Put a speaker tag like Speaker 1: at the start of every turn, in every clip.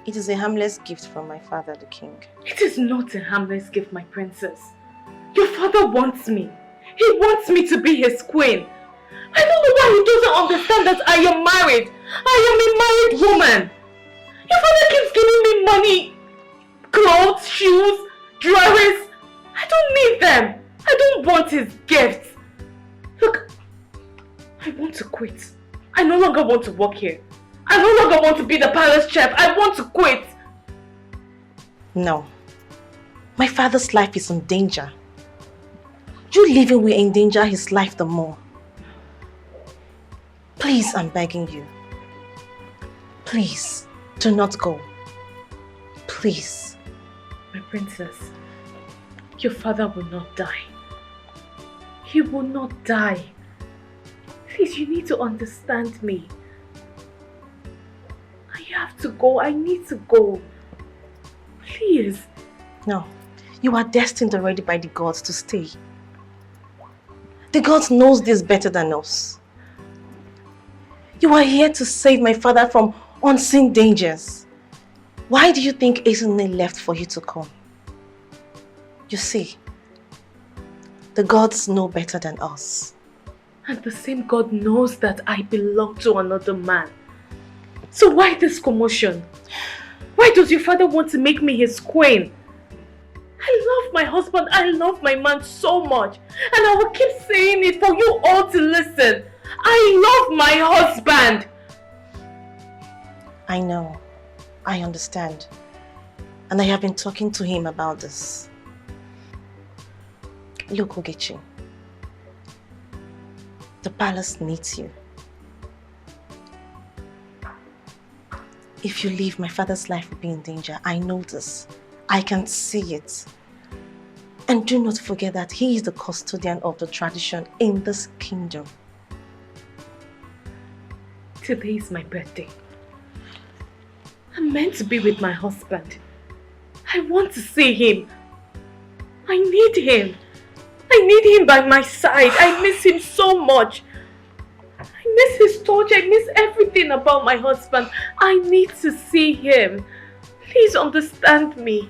Speaker 1: It is a harmless gift from my father, the king.
Speaker 2: It is not a harmless gift, my princess. Your father wants me. He wants me to be his queen. I don't know why he doesn't understand that I am married. I am a married woman. Your father keeps giving me money, clothes, shoes, jewelry. I don't need them. I don't want his gifts. Look, I want to quit. I no longer want to work here. I no longer want to be the palace chef. I want to quit.
Speaker 1: No. My father's life is in danger. You leaving will endanger his life the more. Please, I'm begging you. Please, do not go. Please.
Speaker 2: My princess, your father will not die. He will not die. Please, you need to understand me. I have to go. I need to go. Please.
Speaker 1: No. You are destined already by the gods to stay. The gods knows this better than us. You are here to save my father from unseen dangers. Why do you think Ezinne left for you to come? You see, the gods know better than us.
Speaker 2: And the same God knows that I belong to another man. So why this commotion? Why does your father want to make me his queen? I love my husband, I love my man so much. And I will keep saying it for you all to listen. I love my husband.
Speaker 1: I know. I understand. And I have been talking to him about this. Look, Ogechi. The palace needs you. If you leave, my father's life will be in danger. I know this. I can see it. And do not forget that he is the custodian of the tradition in this kingdom.
Speaker 2: Today is my birthday. I'm meant to be with my husband. I want to see him. I need him. I need him by my side. I miss him so much. I miss his touch. I miss everything about my husband. I need to see him. Please understand me.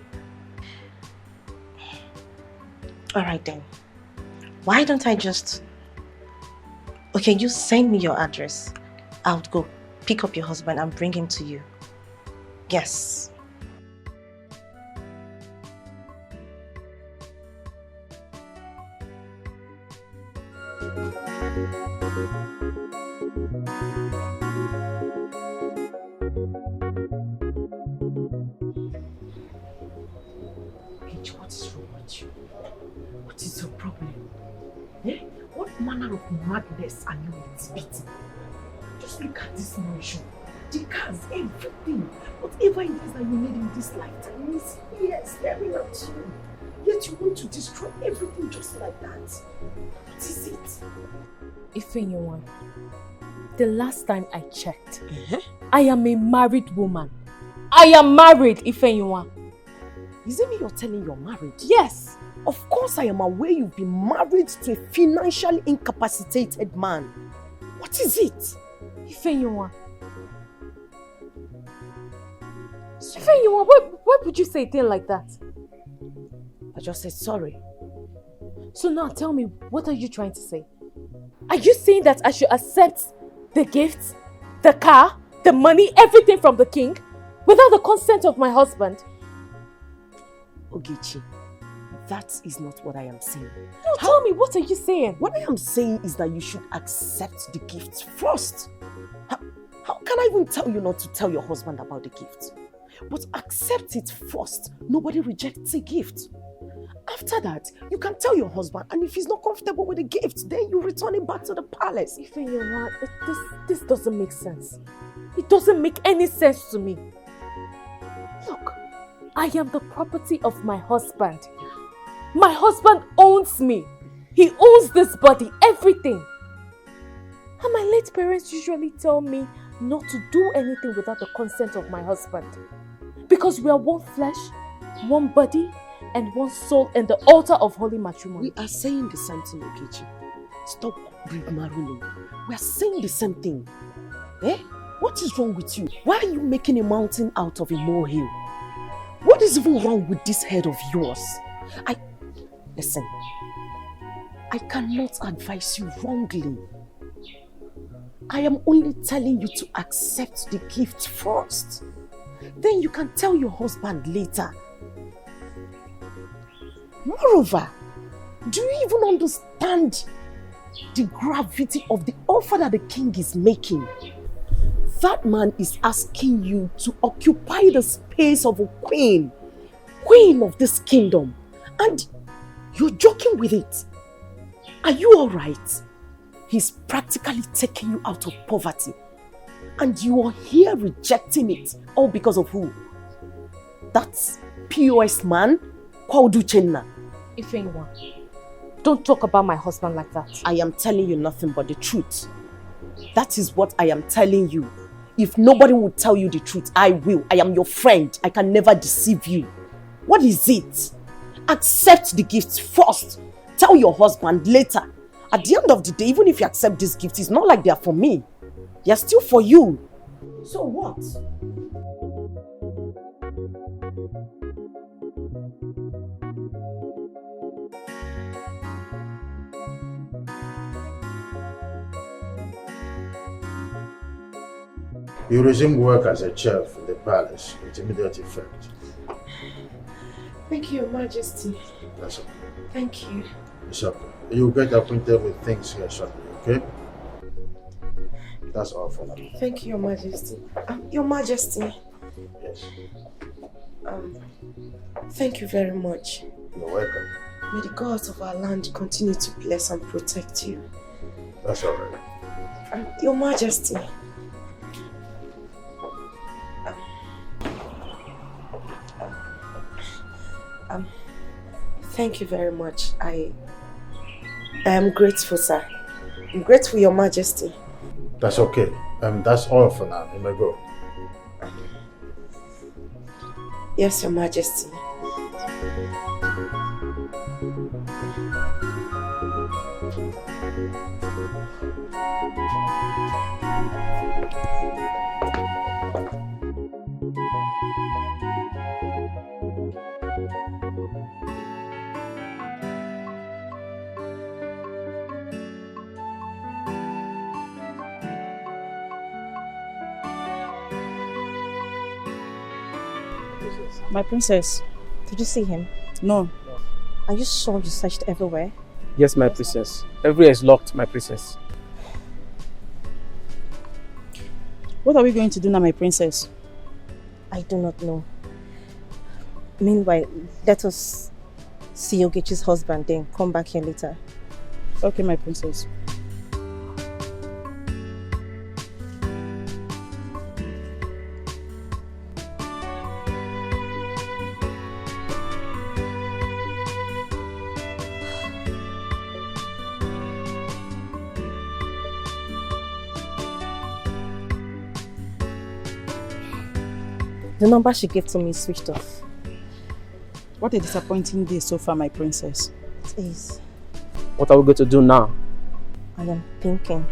Speaker 1: Alright then. Why don't I just... Okay, you send me your address. I'll go pick up your husband and bring him to you. Yes.
Speaker 3: What is wrong with you? What is your problem? Eh? What manner of madness are you exhibiting? Just look at this mansion. The cars, everything. Whatever it is that you need in this lifetime is here staring at you. Yet you want to destroy everything just like that. What is it?
Speaker 2: Ifenyinwa, the last time I checked, I am a married woman. I am married, Ifenyinwa.
Speaker 3: Is it me you're telling you're married?
Speaker 2: Yes.
Speaker 3: Of course I am aware you've been married to a financially incapacitated man. What is it?
Speaker 2: Ifenyinwa. Ifenyinwa, why would you say a thing like that?
Speaker 3: I just said sorry.
Speaker 2: So now tell me, what are you trying to say? Are you saying that I should accept the gifts, the car, the money, everything from the king without the consent of my husband?
Speaker 3: Ogechi, that is not what I am saying.
Speaker 2: No, tell me, what are you saying?
Speaker 3: What I am saying is that you should accept the gifts first. How can I even tell you not to tell your husband about the gift? But accept it first. Nobody rejects a gift. After that, you can tell your husband, and if he's not comfortable with the gift, then you return it back to the palace.
Speaker 2: Ifenyinwa, this doesn't make sense. It doesn't make any sense to me. Look, I am the property of my husband. My husband owns me. He owns this body, everything. And my late parents usually tell me not to do anything without the consent of my husband. Because we are one flesh, one body, and one soul in the altar of holy matrimony.
Speaker 3: We are saying the same thing, Ogechi. Stop marveling. We are saying the same thing. Eh? What is wrong with you? Why are you making a mountain out of a molehill? What is even wrong with this head of yours? Listen, I cannot advise you wrongly. I am only telling you to accept the gift first. Then you can tell your husband later. Moreover, do you even understand the gravity of the offer that the king is making? That man is asking you to occupy the space of a queen of this kingdom, and you're joking with it. Are you alright? He's practically taking you out of poverty, and you are here rejecting it, all because of who? That POS man called Uchenna.
Speaker 1: Ifeanyi, don't talk about my husband like that.
Speaker 3: I am telling you nothing but the truth. That is what I am telling you. If nobody will tell you the truth, I will. I am your friend. I can never deceive you. What is it? Accept the gifts first. Tell your husband later. At the end of the day, even if you accept these gifts, it's not like they are for me. They are still for you. So what?
Speaker 4: You resume work as a chef in the palace with immediate effect.
Speaker 3: Thank you, Your Majesty.
Speaker 4: That's okay.
Speaker 3: Thank you.
Speaker 4: It's okay. You'll get acquainted with things here shortly, okay? That's all for now.
Speaker 3: Thank you, Your Majesty. Your Majesty.
Speaker 4: Yes.
Speaker 3: Thank you very much.
Speaker 4: You're welcome.
Speaker 3: May the gods of our land continue to bless and protect you.
Speaker 4: That's all right.
Speaker 3: Your Majesty. Thank you very much. I am grateful, sir. I'm grateful, Your Majesty.
Speaker 4: That's okay. That's all for now. You may go.
Speaker 3: Yes, Your Majesty.
Speaker 5: My princess.
Speaker 1: Did you see him?
Speaker 5: No.
Speaker 1: Are you sure you searched everywhere?
Speaker 5: Yes, my princess. Everywhere is locked, my princess. What are we going to do now, my princess?
Speaker 1: I do not know. Meanwhile, let us see Ogechi's husband, then come back here later.
Speaker 5: Okay, my princess.
Speaker 1: The number she gave to me is switched off.
Speaker 5: What a disappointing day so far, my princess.
Speaker 1: It is.
Speaker 5: What are we going to do now?
Speaker 1: I am thinking.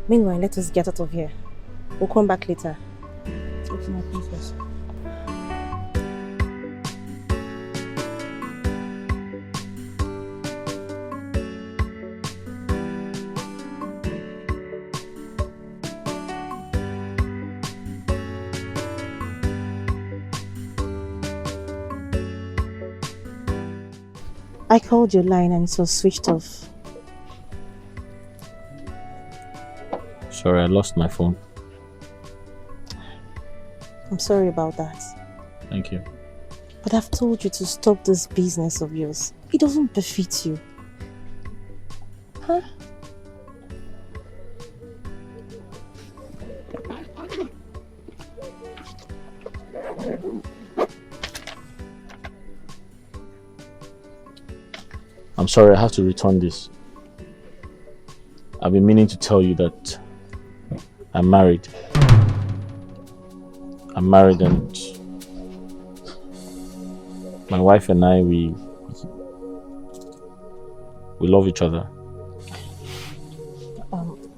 Speaker 1: Meanwhile, let us get out of here. We'll come back later.
Speaker 5: Okay, my princess.
Speaker 1: I called your line and it was switched off.
Speaker 6: Sorry, I lost my phone.
Speaker 1: I'm sorry about that.
Speaker 6: Thank you.
Speaker 1: But I've told you to stop this business of yours. It doesn't befit you. Huh?
Speaker 6: I'm sorry, I have to return this. I've been meaning to tell you that I'm married. I'm married and my wife and I, we love each other.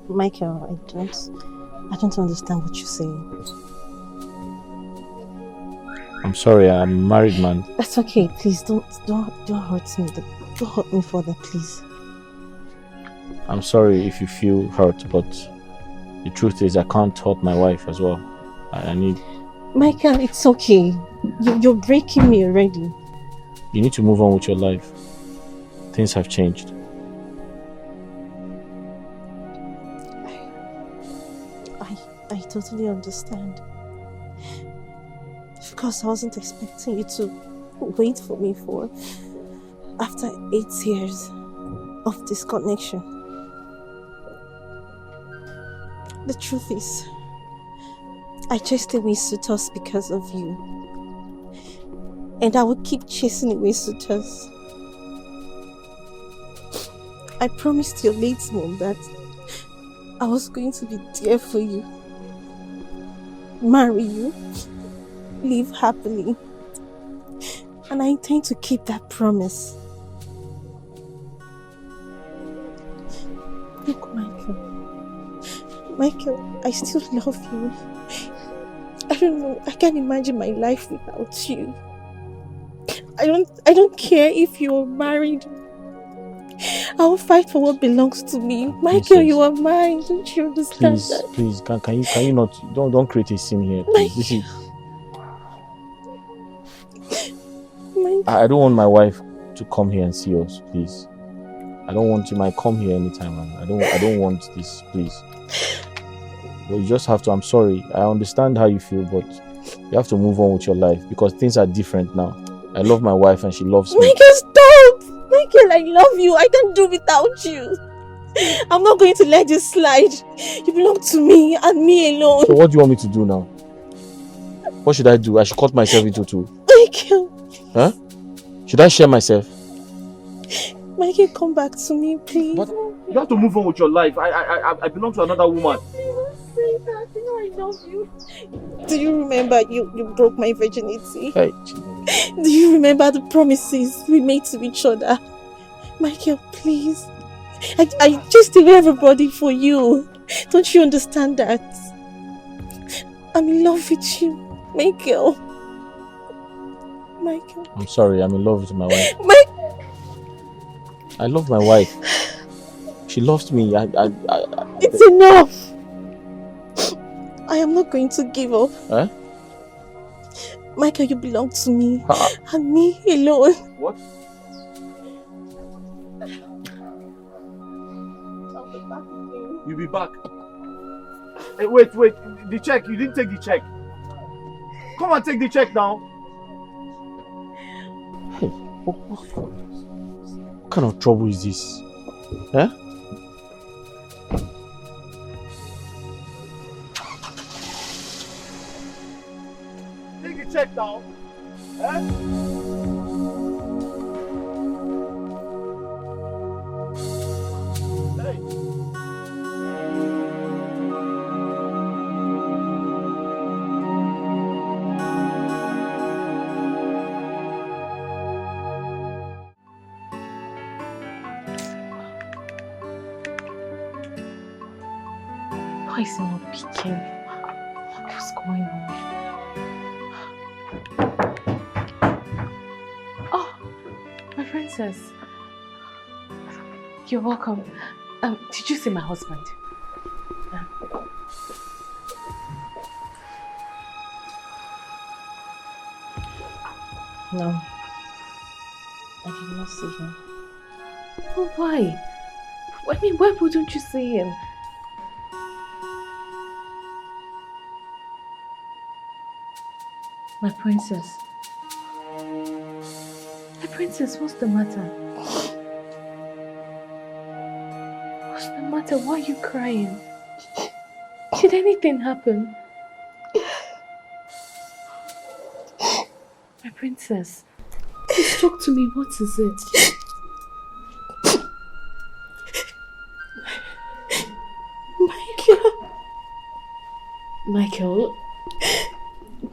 Speaker 1: Michael, I don't understand what you're saying.
Speaker 6: I'm sorry, I'm a married man.
Speaker 1: That's okay. Please don't hurt me. Don't hurt me further, please.
Speaker 6: I'm sorry if you feel hurt, but the truth is I can't hurt my wife as well. I need...
Speaker 1: Michael, it's okay. You're breaking me already.
Speaker 6: You need to move on with your life. Things have changed.
Speaker 1: I totally understand. Of course, I wasn't expecting you to wait for me after 8 years of disconnection. The truth is, I chased away suitors because of you. And I will keep chasing away suitors. I promised your late mom that I was going to be there for you, marry you, live happily. And I intend to keep that promise. Look, Michael, I still love you. I don't know, I can't imagine my life without you. I don't care if you're married. I will fight for what belongs to me. Michael, you are mine. Don't you understand that?
Speaker 6: Please, can you not? Don't create a scene here. Please. This is... I don't want my wife to come here and see us. Please, I don't want you. Might come here anytime. I don't want this. Please. But you just have to. I'm sorry. I understand how you feel, but you have to move on with your life because things are different now. I love my wife and she loves me.
Speaker 1: Michael, stop! Michael, I love you. I can't do without you. I'm not going to let this slide. You belong to me and me alone.
Speaker 6: So what do you want me to do now? What should I do? I should cut myself into two.
Speaker 1: Michael.
Speaker 6: Huh? Should I share myself?
Speaker 1: Michael, come back to me, please.
Speaker 3: But you have to move on with your life. I belong to another woman.
Speaker 1: Say that. You know I love you. Do you remember you broke my virginity?
Speaker 6: Hey.
Speaker 1: Do you remember the promises we made to each other? Michael, please. I chased away everybody for you. Don't you understand that? I'm in love with you, Michael. Michael.
Speaker 6: I'm sorry, I'm in love with my wife. I love my wife. She loves me.
Speaker 1: It's enough. I am not going to give up.
Speaker 6: Huh?
Speaker 1: Michael, you belong to me. And me alone.
Speaker 3: What?
Speaker 1: I'll be back with you.
Speaker 3: You'll be back. Hey, wait. The check. You didn't take the check. Come and take the check now.
Speaker 6: Hey, what kind of trouble is this? Huh?
Speaker 3: Take the check now. Huh? Hey.
Speaker 2: Why is he not picking? What's going on? Oh, my princess. You're welcome. Did you see my husband?
Speaker 1: No. I did not see him.
Speaker 2: Oh, why? I mean, why wouldn't you see him? My princess. My princess, what's the matter? What's the matter? Why are you crying? Did anything happen? My princess, please talk to me. What is it? Michael?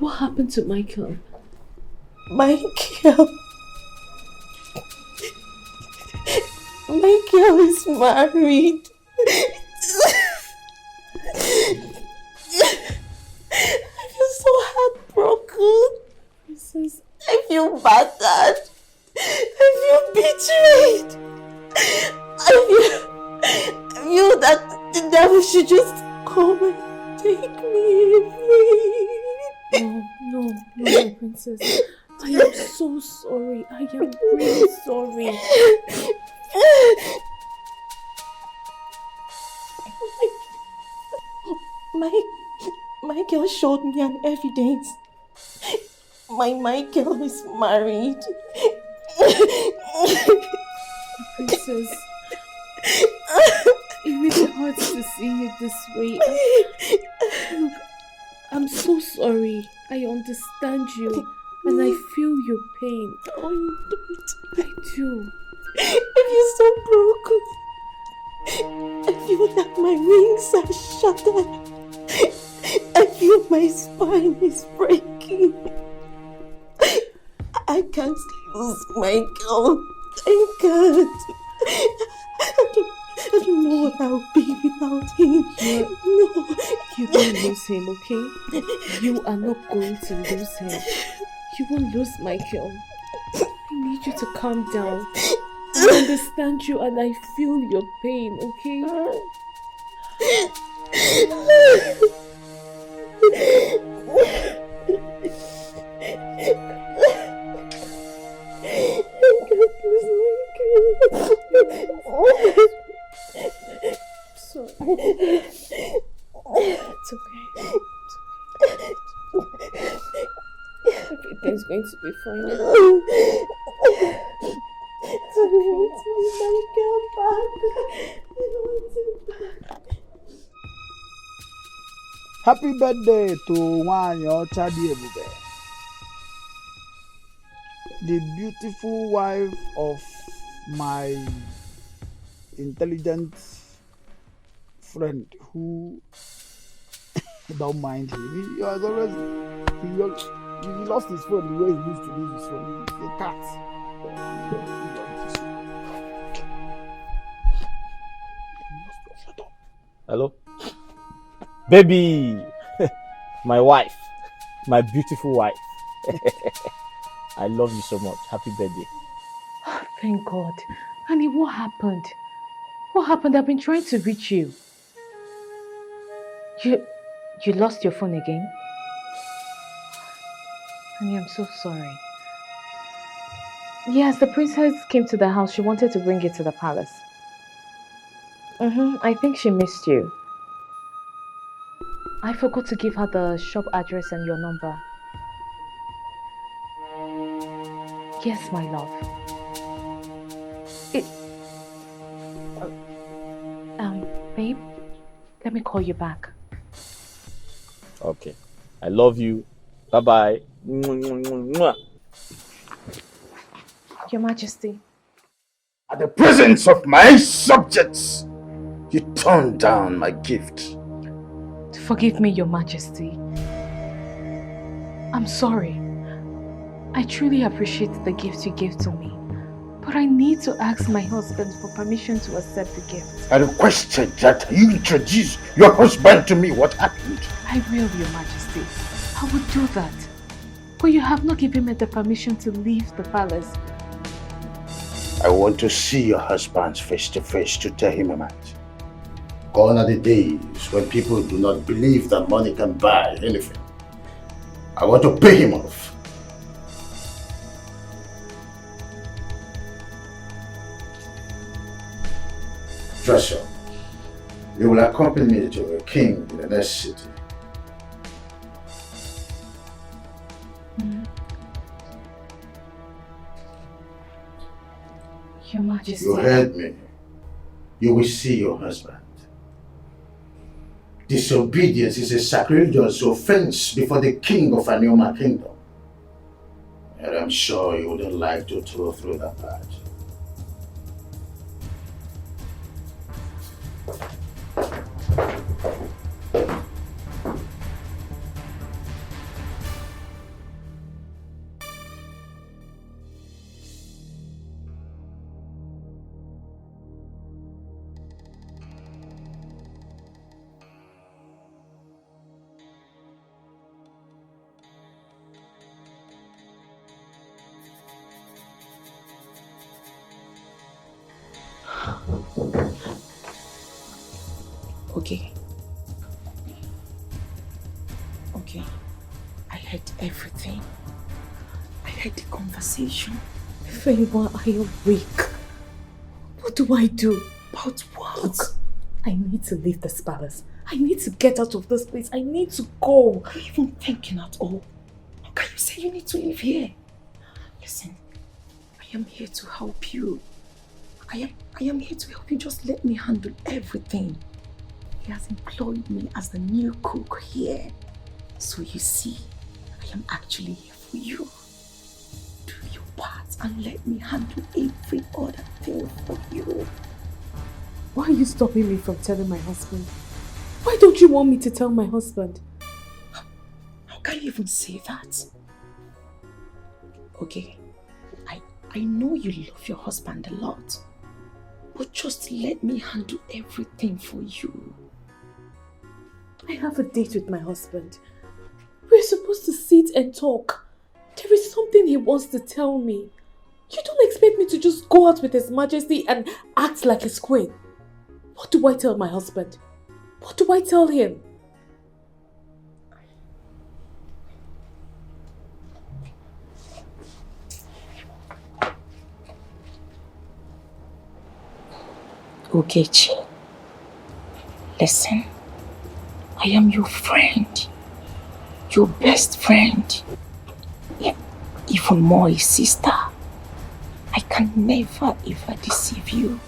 Speaker 2: What happened to Michael?
Speaker 1: Michael is married. battered. I feel betrayed. I feel that the devil should just come and take me free.
Speaker 2: No, my princess. I am so sorry. I am really sorry.
Speaker 1: Michael showed me an evidence. My Michael is married.
Speaker 2: Princess, it really hurts to see you this way. Look, I'm so sorry. I understand you and I feel your pain.
Speaker 1: Oh, you don't.
Speaker 2: I do.
Speaker 1: I feel so broken. I feel that my wings are shattered. I feel my spine is breaking. I can't lose Michael. I can't. I don't know what I'll be without him. No.
Speaker 2: You won't lose him, okay? You are not going to lose him. You won't lose Michael. I need you to calm down. I understand you and I feel your pain, okay? Sorry. It's okay. Everything's going to be fine.
Speaker 1: I want my Michael back. I want him back.
Speaker 7: Happy birthday to Wanyo Chadi Ebube, the beautiful wife of my intelligent friend who don't mind him. He has always he lost his phone the way he used to use his phone. He's a cat.
Speaker 6: Hello? Baby! My wife. My beautiful wife. I love you so much. Happy birthday.
Speaker 2: Thank God. Honey, what happened? What happened? I've been trying to reach you. You lost your phone again? Honey, I'm so sorry. Yes, the princess came to the house. She wanted to bring it to the palace. I think she missed you. I forgot to give her the shop address and your number. Yes, my love. Babe, let me call you back.
Speaker 6: Okay. I love you. Bye-bye.
Speaker 2: Your Majesty.
Speaker 4: At the presence of my subjects, you turned down my gift.
Speaker 2: Forgive me, Your Majesty. I'm sorry. I truly appreciate the gift you gave to me. But I need to ask my husband for permission to accept the gift.
Speaker 4: I requested that you introduce your husband to me. What happened?
Speaker 2: I will, Your Majesty. I will do that. But you have not given me the permission to leave the palace.
Speaker 4: I want to see your husband face to face to tell him about. Gone are the days when people do not believe that money can buy anything. I want to pay him off. Dress up. You will accompany me to a king in the next city.
Speaker 2: Your Majesty.
Speaker 4: You heard me. You will see your husband. Disobedience is a sacrilegious offense before the king of Anioma kingdom. And I'm sure you wouldn't like to throw through that part.
Speaker 1: Okay. Okay. I heard everything. I heard the conversation.
Speaker 2: Favor, I am weak. What do I do?
Speaker 1: About what?
Speaker 2: Look, I need to leave this palace. I need to get out of this place. I need to go.
Speaker 1: Are you even thinking at all? How can you say you need to live here? Listen, I am here to help you. I am here to help you. Just let me handle everything. He has employed me as the new cook here. So you see, I am actually here for you. Do your part and let me handle every other thing for you.
Speaker 2: Why are you stopping me from telling my husband? Why don't you want me to tell my husband?
Speaker 1: How can you even say that? Okay, I know you love your husband a lot. But just let me handle everything for you.
Speaker 2: I have a date with my husband. We're supposed to sit and talk. There is something he wants to tell me. You don't expect me to just go out with His Majesty and act like his queen. What do I tell my husband? What do I tell him?
Speaker 1: Ogechi, listen, I am your friend, your best friend, even more a sister. I can never ever deceive you.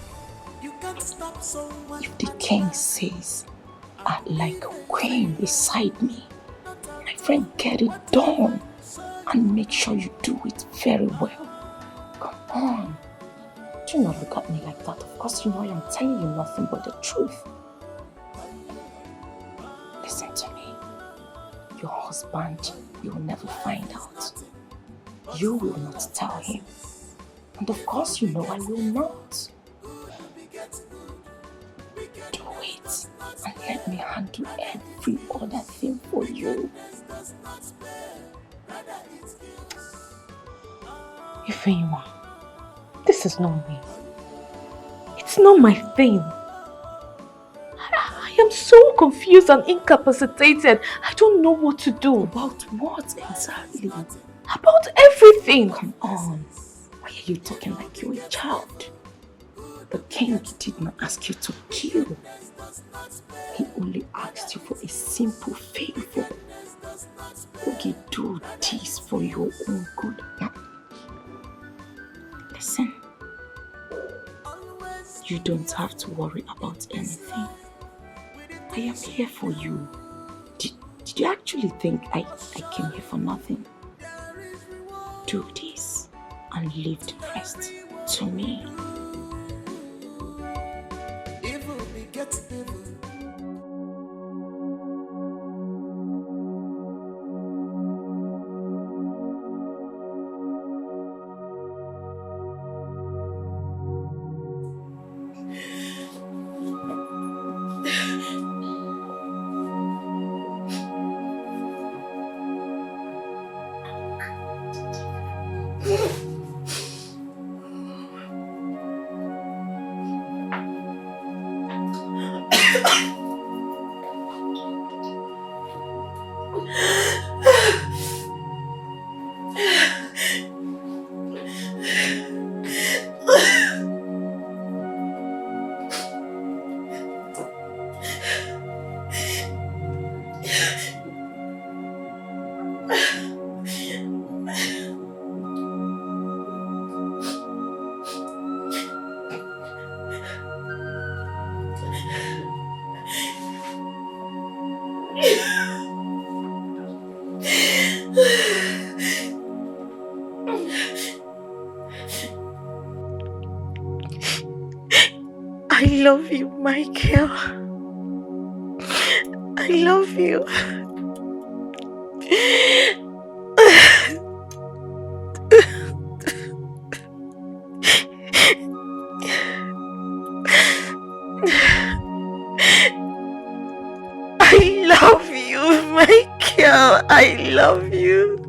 Speaker 1: If the king says, act like a queen beside me, my friend, get it done and make sure you do it very well. Come on. Do not look at me like that. Of course, you know I am telling you nothing but the truth. Listen to me. Your husband, you will never find out. You will not tell him. And of course, you know I will not. Do it and let me handle every other thing for you.
Speaker 2: Ifeoma, this is not me. It's not my thing. I am so confused and incapacitated. I don't know what to do.
Speaker 1: About what exactly?
Speaker 2: About everything.
Speaker 1: Come on. Why are you talking like you're a child? The king did not ask you to kill. He only asked you for a simple favor. Okay, do this for your own good. Now, listen. You don't have to worry about anything. I am here for you. Did you actually think I came here for nothing? Do this and leave the rest to me. I love you, Michael. I love you. I love you, Michael. I love you.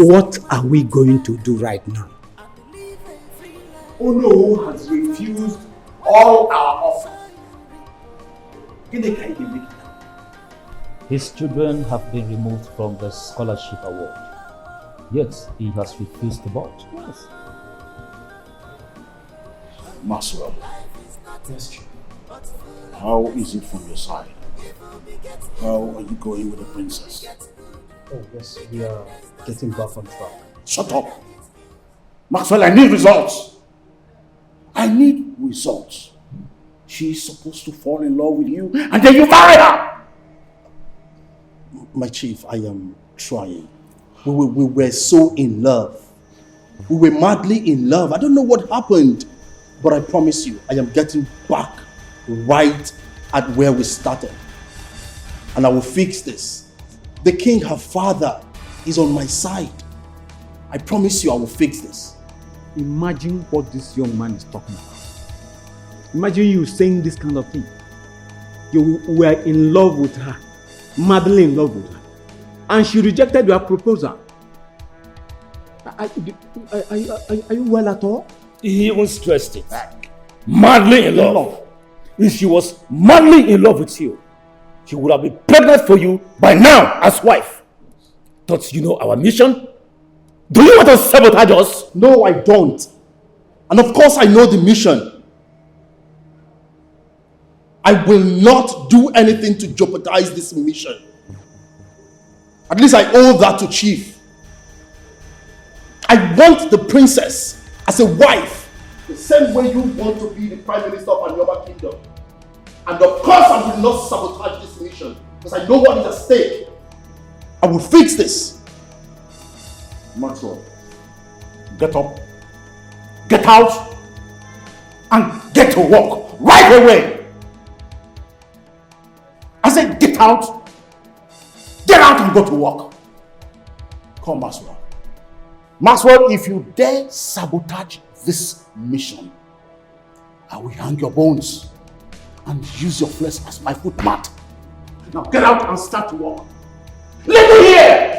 Speaker 7: What are we going to do right now? Ono has refused all our offers.
Speaker 8: His children have been removed from the scholarship award. Yet he has refused the board. Yes.
Speaker 4: Maxwell,
Speaker 7: Yes, Chief.
Speaker 4: how is it from your side? How are you going with the princess?
Speaker 7: Oh, yes, we are getting back on track.
Speaker 4: Shut up! Maxwell, I need results! I need results. She's supposed to fall in love with you and then you marry her!
Speaker 9: My chief, I am trying. We were so in love. We were madly in love. I don't know what happened, but I promise you, I am getting back right at where we started. And I will fix this. The king, her father, is on my side. I promise you I will fix this.
Speaker 10: Imagine what this young man is talking about. Imagine you saying this kind of thing. You were in love with her, madly in love with her, and she rejected your proposal. Are you well at all?
Speaker 8: He even stressed it. Madly in love. If she was madly in love with you, she would have been pregnant for you by now as wife. Don't you know our mission? Do you want to sabotage us?
Speaker 9: No, I don't. And of course I know the mission. I will not do anything to jeopardize this mission. At least I owe that to Chief. I want the princess as a wife, the same way you want to be the Prime Minister of Anyoba Kingdom. And of course I will not sabotage this mission, because I know what is at stake. I will fix this.
Speaker 4: Maxwell, get up, get out, and get to work right away. I said get out and go to work. Come, Maxwell. Maxwell, if you dare sabotage this mission, I will hang your bones and use your flesh as my footmat. Now get out and start to work. Leave me here!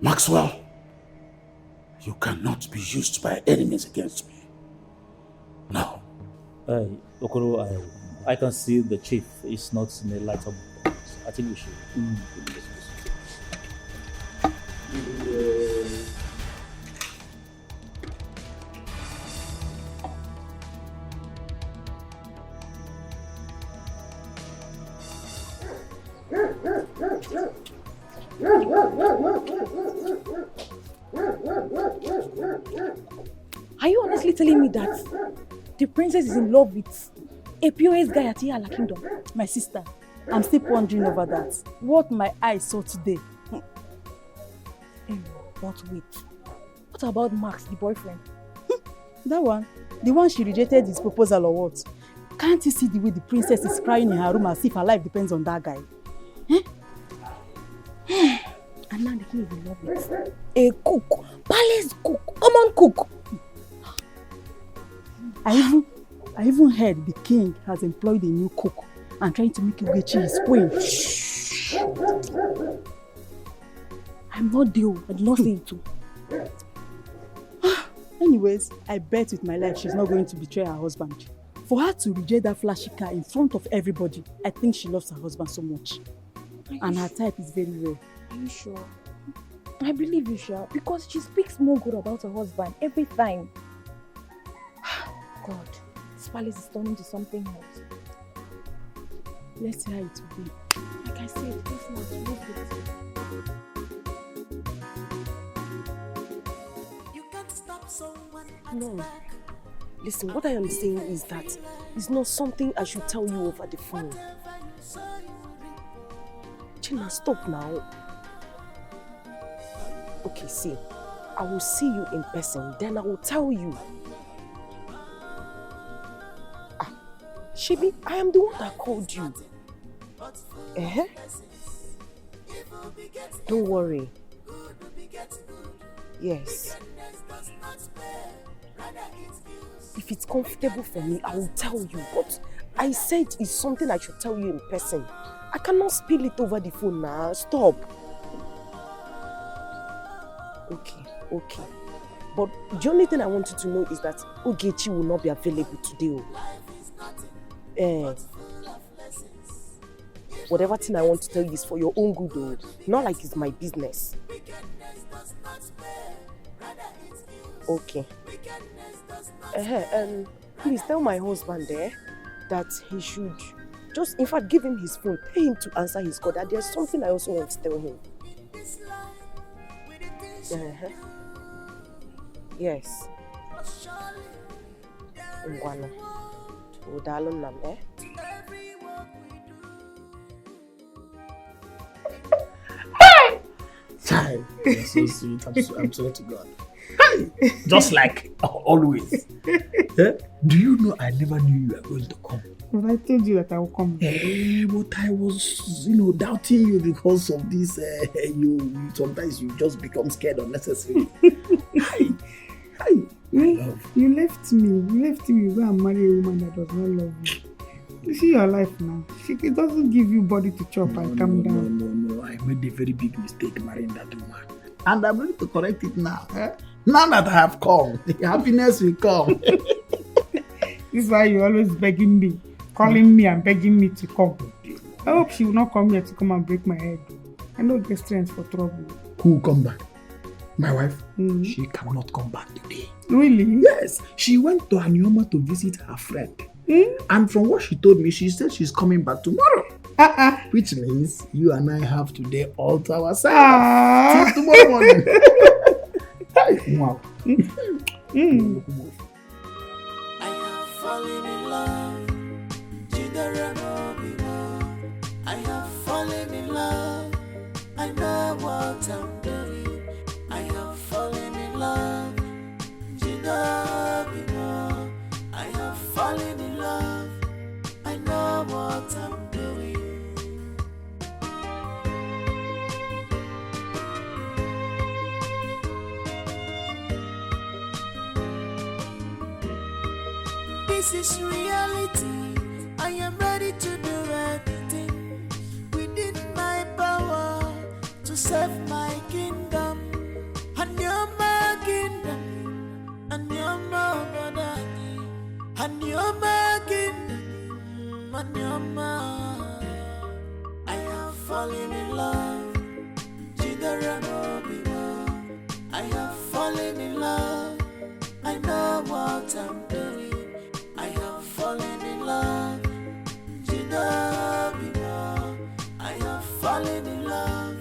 Speaker 4: Maxwell, you cannot be used by enemies against me. No.
Speaker 8: Okoro, I can see the chief is not in a light of mood. I think we should.
Speaker 1: Are you honestly telling me that the princess is in love with a POS guy at Iyala Kingdom?
Speaker 5: My sister, I'm still pondering over that. What my eyes saw today.
Speaker 1: But wait, what about Max, the boyfriend?
Speaker 5: That one? The one she rejected his proposal or what? Can't you see the way the princess is crying in her room as if her life depends on that guy?
Speaker 1: And now the king is in love with a cook, palace cook, common cook.
Speaker 5: I even heard the king has employed a new cook and trying to make Ugechi his queen.
Speaker 1: I'm not there. I did not say it too.
Speaker 5: Anyways, I bet with my life she's not going to betray her husband. For her to reject that flashy car in front of everybody, I think she loves her husband so much. And her type is very rare.
Speaker 1: Are you sure? I believe you, Sha, because she speaks more good about her husband every time. God, this palace is turning to something else.
Speaker 5: Let's see how it will be.
Speaker 1: Like I said, this much, leave it.
Speaker 11: No. Listen, what I am saying is that it's not something I should tell you over the phone. Chima, stop now. Okay, see, I will see you in person, then I will tell you. Shebi, I am the one that called you. Don't worry. Yes. If it's comfortable for me, I will tell you. But I said it's something I should tell you in person. I cannot spill it over the phone now. Stop. Okay. But the only thing I want you to know is that Ogechi will not be available today. Whatever thing I want to tell you is for your own good, though. Not like it's my business. Okay. Please tell my husband there that he should just, in fact, give him his phone. Tell him to answer his call. That there's something I also want to tell him. Yes. Ngwana. Udalo nam,
Speaker 8: Child, you're so sweet. I'm sorry to God. Just like always. Do you know I never knew you were going to come?
Speaker 7: But I told you that I will come.
Speaker 8: But I was, doubting you because of this. You sometimes you just become scared unnecessarily. Hi.
Speaker 7: You left me. Go and marry a woman that does not love you. You see your life now. It doesn't give you body to chop and calm down.
Speaker 8: No. I made a very big mistake marrying that woman. And I'm ready to correct it now. Now that I have come, the happiness will come.
Speaker 7: This is why you're always begging me, calling me and begging me to come. I hope she will not come here to come and break my head. I know get strength for trouble.
Speaker 8: Who will come back? My wife? She cannot come back today.
Speaker 7: Really?
Speaker 8: Yes. She went to Anioma to visit her friend. And from what she told me, she said she's coming back tomorrow. Which means you and I have today all to ourselves. Till tomorrow morning. Wow.
Speaker 12: I have fallen in love. I have fallen in love. I know what I'm doing. I have fallen in love. I have fallen in love. I know what I'm doing. This is reality. I am ready to do anything within my power to serve my kingdom. And you're my kingdom. And you're my brother. And you're my kingdom. And you're my. I have fallen in love. I have fallen in love. I know what I'm doing. I have fallen in love. I have fallen in love.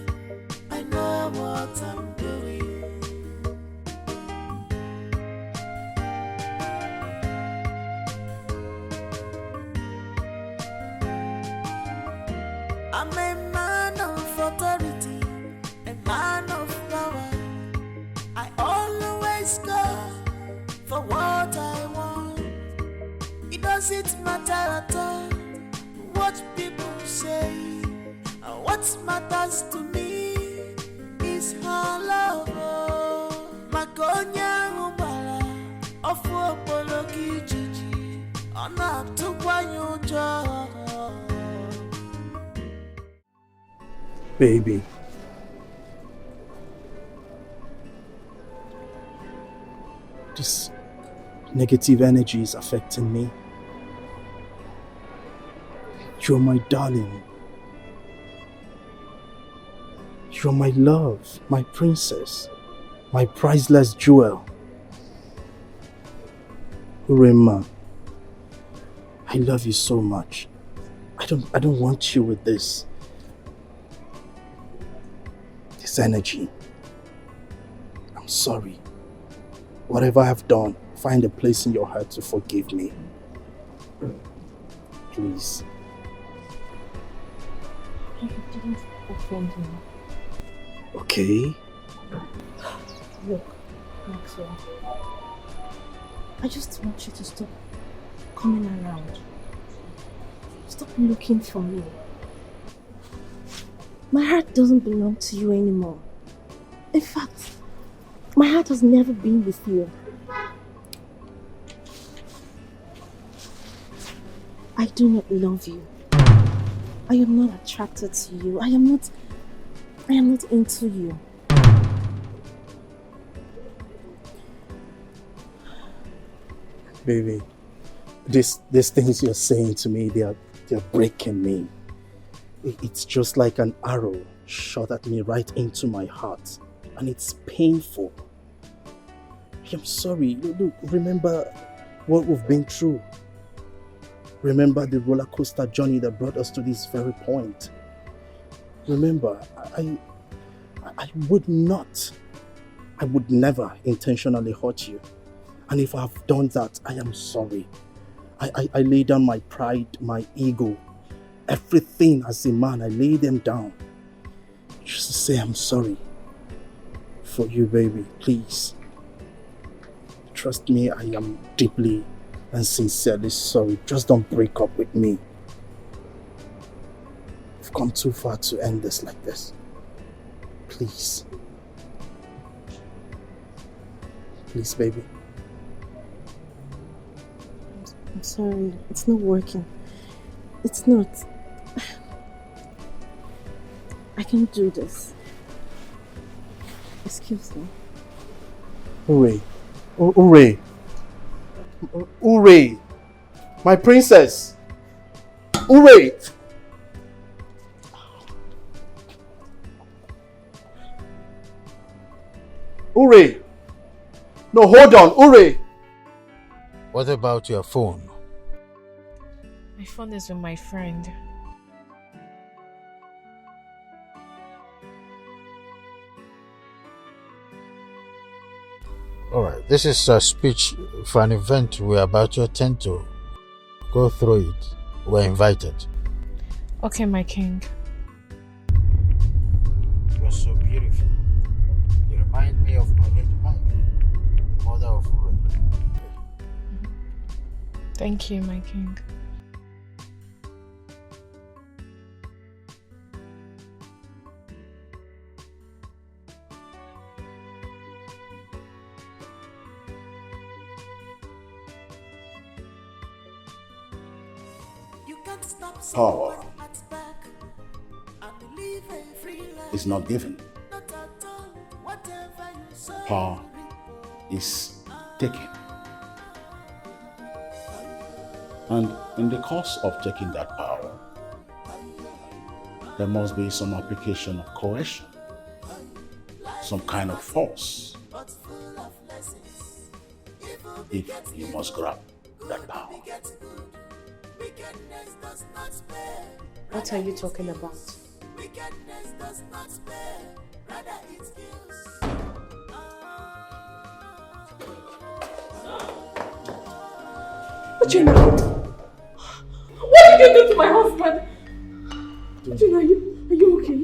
Speaker 12: I know what I'm doing. I'm a man of authority, a man of power. I always go for what I want. It doesn't matter at all what people say. What matters to me is her love. Makonya ubala ofu opoloki jiji ona tukwanyo jo.
Speaker 9: Baby, this negative energy is affecting me. You're my darling. You're my love, my princess, my priceless jewel. Urema, I love you so much. I don't want you with this energy. I'm sorry. Whatever I've done, find a place in your heart to forgive me. Please.
Speaker 1: I didn't offend you.
Speaker 9: Okay.
Speaker 1: Look, Maxwell. I just want you to stop coming around. Stop looking for me. My heart doesn't belong to you anymore. In fact, my heart has never been with you. I do not love you. I am not attracted to you. I am not into you.
Speaker 9: Baby, these things you're saying to me, they're breaking me. It's just like an arrow shot at me right into my heart. And it's painful. I'm sorry. Look, remember what we've been through. Remember the roller coaster journey that brought us to this very point. Remember, I would never intentionally hurt you. And if I've done that, I am sorry. I lay down my pride, my ego, everything as a man, I lay them down. Just to say I'm sorry. For you, baby, please. Trust me, I am deeply and sincerely sorry. Just don't break up with me. I've come too far to end this like this. Please. Please, baby.
Speaker 1: I'm sorry. It's not working. It's not. I can't do this. Excuse me.
Speaker 9: Ure. Ure. Ure. My princess. Ure. Ure. No, hold on. Ure.
Speaker 4: What about your phone?
Speaker 2: My phone is with my friend.
Speaker 4: Alright, this is a speech for an event we're about to attend to. Go through it. We're invited.
Speaker 2: Okay, my king.
Speaker 4: You're so beautiful. You remind me of my late wife, the mother of Ure.
Speaker 2: Thank you, my king.
Speaker 4: Power is not given. Power is taken. And in the course of taking that power, there must be some application of coercion, some kind of force, if you must grab that power.
Speaker 11: What are you talking about?
Speaker 2: Gina, what did you do to my husband? Gina, are you okay?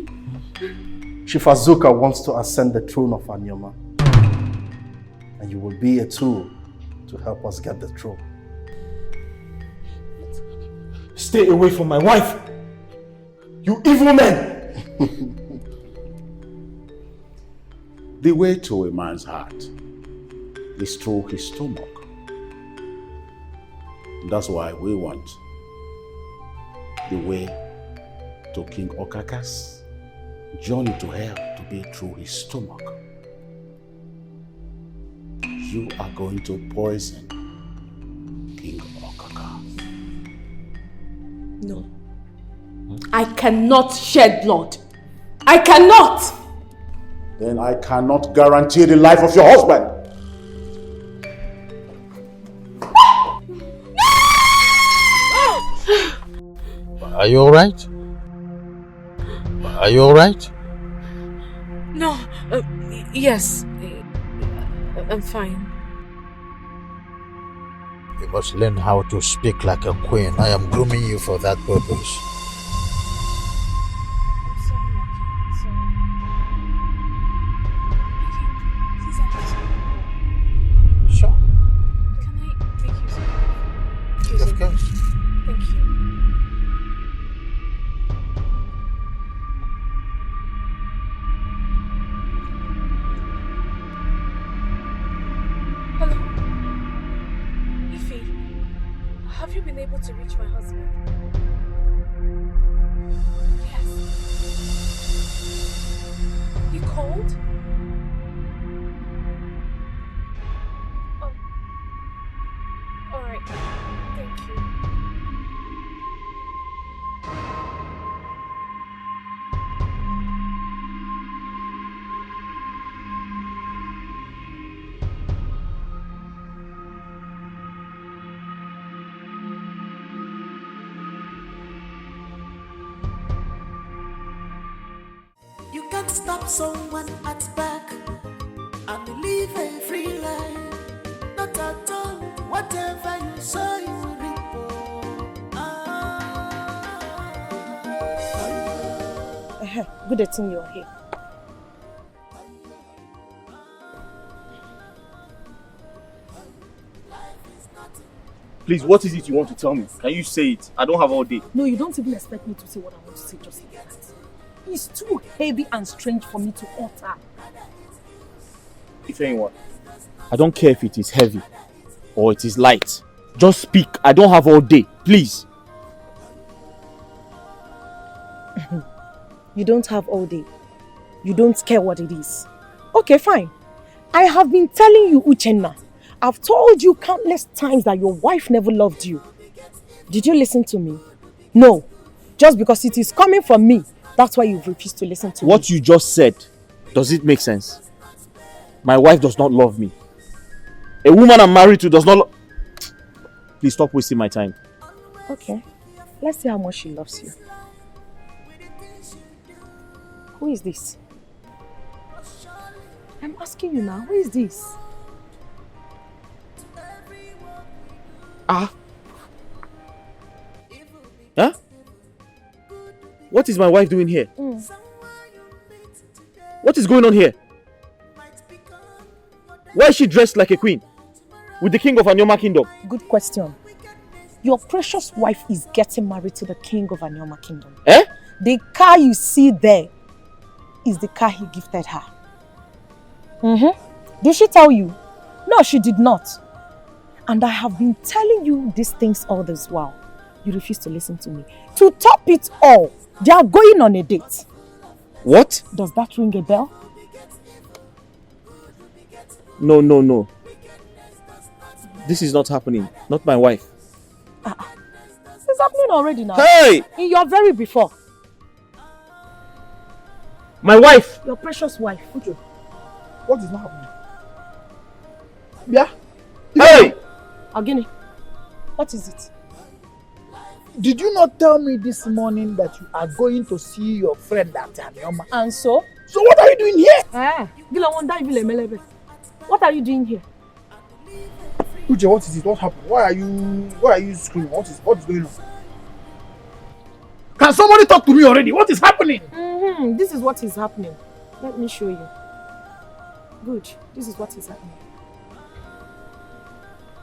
Speaker 9: Chief Azuka wants to ascend the throne of Anyoma. And you will be a tool to help us get the throne.
Speaker 6: Stay away from my wife! You evil men!
Speaker 4: The way to a man's heart is through his stomach. That's why we want the way to King Okaka's journey to hell to be through his stomach. You are going to poison King Okaka.
Speaker 11: No. I cannot shed blood. I cannot!
Speaker 4: Then I cannot guarantee the life of your husband. Are you alright? Are you alright?
Speaker 2: No, yes, I'm fine.
Speaker 4: You must learn how to speak like a queen. I am grooming you for that purpose. Sure.
Speaker 2: Can I take you some?
Speaker 4: Of course.
Speaker 2: Thank you. Have you been able to reach my husband? Yes. You called? Oh. Alright. Thank you.
Speaker 12: You can't stop someone at back and live a free life. Not at all. Whatever you sow, you will reap.
Speaker 1: Good thing you're here.
Speaker 6: Please, what is it you want to tell me? Can you say it? I don't have all day.
Speaker 5: No, you don't even expect me to say what I want to say just like that. It's too heavy and strange for me to utter.
Speaker 6: If anyone, I don't care if it is heavy or it is light. Just speak. I don't have all day. Please.
Speaker 1: You don't have all day. You don't care what it is. Okay, fine. I have been telling you, Uchenna. I've told you countless times that your wife never loved you. Did you listen to me? No. Just because it is coming from me, that's why you've refused to listen to me.
Speaker 6: What you just said, does it make sense? My wife does not love me. A woman I'm married to does not love... Please stop wasting my time.
Speaker 1: Okay. Let's see how much she loves you. Who is this? I'm asking you now, who is this?
Speaker 6: Ah. Huh? What is my wife doing here? What is going on here? Why is she dressed like a queen? With the king of Anyoma Kingdom?
Speaker 1: Good question. Your precious wife is getting married to the king of Anyoma Kingdom.
Speaker 6: Eh?
Speaker 1: The car you see there is the car he gifted her. Did she tell you? No, she did not. And I have been telling you these things all this while. You refuse to listen to me. To top it all, they are going on a date.
Speaker 6: What?
Speaker 1: Does that ring a bell?
Speaker 6: No. This is not happening. Not my wife.
Speaker 1: It's happening already now.
Speaker 6: Hey!
Speaker 1: In your very before.
Speaker 6: My wife!
Speaker 1: Your precious wife.
Speaker 7: Okay. What is not happening? Yeah?
Speaker 6: Hey!
Speaker 1: Agini, what is it?
Speaker 7: Did you not tell me this morning that you are going to see your friend at Anyoma?
Speaker 1: And so?
Speaker 7: So what are you doing here?
Speaker 1: What are you doing here?
Speaker 7: Uche, what is it? What happened? Why are you screaming? What is going on? Can somebody talk to me already? What is happening?
Speaker 1: This is what is happening. Let me show you. Good. This is what is happening.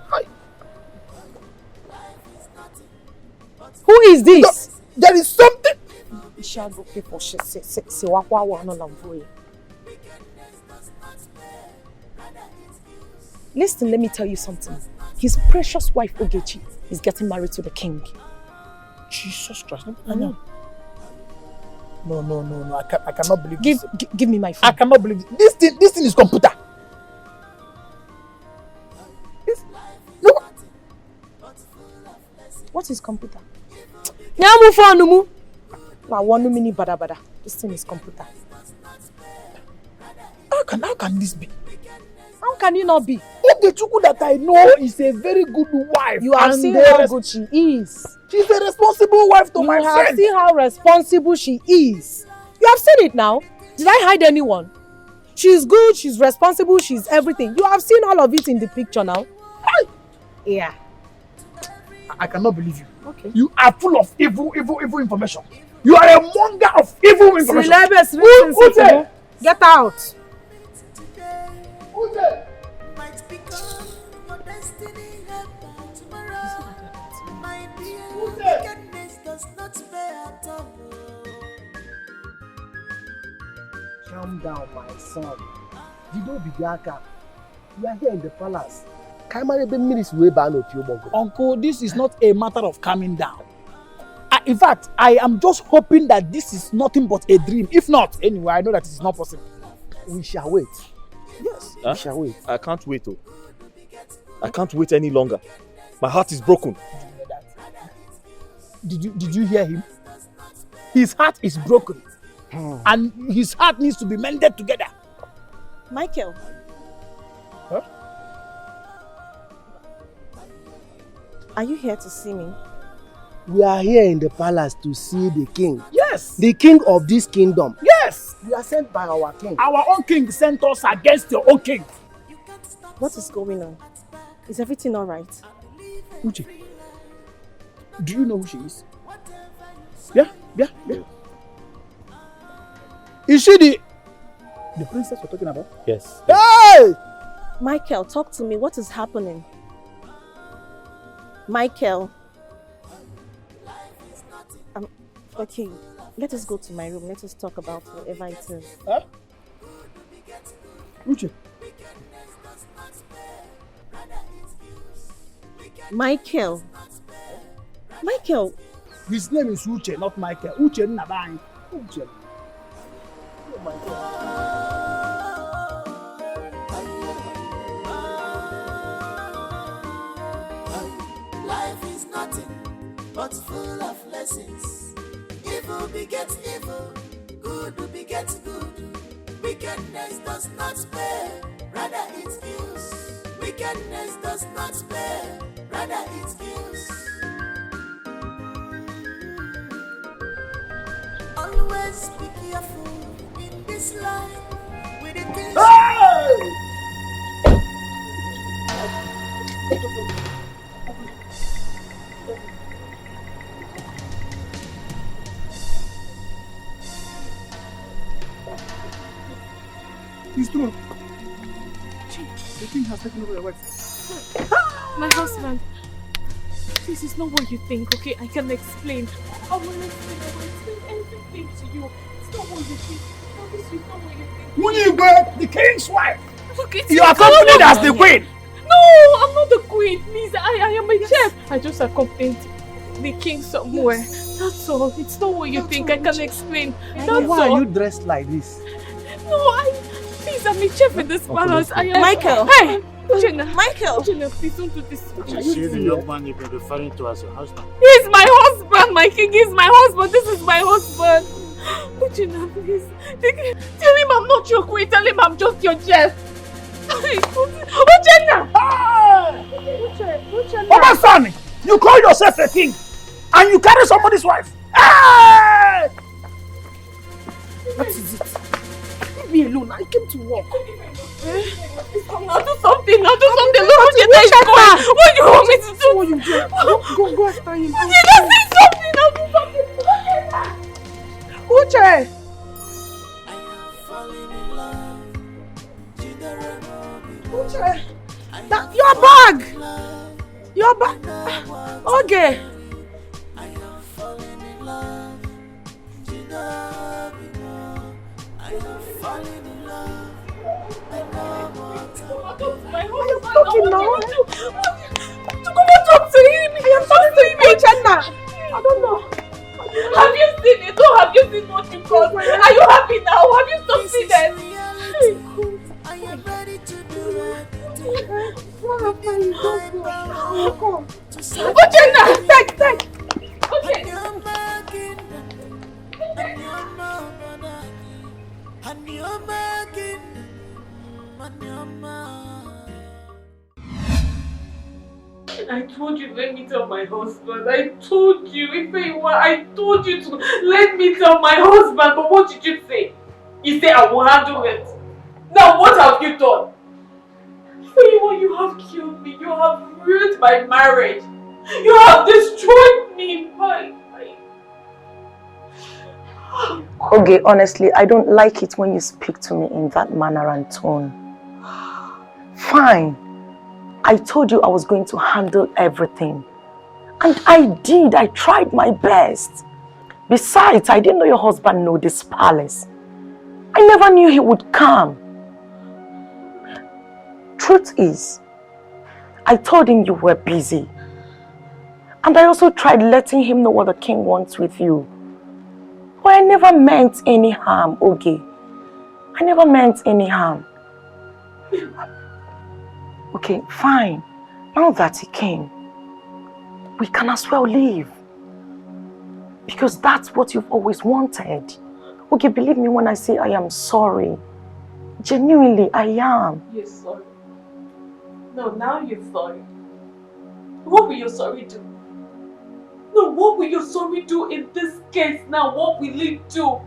Speaker 7: Hi.
Speaker 1: Who is this?
Speaker 7: No, there is something.
Speaker 1: Listen, let me tell you something. His precious wife Ogechi is getting married to the king.
Speaker 7: Jesus Christ.
Speaker 1: I know.
Speaker 7: No. I cannot believe this.
Speaker 1: Give me my phone.
Speaker 7: I cannot believe this. This thing is computer.
Speaker 1: What is computer? Nyamu. This thing is computer.
Speaker 7: How can this be?
Speaker 1: How can you not be?
Speaker 7: Ogechuku that I know is a very good wife.
Speaker 1: You have seen how good she is.
Speaker 7: She's a responsible wife to my friend.
Speaker 1: You have seen how responsible she is. You have seen it now. Did I hide anyone? She's good, she's responsible, she's everything. You have seen all of it in the picture now. Yeah.
Speaker 7: I cannot believe you.
Speaker 1: Okay.
Speaker 7: You are full of evil information. You are a monger of evil information.
Speaker 1: Get out.
Speaker 12: Might become your destiny helper tomorrow. My dear, wickedness does not spare at all.
Speaker 7: Calm down, my son. Jido Bigaka. We are here in the palace. Uncle, this is not a matter of calming down. In fact, I am just hoping that this is nothing but a dream. If not, anyway, I know that it is not possible. We shall wait. Yes, we shall wait.
Speaker 6: I can't wait. Oh. I can't wait any longer. My heart is broken.
Speaker 7: Did you hear him? His heart is broken. And his heart needs to be mended together.
Speaker 1: Michael.
Speaker 7: Huh?
Speaker 1: Are you here to see me?
Speaker 13: We are here in the palace to see the king.
Speaker 7: Yes.
Speaker 13: The king of this kingdom.
Speaker 7: Yes.
Speaker 13: We are sent by our king.
Speaker 7: Our own king sent us against your own king.
Speaker 1: What is going on? Is everything all right?
Speaker 7: Uche, do you know who she is? Yeah. Is she the princess we're talking about?
Speaker 6: Yes.
Speaker 7: Hey!
Speaker 1: Michael, talk to me. What is happening? Michael. Okay, let us go to my room. Let us talk about whatever it is.
Speaker 7: Huh? Uche.
Speaker 1: Michael.
Speaker 7: His name is Uche, not Michael. Uche Nabang. Uche. Oh my God.
Speaker 12: Life is nothing but full of lessons. Evil begets evil, good begets good. Wickedness does not spare, rather it kills. Wickedness does not spare, rather it kills. Always be careful in this life with the things.
Speaker 7: Hey! It's true. The king has taken over your wife.
Speaker 2: My husband. This is not what you think, okay? I can explain. I will explain everything to you. It's not what you think. This is not what you think.
Speaker 7: When you go, the king's wife.
Speaker 2: Okay,
Speaker 7: you are accompanied as the queen.
Speaker 2: No, I'm not the queen. Please, I am a chef. I just accompanied the king somewhere. That's all. It's not what you think. I can explain. That's all.
Speaker 13: Why are you dressed like this?
Speaker 2: No, please, I'm a chef in this palace. I am.
Speaker 1: Michael.
Speaker 2: Hey, Jenna.
Speaker 1: Michael.
Speaker 2: Jenna, please don't do this.
Speaker 4: Is he the young man you've been referring to as your husband?
Speaker 2: He's my husband. My king is my husband. This is my husband. Jenna, please. Tell him I'm not your queen. Tell him I'm just your chef. Jenna.
Speaker 7: Son, you call yourself a king and you carry somebody's wife. Hey!
Speaker 11: What is it? Leave me alone. I came to work.
Speaker 2: Now do something. Look, Uchenna is going. What do you want me to do?
Speaker 11: What you do? Go after him.
Speaker 2: Uchenna, say something. Now do something.
Speaker 11: Uche! Uche! Your bag! Your bag! Okay.
Speaker 2: I am
Speaker 11: talking now.
Speaker 2: Come on, talk to him. I am talking to him.
Speaker 11: Uchenna! I don't know.
Speaker 2: Have you seen it? Or have you seen what you caused? Are you happy now? Have you succeeded?
Speaker 12: I am ready to do
Speaker 2: Uchenna! Take! I told you let me tell my husband. I told you, I told you to let me tell my husband. But what did you say? You say I will handle it. Now what have you done? You have killed me. You have ruined my marriage. You have destroyed me.
Speaker 1: Okay, honestly, I don't like it when you speak to me in that manner and tone. Fine. I told you I was going to handle everything. And I did. I tried my best. Besides, I didn't know your husband knew this palace. I never knew he would come. Truth is,
Speaker 11: I told him you were busy. And I also tried letting him know what the king wants with you. But I never meant any harm, Oge. I never meant any harm. Okay, fine. Now that he came, we can as well leave. Because that's what you've always wanted. Okay, believe me when I say I am sorry. Genuinely, I am.
Speaker 2: You're sorry. No, now you're sorry. What will your sorry do? No, what will your sorry do in this case now? What will it do?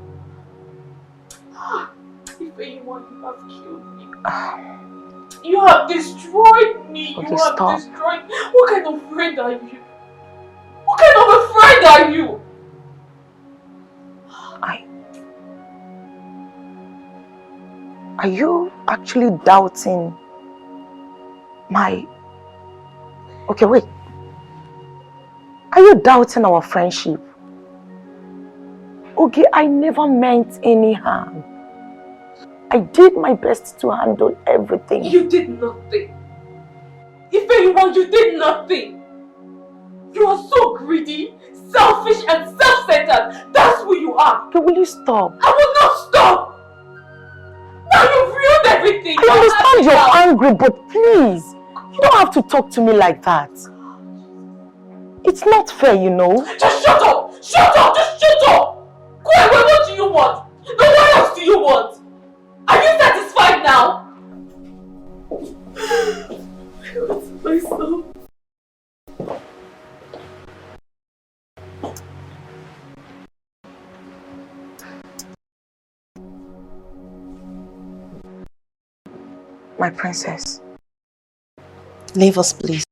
Speaker 2: If anyone, you have killed me. You have destroyed me.
Speaker 11: Okay,
Speaker 2: You have
Speaker 11: stop.
Speaker 2: destroyed me. What kind of friend are you? What kind of a friend are you?
Speaker 11: Are you actually doubting my... Okay, wait. Are you doubting our friendship? Okay, I never meant any harm. I did my best to handle everything.
Speaker 2: You did nothing. If anyone, you did nothing. You are so greedy, selfish, and self-centered. That's who you are.
Speaker 11: Okay, will you stop?
Speaker 2: I will not stop. Now you've ruined everything.
Speaker 11: I understand you're angry, but please, you don't have to talk to me like that. It's not fair, you know.
Speaker 2: Just shut up! Shut up! Just shut up! Go away, what do you want? No, what else do you want? Are you satisfied now? I got myself.
Speaker 11: My princess.
Speaker 1: Leave us, please.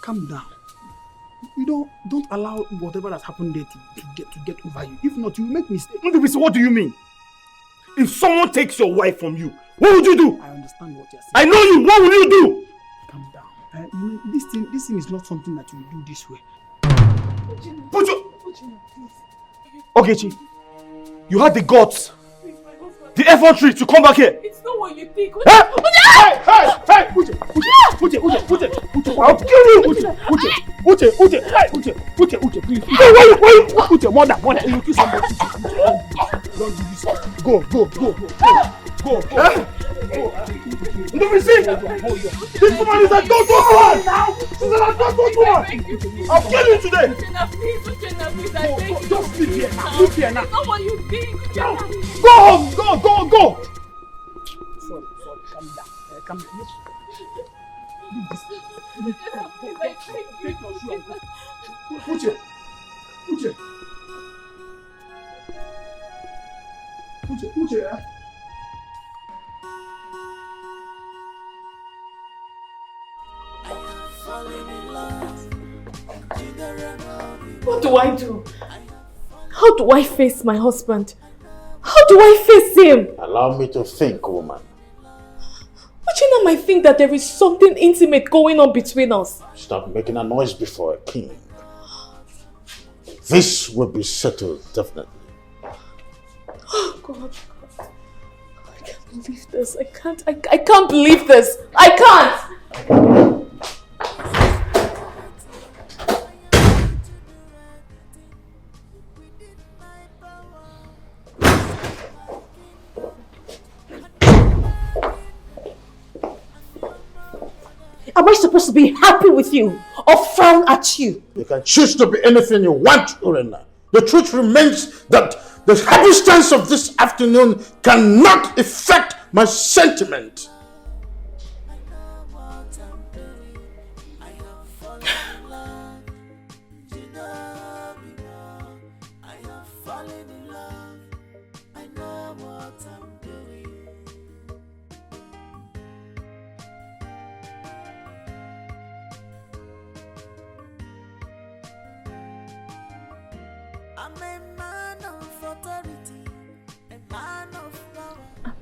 Speaker 7: calm down. You don't allow whatever has happened there to get over you. If not, you will make mistakes.
Speaker 8: What do you mean? If someone takes your wife from you, what would you do?
Speaker 7: I understand what you're saying.
Speaker 8: I know you. What will you do?
Speaker 7: Calm down. This thing is not something that you will do this way.
Speaker 8: Put your... Okay, Chief. You had the guts, the effrontery to come back here.
Speaker 2: It's not what you think.
Speaker 8: Hey! Uche, I'll kill you! Uche, please. Why? Uche, mother, you kill somebody. Don't do this. Go. Let me see. This woman is a dirty woman. She's an adulterous woman. I'll kill you today. Just sleep here now. Sleep here now.
Speaker 2: It's not what you think.
Speaker 8: Go home. Go.
Speaker 7: Sorry, calm down. Calm down. Uche.
Speaker 2: What do I do? How do I face my husband? How do I face him?
Speaker 4: Allow me to think, woman.
Speaker 2: Uchenna might think that there is something intimate going on between us.
Speaker 4: Stop making a noise before a king. This will be settled, definitely.
Speaker 2: Oh God. I can't believe this. I can't believe this. I can't!
Speaker 1: Am I supposed to be happy with you or frown at you?
Speaker 4: You can choose to be anything you want, Urena. The truth remains that the happenstance of this afternoon cannot affect my sentiment.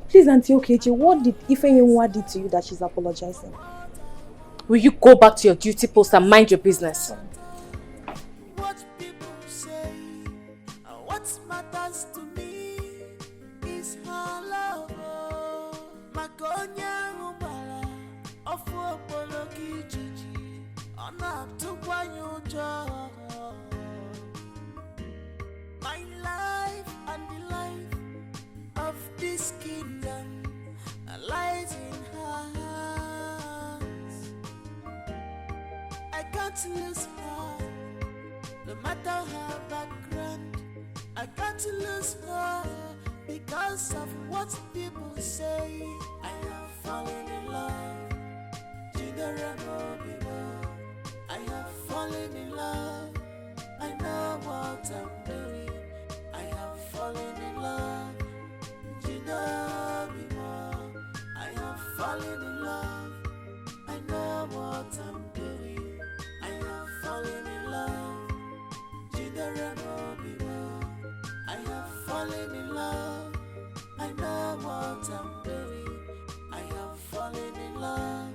Speaker 1: Please, Auntie Okechi, what did Ifeyinwa do to you that she's apologizing?
Speaker 2: Will you go back to your duty post and mind your business?
Speaker 12: What people say, what matters to me is her love. Makonya ubala, ofu opoloki jiji, ona tukwa nyujo. My life and the life of this kingdom lies in her hands. I can't lose her, no matter her background. I can't lose her because of what people say. I have fallen in love. I have fallen in love. I know what I'm doing. I have fallen in love. I have fallen in love. I know what I'm doing. I have fallen in love. I have fallen in love. I know what I'm doing. I have fallen in love.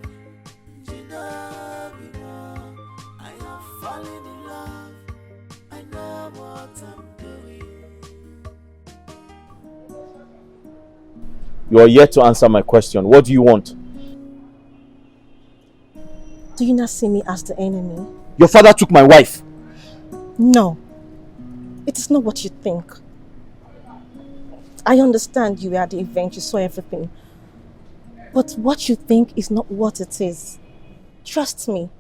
Speaker 12: I have fallen in love. I know what I'm doing.
Speaker 6: You are yet to answer my question. What do you want?
Speaker 1: Do you not see me as the enemy?
Speaker 6: Your father took my wife.
Speaker 1: No. It is not what you think. I understand you were at the event, you saw everything. But what you think is not what it is. Trust me.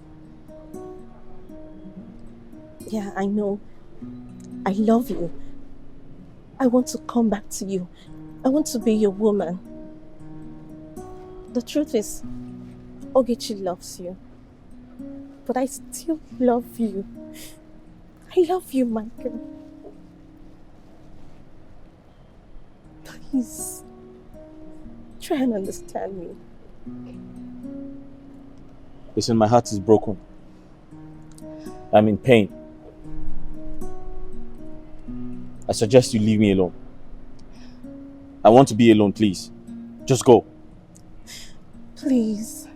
Speaker 1: Yeah, I know. I love you. I want to come back to you. I want to be your woman. The truth is, Ogechi loves you. But I still love you. I love you, Michael. Please, try and understand me.
Speaker 6: Listen, my heart is broken. I'm in pain. I suggest you leave me alone. I want to be alone, please. Just go.
Speaker 1: Please.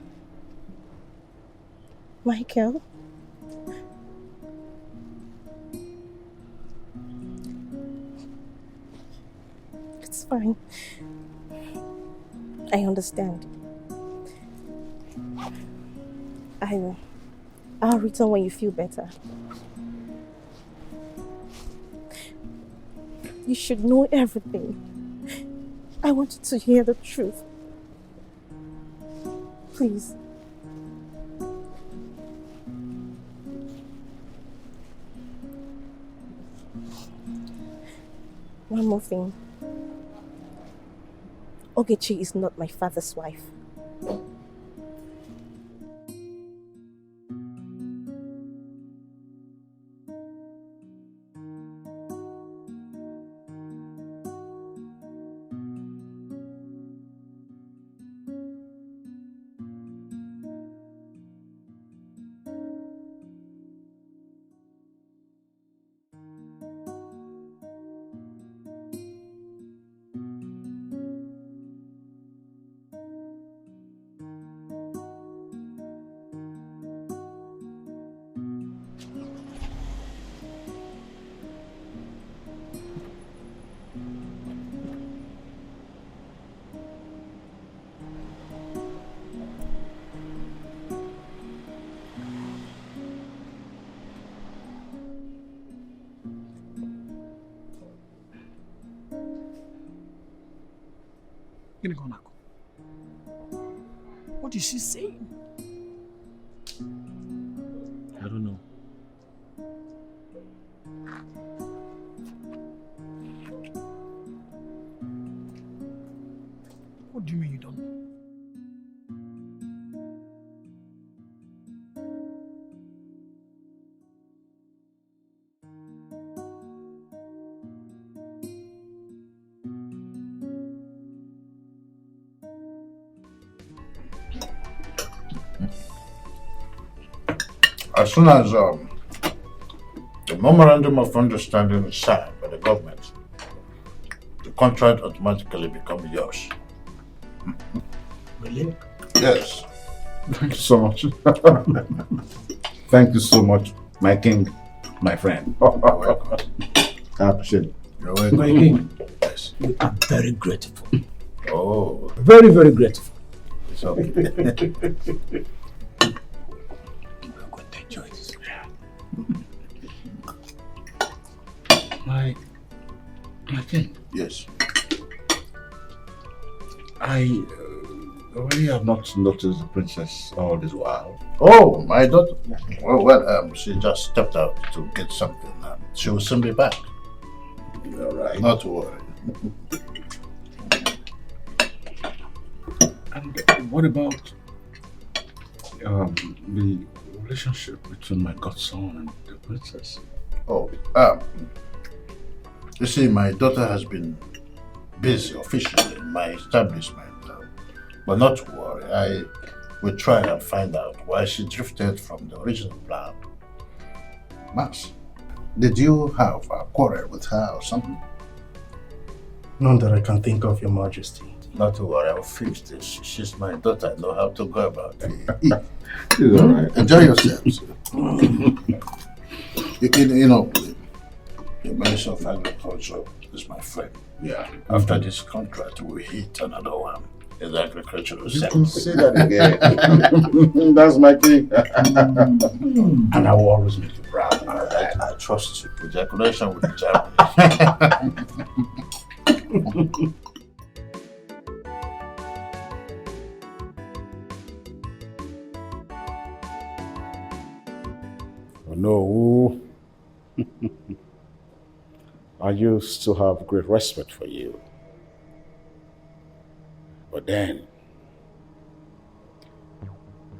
Speaker 1: Michael. It's fine. I understand. I'll return when you feel better. You should know everything. I want you to hear the truth. Please. One more thing. Ogechi is not my father's wife.
Speaker 7: What is she saying?
Speaker 6: I don't know.
Speaker 7: What do you mean you don't know?
Speaker 4: As soon as the memorandum of understanding is signed by the government, the contract automatically becomes yours.
Speaker 7: Really?
Speaker 4: Yes.
Speaker 10: Thank you so much. Thank you so much, my king, my friend. I appreciate it.
Speaker 4: You're welcome.
Speaker 7: My king.
Speaker 4: Yes.
Speaker 7: I'm very grateful.
Speaker 4: Oh.
Speaker 7: Very, very grateful.
Speaker 4: It's okay.
Speaker 7: I'm going to enjoy this. My king.
Speaker 4: Yes.
Speaker 10: I really have not noticed the princess all this while.
Speaker 4: Oh, my daughter. Well, she just stepped out to get something. She will soon be back.
Speaker 10: All right.
Speaker 4: Not to worry.
Speaker 10: And what about the relationship between my godson and the princess?
Speaker 4: Oh, you see, my daughter has been busy officially in my establishment. But not to worry, I will try and find out why she drifted from the original plan. Max, did you have a quarrel with her or something?
Speaker 9: None that I can think of, Your Majesty.
Speaker 4: Not to worry, I'll fix this. She's my daughter, I know how to go about it.
Speaker 10: It's all right.
Speaker 4: Enjoy yourselves. you know, the Minister of Agriculture is my friend.
Speaker 10: Yeah.
Speaker 4: After this contract, we hit another one. In the agricultural
Speaker 10: You
Speaker 4: sector.
Speaker 10: can say that again. That's my king. And I will always make you proud.
Speaker 4: I trust you. Ejaculation with the Germany.
Speaker 14: No. I used to have great respect for you. But then,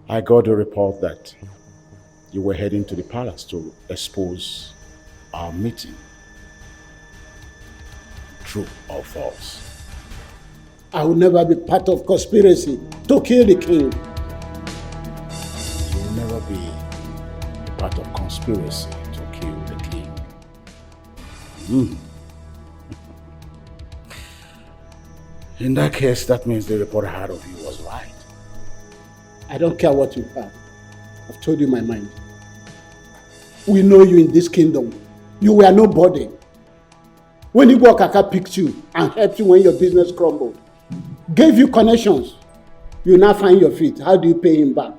Speaker 14: I got a report that you were heading to the palace to expose our meeting. True or false?
Speaker 13: I will never be part of conspiracy to kill the king.
Speaker 14: You will never be part of conspiracy to kill the king. Hmm. In that case, that means the report I had of you was right.
Speaker 7: I don't care what you have. I've told you my mind. We know you in this kingdom. You were nobody. When Igbo Kaka picked you and helped you when your business crumbled, gave you connections, you now find your feet. How do you pay him back?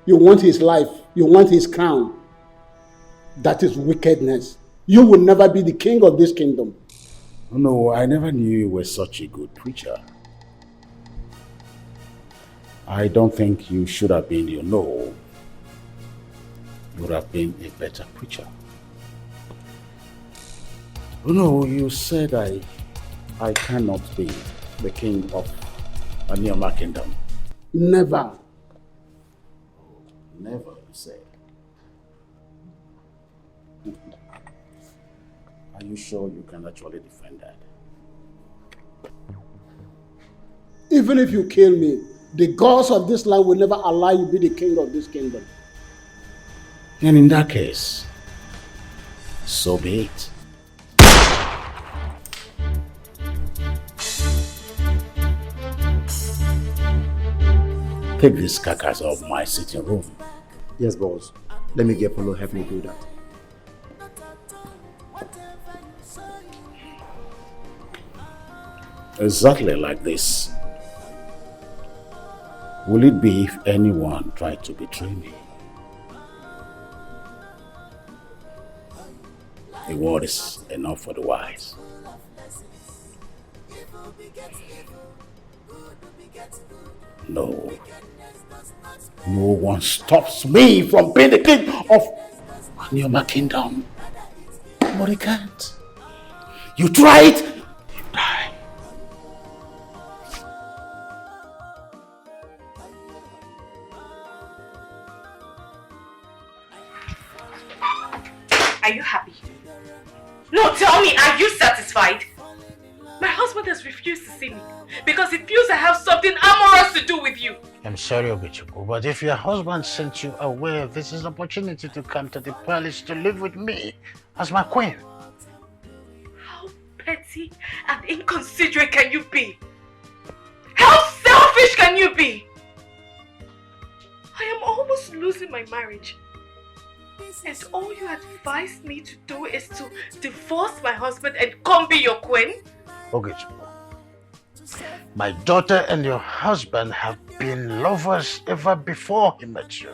Speaker 7: You want his life. You want his crown. That is wickedness. You will never be the king of this kingdom.
Speaker 14: No, I never knew you were such a good preacher. I don't think you should have been, you would have been a better preacher. No, you said I cannot be the king of a Neoma kingdom.
Speaker 7: Never.
Speaker 14: Never, you said. Are you sure you can actually defend that?
Speaker 7: Even if you kill me, the gods of this land will never allow you to be the king of this kingdom.
Speaker 14: And in that case, so be it. Take these carcass off my sitting room.
Speaker 9: Yes, boss. Let me get Polo help me do that.
Speaker 14: Exactly like this. Will it be if anyone tried to betray me? The word is enough for the wise. No. No one stops me from being the king of Neoma Kingdom. Nobody can't. You try it, you die.
Speaker 2: Are you happy? No, tell me, are you satisfied? My husband has refused to see me because he feels I have something amorous to do with you.
Speaker 4: I'm sorry, Obichuku, but if your husband sent you away, this is an opportunity to come to the palace to live with me as my queen.
Speaker 2: How petty and inconsiderate can you be? How selfish can you be? I am almost losing my marriage. And all you advised me to do is to divorce my husband and come be your queen?
Speaker 4: Obichuku, my daughter and your husband have been lovers ever before he met you.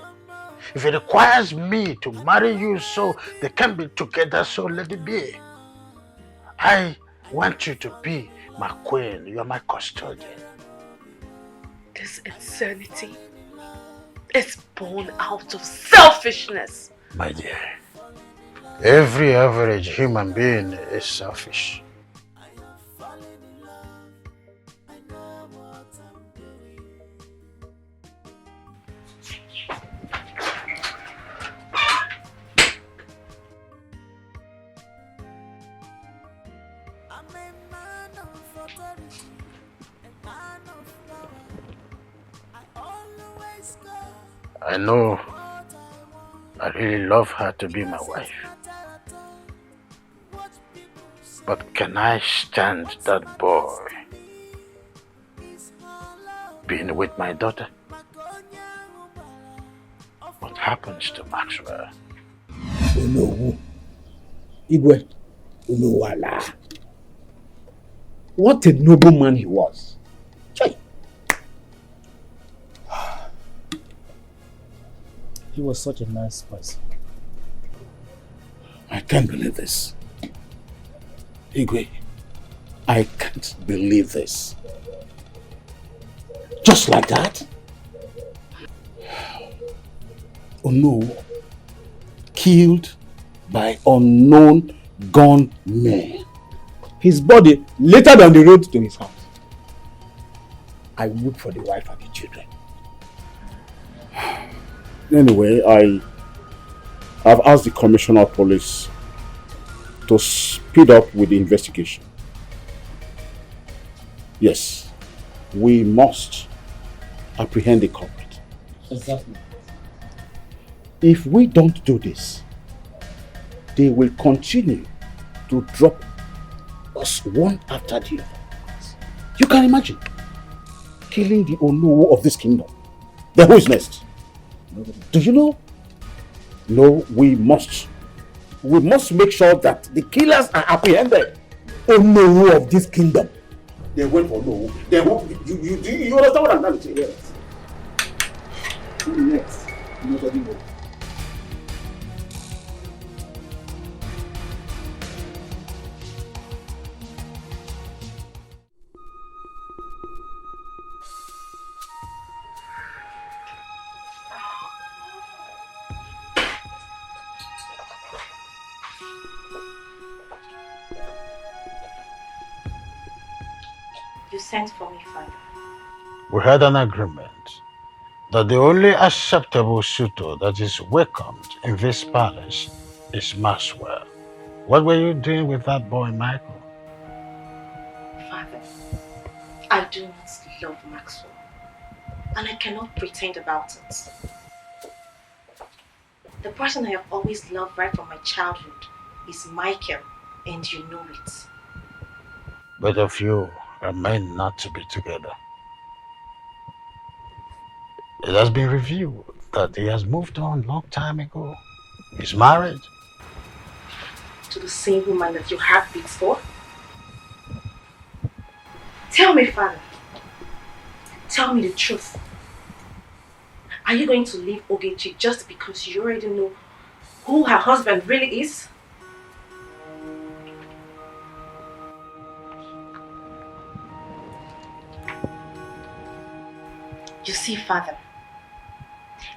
Speaker 4: If it requires me to marry you so they can be together, so let it be. I want you to be my queen. You are my custodian.
Speaker 2: This insanity is born out of selfishness.
Speaker 4: My dear, every average human being is selfish. I know I really love her to be my wife. But can I stand that boy being with my daughter? What happens to Maxwell?
Speaker 7: Unowu. Igwe. Unowala. What a noble man he was. Chai.
Speaker 6: He was such a nice person.
Speaker 14: I can't believe this. Igwe, I can't believe this. Just like that? Oh no. Killed by unknown gunmen.
Speaker 7: His body later on the road to his house. I would for the wife and the children.
Speaker 14: Anyway, I've asked the Commissioner of Police to speed up with the investigation. Yes, we must apprehend the culprit.
Speaker 6: Exactly.
Speaker 14: If we don't do this, they will continue to drop us one after the other. You can imagine killing the Onowo of this kingdom. Then who is next? Do you know? No, we must make sure that the killers are apprehended. Onowo of this kingdom. They went for Onowo. They won't. You understand what I'm trying to say? Yes. Who is next? Nobody knows.
Speaker 1: You sent for me, Father.
Speaker 4: We had an agreement that the only acceptable suitor that is welcomed in this palace is Maxwell. What were you doing with that boy, Michael?
Speaker 1: Father, I do not love Maxwell, and I cannot pretend about it. The person I have always loved right from my childhood is Michael, and you know it.
Speaker 4: Both of you are meant not to be together. It has been revealed that he has moved on a long time ago. He's married.
Speaker 1: To the same woman that your heart beats for? Tell me, Father. Tell me the truth. Are you going to leave Ogechi just because you already know who her husband really is? You see, Father,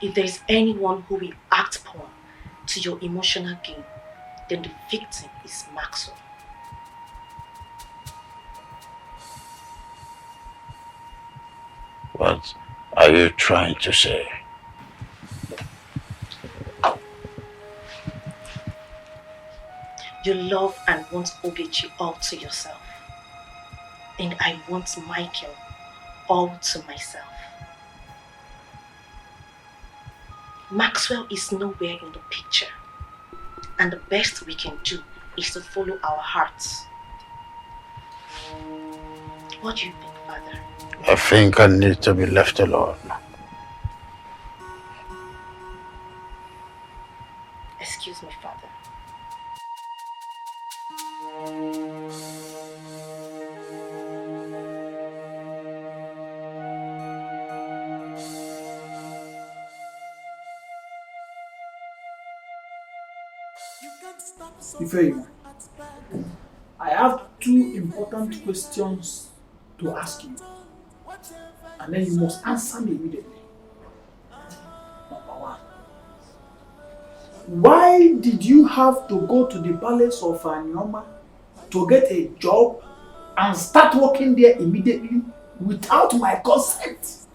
Speaker 1: if there is anyone who will act upon to your emotional gain, then the victim is Maxwell.
Speaker 4: What are you trying to say?
Speaker 1: You love and want Ogechi all to yourself. And I want Michael all to myself. Maxwell is nowhere in the picture. And the best we can do is to follow our hearts. What do you think, Father?
Speaker 4: I think I need to be left alone.
Speaker 1: Excuse me, Father.
Speaker 7: Ifeima, I have two important questions to ask you, and then you must answer me immediately. Number one, why did you have to go to the palace of Anyoma to get a job and start working there immediately without my consent?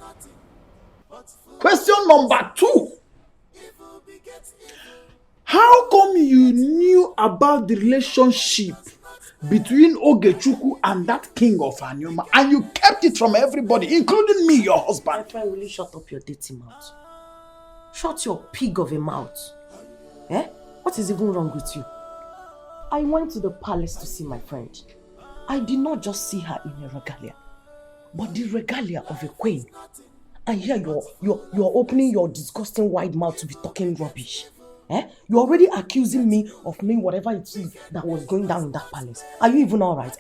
Speaker 7: Question number two, how come you knew about the relationship between Ogechukwu and that king of Anyoma and you kept it from everybody, including me, your husband?
Speaker 11: My friend, will you shut up your dirty mouth? Shut your pig of a mouth. Eh? What is even wrong with you? I went to the palace to see my friend. I did not just see her in a regalia, but the regalia of a queen. And here you're opening your disgusting wide mouth to be talking rubbish. Eh? You're already accusing me of knowing whatever it is that was going down in that palace. Are you even alright?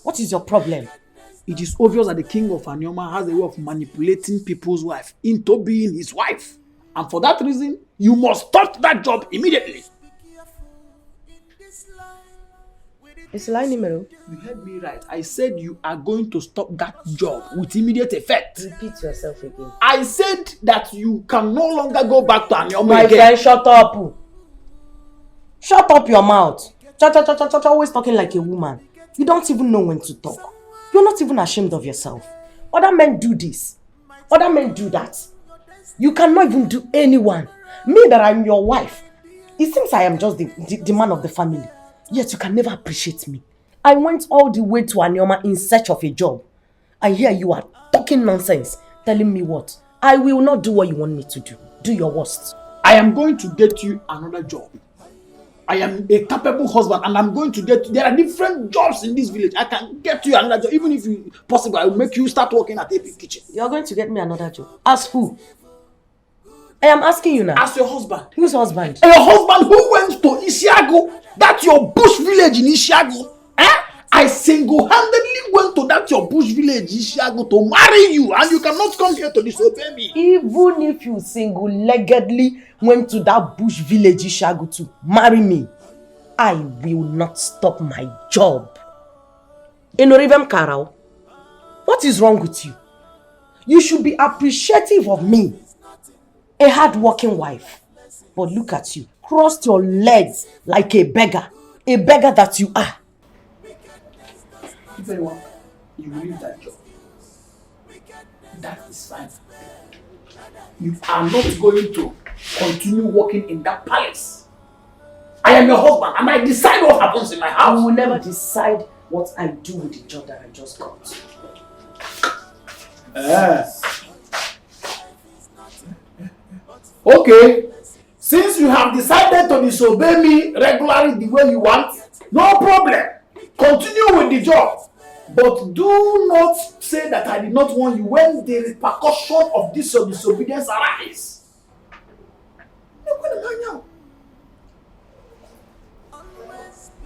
Speaker 11: What is your problem?
Speaker 7: It is obvious that the king of Anyoma has a way of manipulating people's wife into being his wife. And for that reason, you must stop that job immediately.
Speaker 11: You
Speaker 7: heard me right. I said you are going to stop that job with immediate effect.
Speaker 11: Repeat yourself again.
Speaker 7: I said that you can no longer go back to Anyoma
Speaker 11: My
Speaker 7: again.
Speaker 11: friend, shut up. Shut up your mouth. Always talking like a woman. You don't even know when to talk. You're not even ashamed of yourself. Other men do this. Other men do that. You cannot even do anyone. Me that I'm your wife. It seems I am just the man of the family. Yet you can never appreciate me. I went all the way to Anyoma in search of a job. And here you are talking nonsense, telling me what? I will not do what you want me to do. Do your worst.
Speaker 7: I am going to get you another job. I am a capable husband and I'm going to get, there are different jobs in this village. I can get you another job. Even if you possible, I will make you start working at a big kitchen.
Speaker 11: You're going to get me another job? As who? I am asking you now.
Speaker 7: As your husband.
Speaker 11: Whose husband?
Speaker 7: Your husband who went to Isiago. That's your bush village in Isiago. I single-handedly went to that your bush village Isiago to marry you, and you cannot come here to disobey me.
Speaker 11: Even if you single-leggedly went to that bush village Isiago to marry me, I will not stop my job. Enorivem Karao, what is wrong with you? You should be appreciative of me, a hard-working wife. But look at you, crossed your legs like a beggar that you are.
Speaker 7: If anyone, you will leave that job. That is fine. You are not going to continue working in that palace. I am your husband and I decide what happens in my house.
Speaker 11: You will never decide what I do with the job that I just got.
Speaker 7: Okay. Since you have decided to disobey me regularly the way you want, no problem. Continue with the job. But do not say that I did not warn you when the repercussion of this disobedience arise.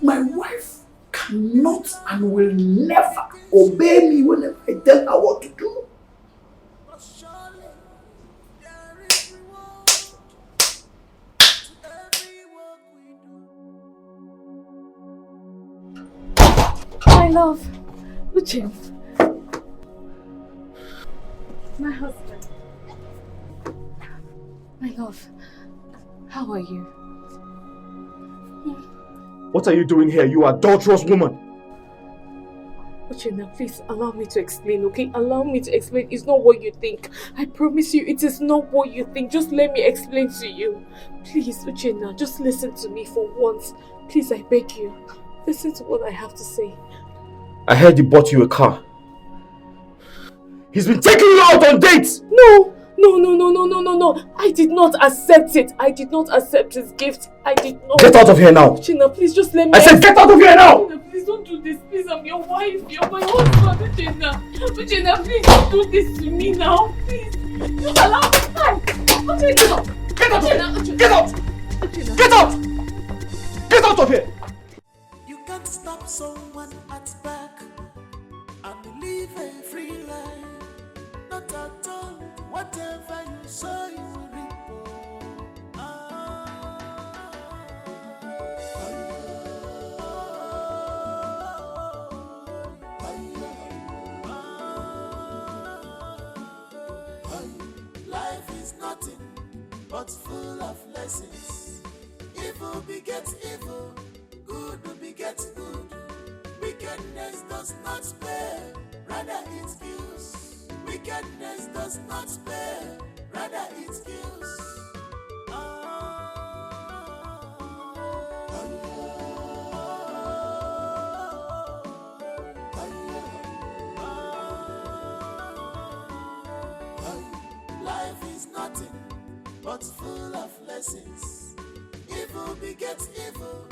Speaker 7: My wife cannot and will never obey me whenever I tell her what to do.
Speaker 2: My love, Uche, my husband. My love, how are you?
Speaker 10: What are you doing here, you adulterous woman?
Speaker 2: Uche, now please allow me to explain, okay? Allow me to explain. It's not what you think. I promise you, it is not what you think. Just let me explain to you. Please, Uche, now just listen to me for once. Please, I beg you. Listen to what I have to say.
Speaker 10: I heard he bought you a car. He's been taking you out on dates!
Speaker 2: No! I did not accept it. I did not accept his gift. I did not.
Speaker 10: Get out of here now!
Speaker 2: Uchenna, please just let me.
Speaker 10: I said get out of here now!
Speaker 2: Uchenna, please don't do this. Please, I'm your wife. You're my husband. Uchenna, please don't do this to me now. Please. Just allow me time. Uchenna.
Speaker 10: Get out of here! Get out!
Speaker 2: Uchenna.
Speaker 10: Get out! Get out of here!
Speaker 12: You can't stop someone at back and live a free life. Not at all. Whatever you sow, you will reap. Life is nothing but full of lessons. Evil begets evil. Good begets good. Wickedness does not spare, rather it kills. Wickedness does not spare, rather it kills. Life is nothing but full of lessons. Evil begets evil.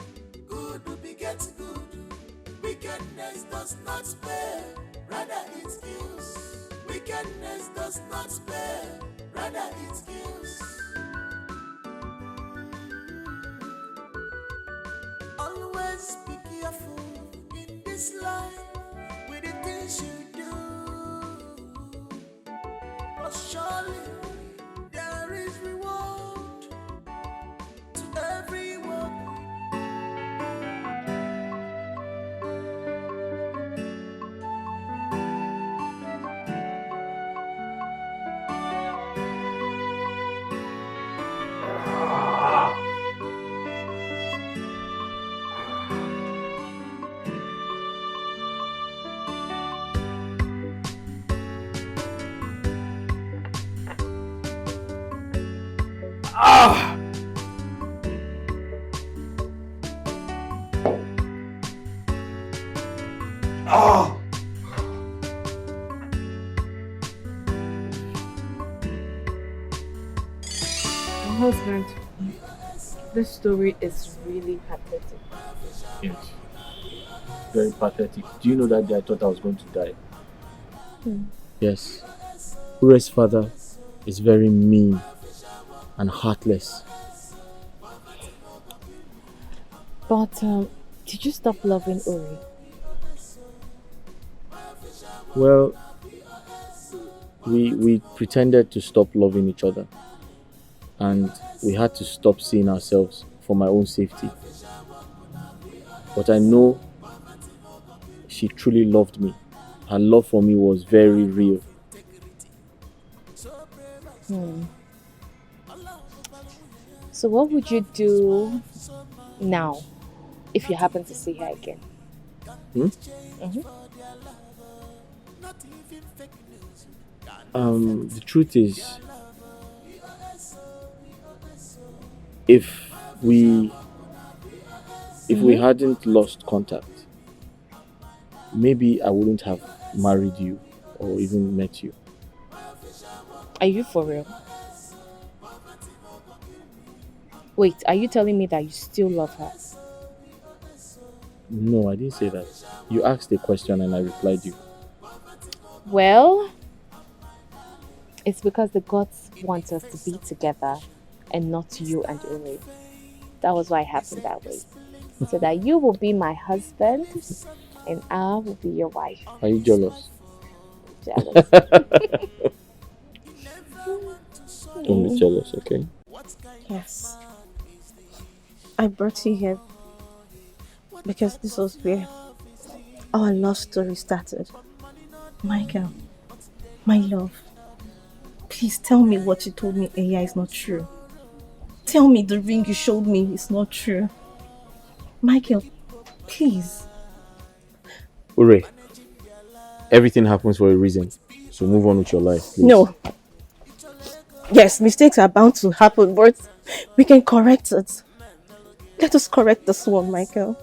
Speaker 12: Good begets good. Wickedness does not spare, rather it kills. Wickedness does not spare, rather it kills. Always be careful in this life with the things you do. But surely there is reward to every work.
Speaker 2: My husband. This story is really pathetic.
Speaker 6: Yes. Very pathetic. Do you know that day I thought I was going to die? Yes. Ure's father is very mean and heartless.
Speaker 2: But did you stop loving Uri?
Speaker 6: Well, we pretended to stop loving each other, and we had to stop seeing ourselves for my own safety. But I know she truly loved me. Her love for me was very real.
Speaker 2: So what would you do now if you happen to see her again?
Speaker 6: The truth is, if we hadn't lost contact, maybe I wouldn't have married you or even met you.
Speaker 2: Are you for real? Wait, are you telling me that you still love her?
Speaker 6: No, I didn't say that. You asked a question and I replied you.
Speaker 2: Well, it's because the gods want us to be together and not you and Uri. That was why it happened that way. So that you will be my husband and I will be your wife.
Speaker 6: Are you jealous?
Speaker 2: Jealous.
Speaker 6: Don't be jealous, okay?
Speaker 1: Yes. I brought you here because this was where our love story started. Michael, my love, please tell me what you told me Eya is not true. Tell me the ring you showed me is not true. Michael, please.
Speaker 6: Ure, everything happens for a reason. So move on with your life, please.
Speaker 1: No. Yes, mistakes are bound to happen, but we can correct it. Let us correct this one, Michael.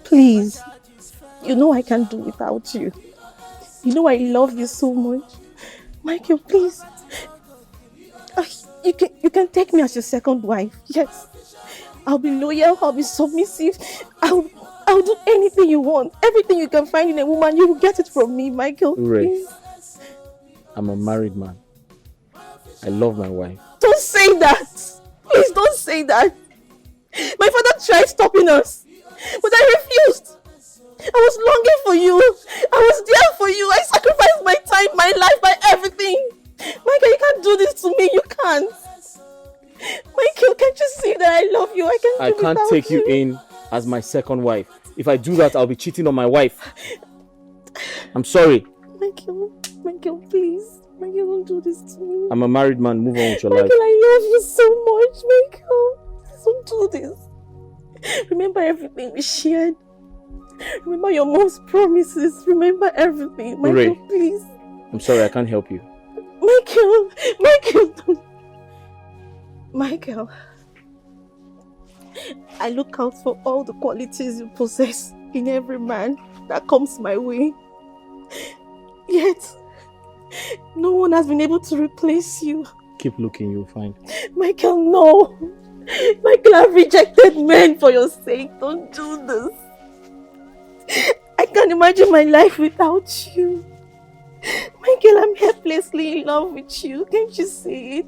Speaker 1: Please. You know I can't do without you. You know I love you so much. Michael, please. You can take me as your second wife. Yes. I'll be loyal. I'll be submissive. I'll do anything you want. Everything you can find in a woman, you will get it from me, Michael. Please.
Speaker 6: I'm a married man. I love my wife.
Speaker 1: Don't say that. Please don't say that. My father tried stopping us, but I refused. I was longing for you. I was there for you. I sacrificed my time, my life, my everything. Michael, you can't do this to me. You can't. Michael, can't you see that I love you? I
Speaker 6: can't take you in as my second wife. If I do that, I'll be cheating on my wife. I'm sorry.
Speaker 1: Michael, please. Michael, don't do this to me.
Speaker 6: I'm a married man. Move on with your
Speaker 1: Michael,
Speaker 6: life.
Speaker 1: I love you so much, Michael. Please don't do this. Remember everything we shared. Remember your mom's promises. Remember everything. Michael, please.
Speaker 6: I'm sorry, I can't help you.
Speaker 1: Michael. I look out for all the qualities you possess in every man that comes my way. Yet, no one has been able to replace you.
Speaker 6: Keep looking, you'll find.
Speaker 1: Michael, no. Michael, I've rejected men for your sake. Don't do this. I can't imagine my life without you. Michael, I'm helplessly in love with you. Can't you see it?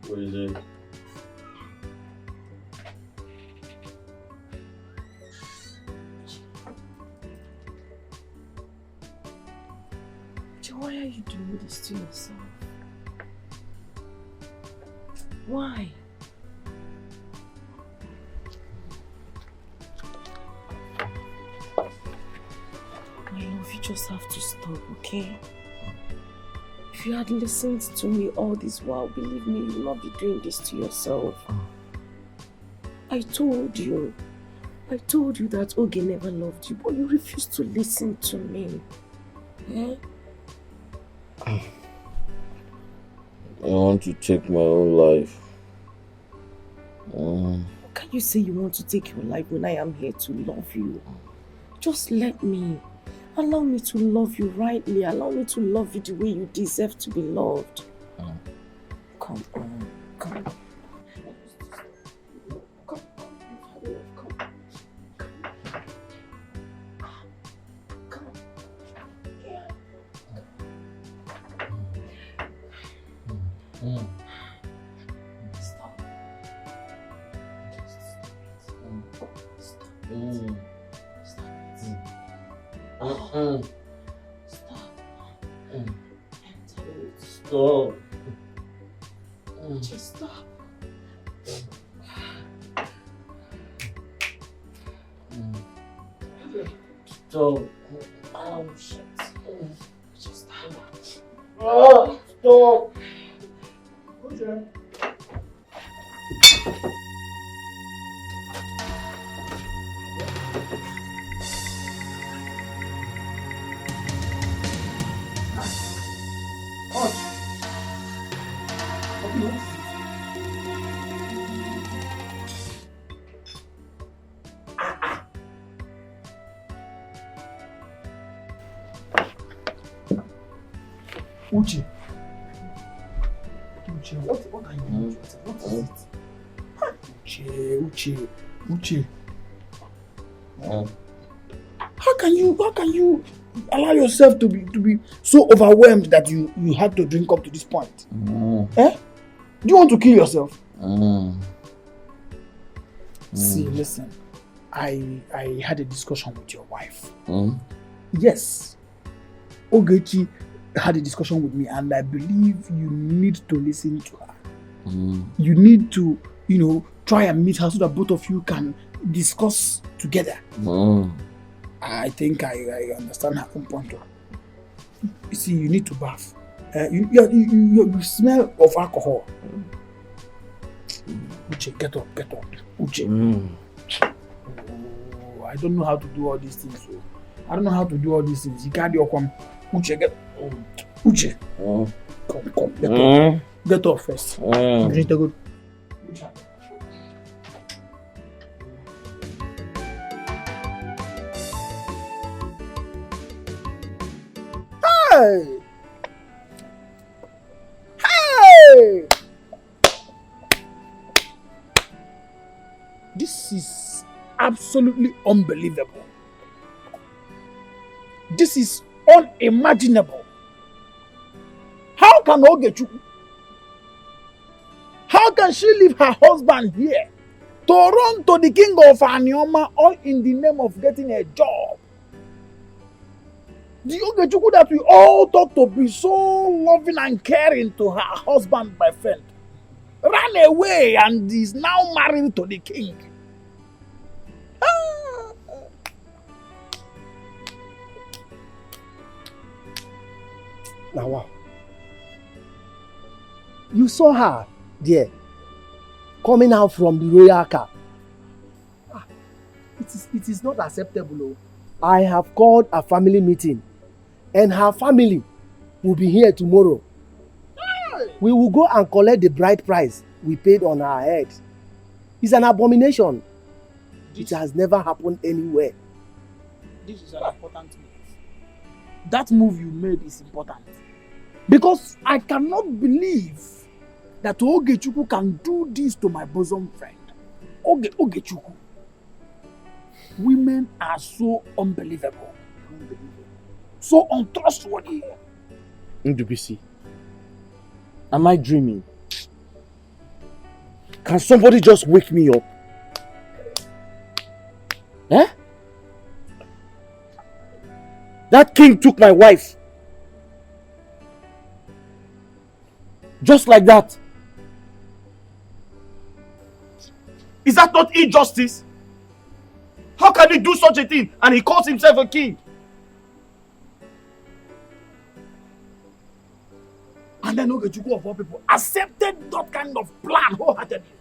Speaker 6: What is it?
Speaker 1: Why are you doing this to yourself? Why? My love, you just have to stop, okay? If you had listened to me all this while, believe me, you will not be doing this to yourself. I told you that Oge never loved you, but you refused to listen to me. Eh?
Speaker 6: I want to take my own life.
Speaker 11: Can you say you want to take your life when I am here to love you? Just let me. Allow me to love you rightly. Allow me to love you the way you deserve to be loved. Come on. Come. Stop.
Speaker 6: Stop.
Speaker 11: Just stop.
Speaker 6: Stop.
Speaker 11: Oh shit. Just stop.
Speaker 6: Oh, stop.
Speaker 11: Okay.
Speaker 7: Uche. Uche, what are you doing? What is it? Uche. How can you allow yourself to be so overwhelmed that you had to drink up to this point? Eh? Do you want to kill yourself? See, listen. I had a discussion with your wife. Yes. Ogechi had a discussion with me, and I believe you need to listen to her. You need to, try and meet her so that both of you can discuss together. I think I understand her own point of view. You see, you need to bath. You smell of alcohol. Uche, get up. Uche. Oh, I don't know how to do all these things. You can't do all. Uche, get up. Uche. Come, get up. Get up first. You need to go. Hey! This is absolutely unbelievable. This is unimaginable. How can Ogechuku? How can she leave her husband here to run to the king of Anioma all in the name of getting a job? The Ogechuku that we all thought to be so loving and caring to her husband, my friend, ran away and is now married to the king.
Speaker 13: Now, wow. You saw her there, coming out from the royal car. It is not acceptable. I have called a family meeting, and her family will be here tomorrow. We will go and collect the bride price we paid on her head. It's an abomination. It has never happened anywhere.
Speaker 7: This is an important move. That move you made is important. Because I cannot believe that Ogechuku can do this to my bosom friend. Ogechuku. Women are so unbelievable. So untrustworthy.
Speaker 14: Ndubisi, am I dreaming? Can somebody just wake me up? Eh? That king took my wife. Just like that.
Speaker 8: Is that not injustice? How can he do such a thing and he calls himself a king?
Speaker 7: And then Ogechuku of all people accepted that kind of plan wholeheartedly.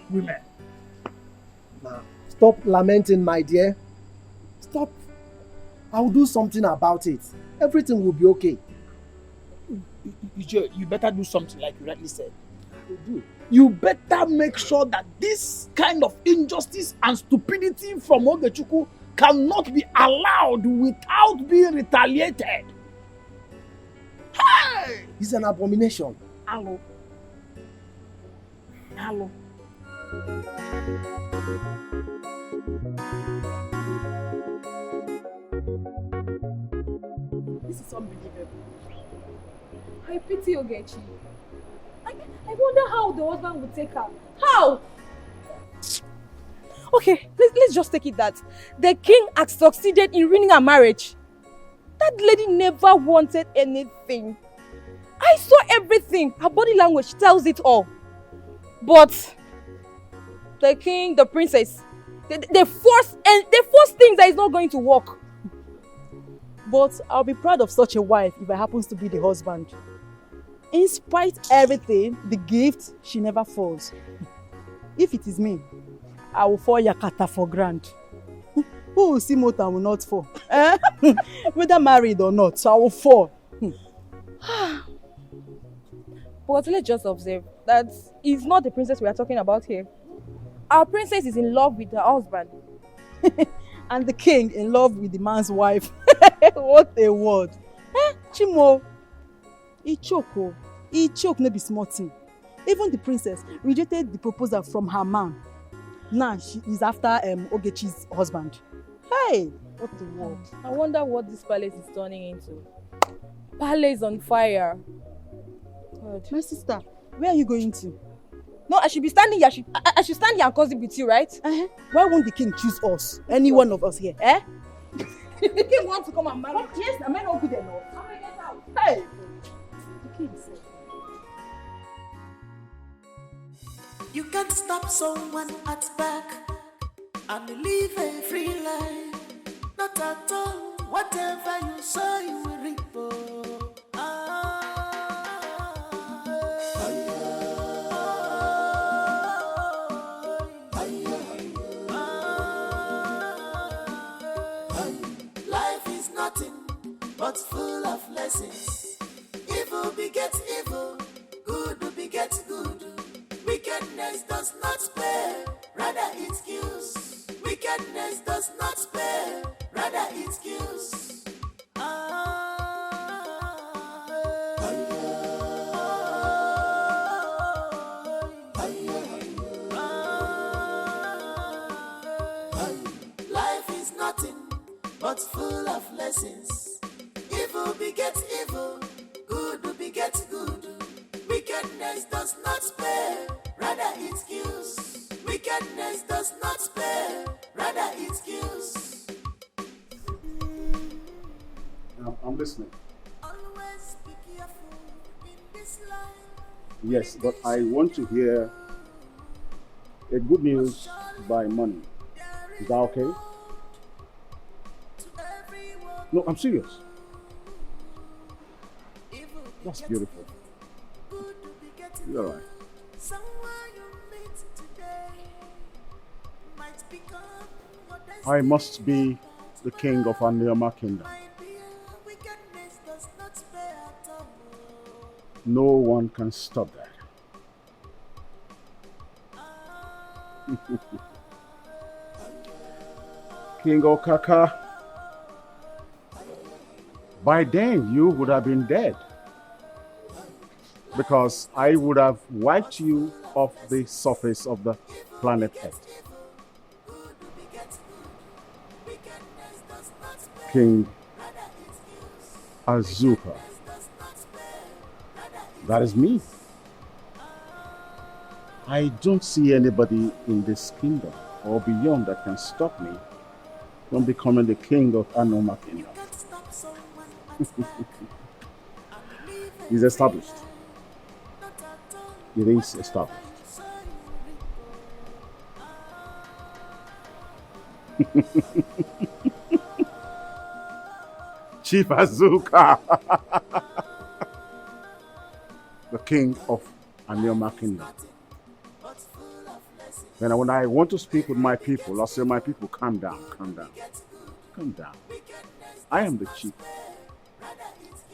Speaker 7: Women.
Speaker 13: Now, stop lamenting, my dear. Stop. I will do something about it. Everything will be okay.
Speaker 7: you better do something like you rightly said. You better make sure that this kind of injustice and stupidity from Ogechukwu cannot be allowed without being retaliated. Hey!
Speaker 13: It's an abomination.
Speaker 7: Hello. Hello.
Speaker 15: This is unbelievable. I pity Ogechi. I wonder how the husband would take her. How? Okay, let's just take it that the king had succeeded in ruining her marriage. That lady never wanted anything. I saw everything. Her body language tells it all. But the king, the princess, they force things that is not going to work.
Speaker 5: But I'll be proud of such a wife if I happens to be the husband. In spite everything, the gift, she never falls. If it is me, I will fall Yakata for grand. Who will see motor will not fall? Whether married or not, so I will fall.
Speaker 15: But let's just observe that it's not the princess we are talking about here. Our princess is in love with her husband.
Speaker 5: And the king in love with the man's wife. What a word. Chimo. He choke, no be small thing. Even the princess rejected the proposal from her man. Now she is after Ogechi's husband. Hey, what a word.
Speaker 15: I wonder what this palace is turning into. Palace on fire. God.
Speaker 5: My sister, where are you going to?
Speaker 15: No, I should be standing here. I should stand here and gossip with you, right?
Speaker 5: Why won't the king choose us? Any one of us here, eh?
Speaker 15: The king wants to come and marry.
Speaker 5: Yes, am I not good enough?
Speaker 15: I'm gonna get out.
Speaker 5: Hey! The king said.
Speaker 12: You can't stop someone at back and live a free life. Not at all. Whatever you sow, you will reap. Life is nothing but full of lessons. Evil begets evil, good begets good. Wickedness does not spare, rather it kills. Wickedness does not spare, rather it kills. Life is nothing but full of lessons. Evil begets evil, good begets good. Wickedness does not spare, rather it kills. Wickedness does not spare, rather it kills.
Speaker 4: I'm listening.
Speaker 12: Always be careful in this life.
Speaker 4: Yes, but I want to hear a good news by money. Is that okay? No, I'm serious. That's beautiful. You're all right. I must be the king of Anioma Kingdom. No one can stop that. King Okaka, by then you would have been dead, because I would have wiped you off the surface of the planet Earth. King Azuka. That is me. I don't see anybody in this kingdom or beyond that can stop me from becoming the king of Anioma Kingdom. It's established. It is established. Chief Azuka, the king of Anioma Kingdom. Then when I want to speak with my people, I'll say, my people, calm down, calm down, calm down. I am the chief.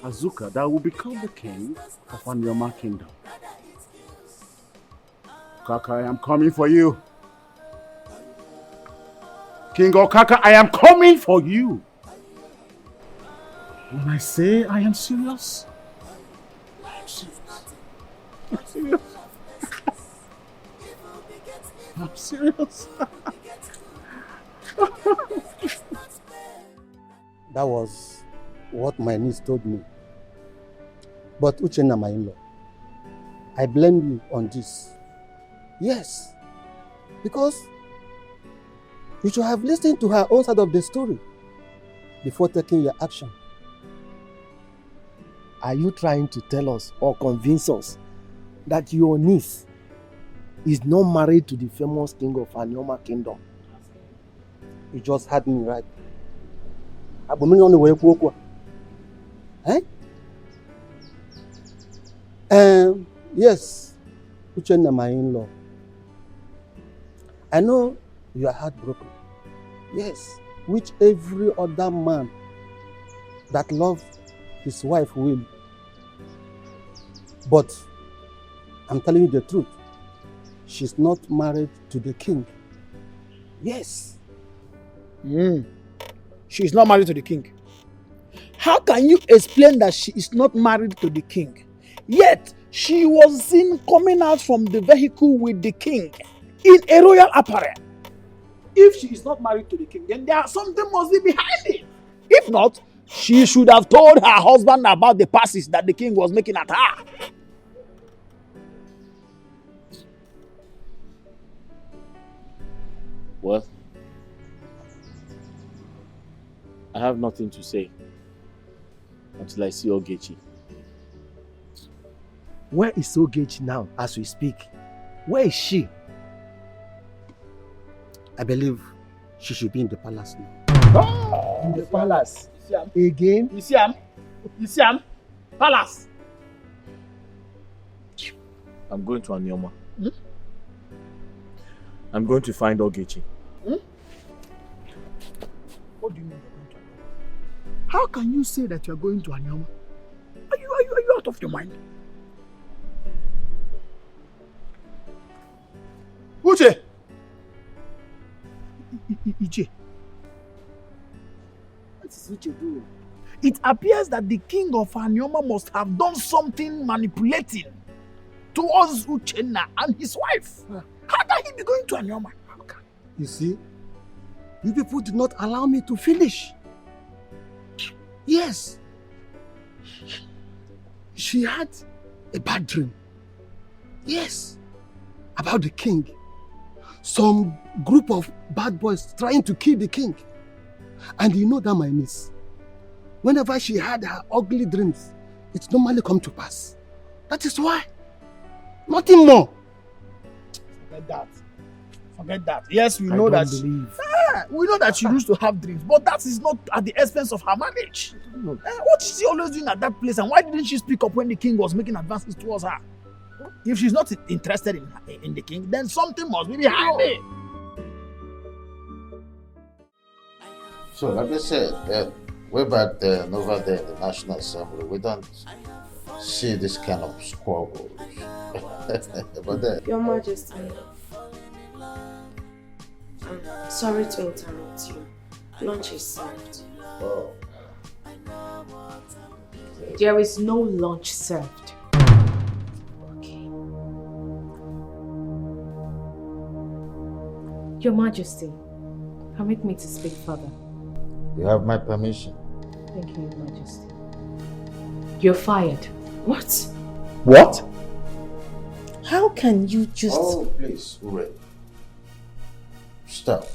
Speaker 14: Azuka that will become the king of Anioma Kingdom. Okaka, I am coming for you. King Okaka, I am coming for you. When I say I am serious, I am serious. I'm serious. I'm serious.
Speaker 13: That was what my niece told me. But Uchenna, my in-law, I blame you on this. Yes, because you should have listened to her own side of the story before taking your action. Are you trying to tell us or convince us that your niece is not married to the famous king of Anioma Kingdom? You just had me right. Eh? Yes, Uchenna, my in-law. I know you are heartbroken. Yes, which every other man that loves his wife will. But I'm telling you the truth. She's not married to the king. Yes.
Speaker 7: She's not married to the king. How can you explain that she is not married to the king? Yet, she was seen coming out from the vehicle with the king in a royal apparel. If she is not married to the king, then something must be behind it. If not, she should have told her husband about the passes that the king was making at her.
Speaker 6: Well, I have nothing to say until I see Ogechi.
Speaker 13: Where is Ogechi now as we speak? Where is she? I believe she should be in the palace now.
Speaker 7: In the palace.
Speaker 13: Again?
Speaker 7: Isiam. Palace.
Speaker 6: I'm going to Anioma. I'm going to find Ogechi.
Speaker 7: What do you mean you're going to Anioma? How can you say that you're going to Anioma? Are you out of your mind? Uche! Iche. What is Uche doing? It appears that the king of Anioma must have done something manipulating towards Uchenna and his wife. How can he be going to Anioma?
Speaker 13: You see, you people did not allow me to finish. Yes. She had a bad dream. Yes. About the king. Some group of bad boys trying to kill the king. And you know that my niece, whenever she had her ugly dreams, it normally come to pass. That is why. Nothing more.
Speaker 7: Forget that. Yes, we know that. We know that she used to have dreams, but that is not at the expense of her marriage. What is she always doing at that place, and why didn't she speak up when the king was making advances towards her? If she's not interested in the king, then something must be behind it.
Speaker 4: So, like I said, way back there and over there in the National Assembly, we don't see this kind of squabbles. But then,
Speaker 1: Your Majesty, I'm sorry to interrupt you. Lunch is served.
Speaker 4: oh,
Speaker 2: There is no lunch served.
Speaker 1: Okay.
Speaker 2: Your Majesty, permit me to speak further.
Speaker 4: you have my permission.
Speaker 2: Thank you, Your Majesty. You're fired.
Speaker 1: What?
Speaker 14: What?
Speaker 1: How can you just...
Speaker 4: Oh, please, Ure. Stop.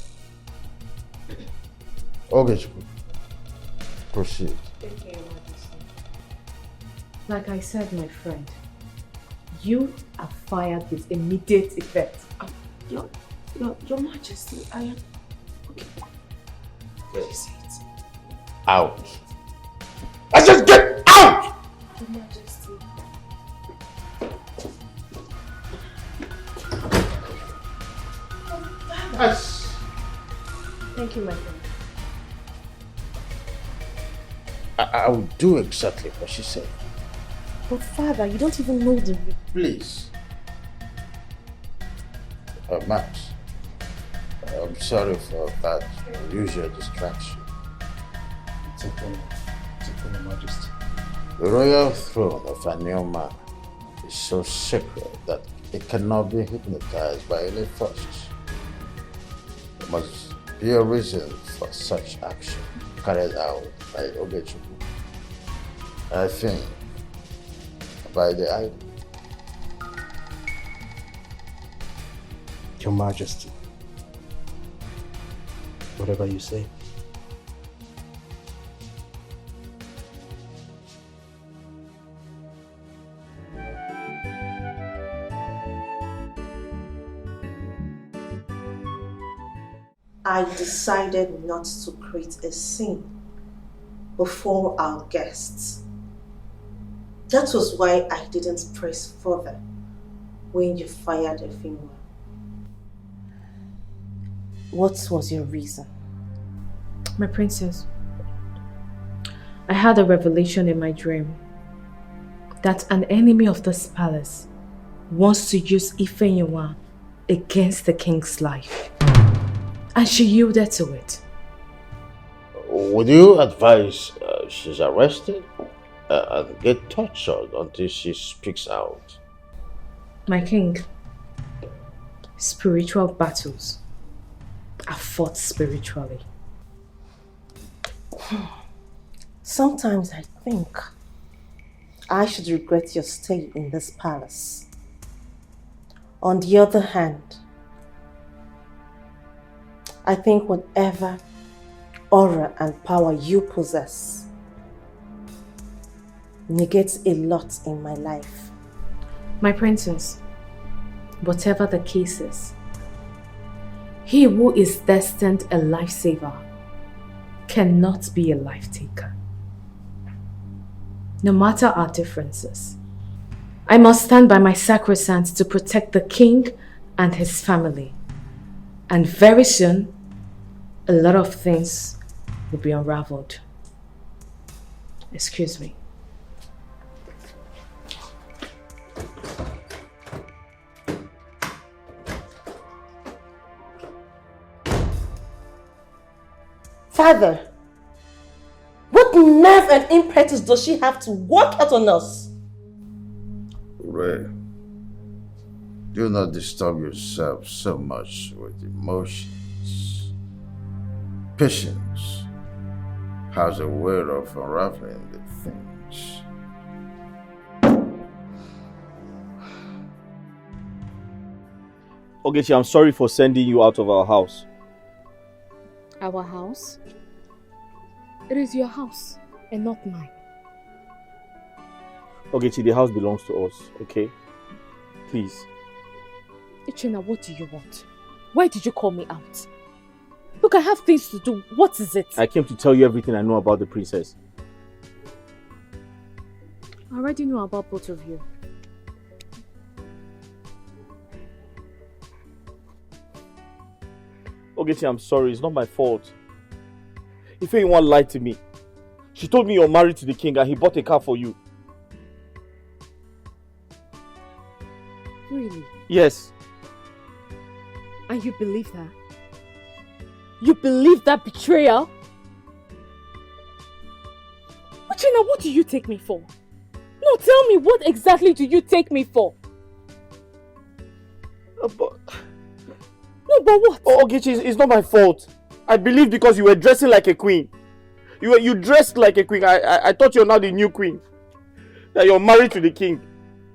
Speaker 4: Okay, proceed.
Speaker 2: Thank you, Your Majesty. Like I said, my friend, you are fired with immediate effect.
Speaker 1: Your Majesty, I am... Okay. What is it?
Speaker 4: Out. I said get out!
Speaker 1: Your Majesty.
Speaker 4: Yes.
Speaker 1: Thank you, my friend.
Speaker 4: I will do exactly what she said.
Speaker 1: But father, you don't even know the...
Speaker 4: Please. Max, I'm sorry for that unusual distraction.
Speaker 9: It's okay, Your Majesty.
Speaker 4: The royal throne of a new man is so sacred that it cannot be hypnotized by any forces. There must be a reason for such action carried out by Ogechukwu. I think by the idol.
Speaker 9: Your Majesty, whatever you say.
Speaker 1: I decided not to create a scene before our guests. That was why I didn't press further when you fired Efinwa. What was your reason?
Speaker 2: My princess, I had a revelation in my dream that an enemy of this palace wants to use Ifeanyiwa against the king's life. And she yielded to it.
Speaker 4: Would you advise she's arrested and get tortured until she speaks out?
Speaker 2: My king, spiritual battles are fought spiritually.
Speaker 1: Sometimes I think I should regret your stay in this palace. On the other hand, I think whatever aura and power you possess negates a lot in my life.
Speaker 2: My princess, whatever the case is, he who is destined a lifesaver cannot be a life taker. No matter our differences, I must stand by my sacrosanct to protect the king and his family. And very soon, a lot of things will be unraveled. Excuse me.
Speaker 1: Father, what nerve and impetus does she have to walk out on us?
Speaker 4: Ray, do not disturb yourself so much with emotions. Patience has a way of unraveling the things.
Speaker 6: Ogechi, I'm sorry for sending you out of our house.
Speaker 15: Our house? It is your house and not mine.
Speaker 6: Ogechi, the house belongs to us, okay? Please.
Speaker 15: Ichena, what do you want? Why did you call me out? Look, I have things to do. What is it?
Speaker 6: I came to tell you everything I know about the princess.
Speaker 15: I already know about both of you.
Speaker 6: Ogechi, I'm sorry. It's not my fault. If anyone lied to me, she told me you're married to the king and he bought a car for you.
Speaker 15: Really?
Speaker 6: Yes.
Speaker 15: And you believe that? You believe that betrayal? Uchenna, what do you take me for? No, tell me, what exactly do you take me for?
Speaker 6: But
Speaker 15: what?
Speaker 6: Oh, Ogechi, it's not my fault. I believe because you were dressing like a queen. You dressed like a queen. I thought you're now the new queen. That you're married to the king.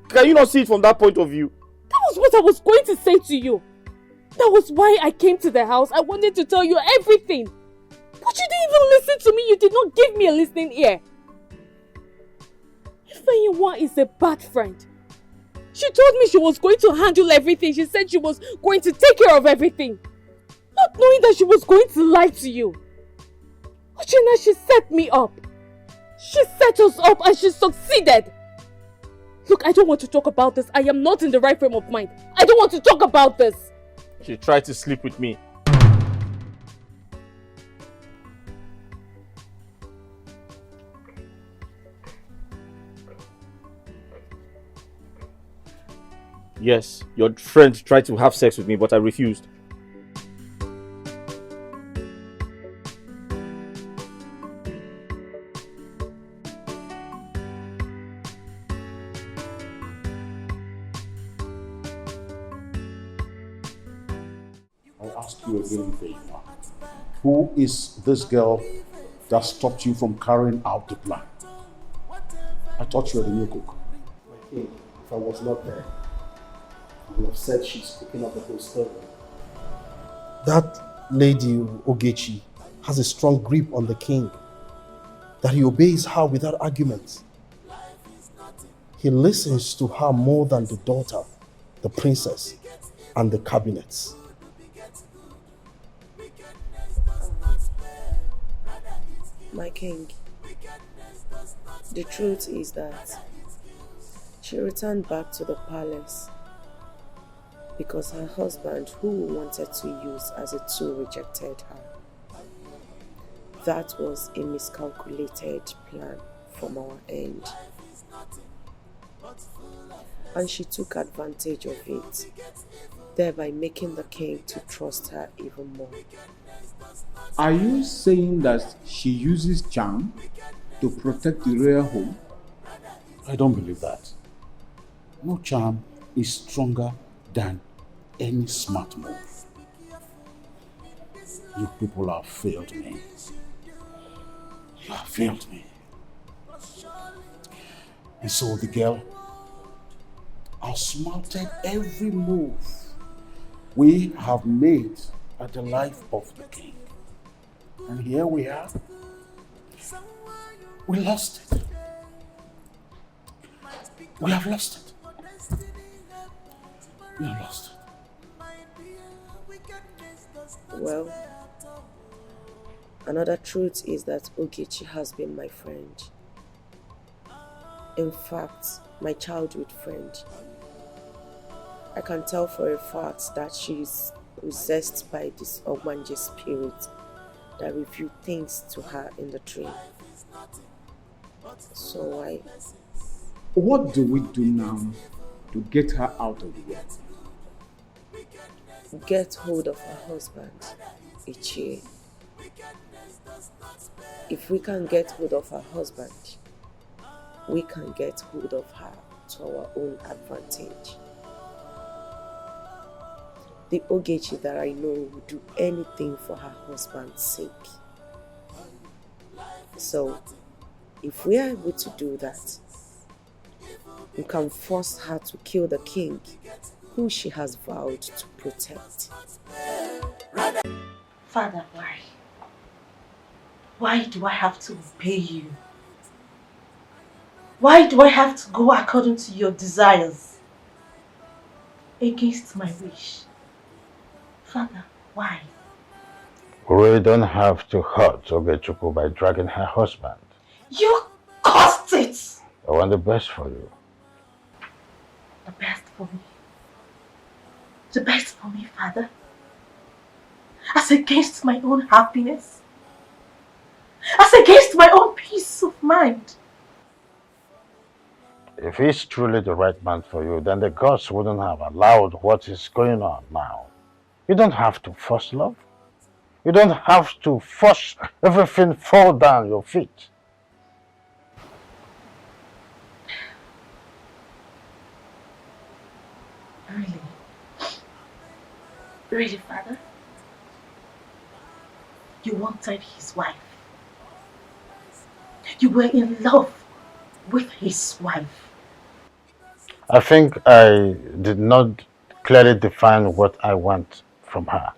Speaker 6: Can you not see it from that point of view?
Speaker 15: That was what I was going to say to you. That was why I came to the house. I wanted to tell you everything. But you didn't even listen to me. You did not give me a listening ear. Ifeanyiwa is a bad friend. She told me she was going to handle everything. She said she was going to take care of everything. Not knowing that she was going to lie to you. Uchenna, she set me up. She set us up and she succeeded. Look, I don't want to talk about this. I am not in the right frame of mind. I don't want to talk about this.
Speaker 6: She tried to sleep with me. Yes, your friend tried to have sex with me, but I refused.
Speaker 4: I'll ask you again, Faima. Who is this girl that stopped you from carrying out the plan? I thought you were the new cook.
Speaker 13: My king, if I was not there, I would have said she's cooking up the whole story. That lady, Ogechi, has a strong grip on the king, that he obeys her without argument. He listens to her more than the daughter, the princess, and the cabinets.
Speaker 11: My king, the truth is that she returned back to the palace because her husband, who wanted to use as a tool, rejected her. That was a miscalculated plan from our end. And she took advantage of it, thereby making the king to trust her even more.
Speaker 10: Are you saying that she uses charm to protect the royal home?
Speaker 4: I don't believe that. No charm is stronger than any smart move. You people have failed me. You have failed me. And so the girl outsmarted every move we have made at the life of the king. And here we are. We lost it. We have lost it. We have lost it.
Speaker 11: Well, another truth is that Ogechi has been my friend. In fact, my childhood friend. I can tell for a fact that she is possessed by this Ogbanje spirit that revealed things to her in the dream. So
Speaker 10: What do we do now to get her out of the way?
Speaker 11: get hold of her husband, Ichie. If we can get hold of her husband, we can get hold of her to our own advantage. The Ogechi that I know will do anything for her husband's sake. So, if we are able to do that, we can force her to kill the king who she has vowed to protect.
Speaker 1: Father, why? Why do I have to obey you? Why do I have to go according to your desires? Against my wish. Father, why?
Speaker 4: We don't have to hurt Ogechukwu by dragging her husband.
Speaker 1: You caused it!
Speaker 4: I want the best for you.
Speaker 1: The best for me. The best for me, Father. As against my own happiness. As against my own peace of mind.
Speaker 4: If he's truly the right man for you, then the gods wouldn't have allowed what is going on now. You don't have to force love. You don't have to force everything fall down your feet.
Speaker 1: Really? Really, Father? You wanted his wife. You were in love with his wife.
Speaker 4: I think I did not clearly define what I want from her.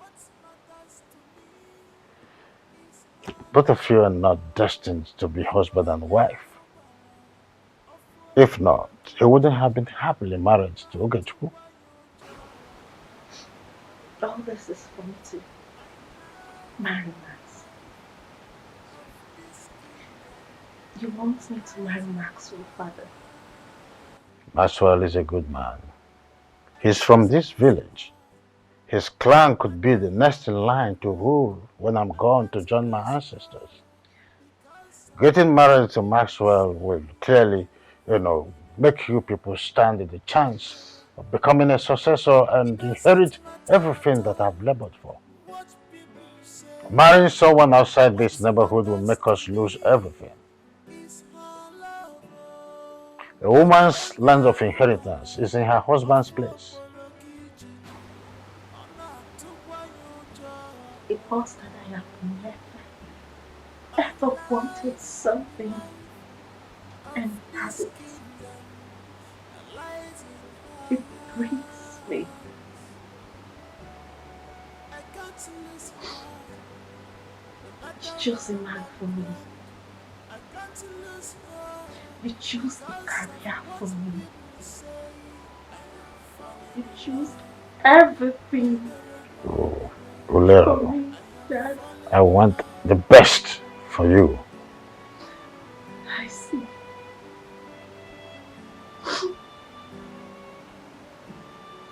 Speaker 4: Both of you are not destined to be husband and wife. If not, you wouldn't have been happily married to Ogechukwu.
Speaker 1: All this is for me to marry Max. You want me to marry Maxwell, Father?
Speaker 4: Maxwell is a good man. He's from this village. His clan could be the next in line to rule when I'm gone to join my ancestors. Getting married to Maxwell will clearly, make you people stand a chance of becoming a successor and inherit everything that I've labored for. Marrying someone outside this neighborhood will make us lose everything. A woman's land of inheritance is in her husband's place.
Speaker 1: It was that I have ever wanted something and has it. It brings me. You choose a man for me. You choose a career for me. You choose everything
Speaker 4: Oh,
Speaker 1: for
Speaker 4: Ulero,
Speaker 1: me, Dad.
Speaker 4: I want the best for you.
Speaker 1: I see.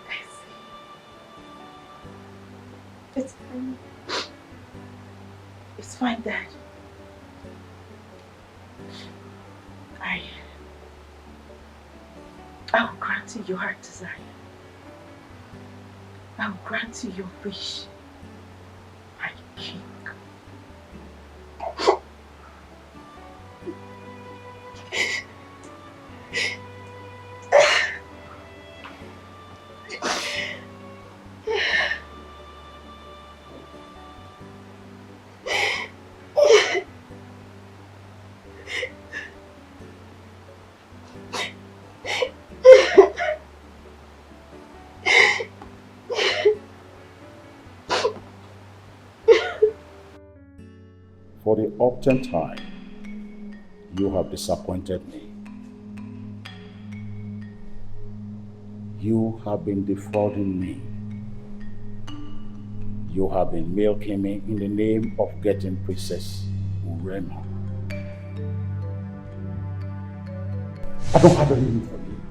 Speaker 1: I see. It's fine. It's fine, Dad. I will grant you your heart desire. I will grant you your wish, my king.
Speaker 14: For the uptenth time, you have disappointed me. You have been defrauding me. You have been milking me in the name of getting Princess Urema. I don't have anything for you.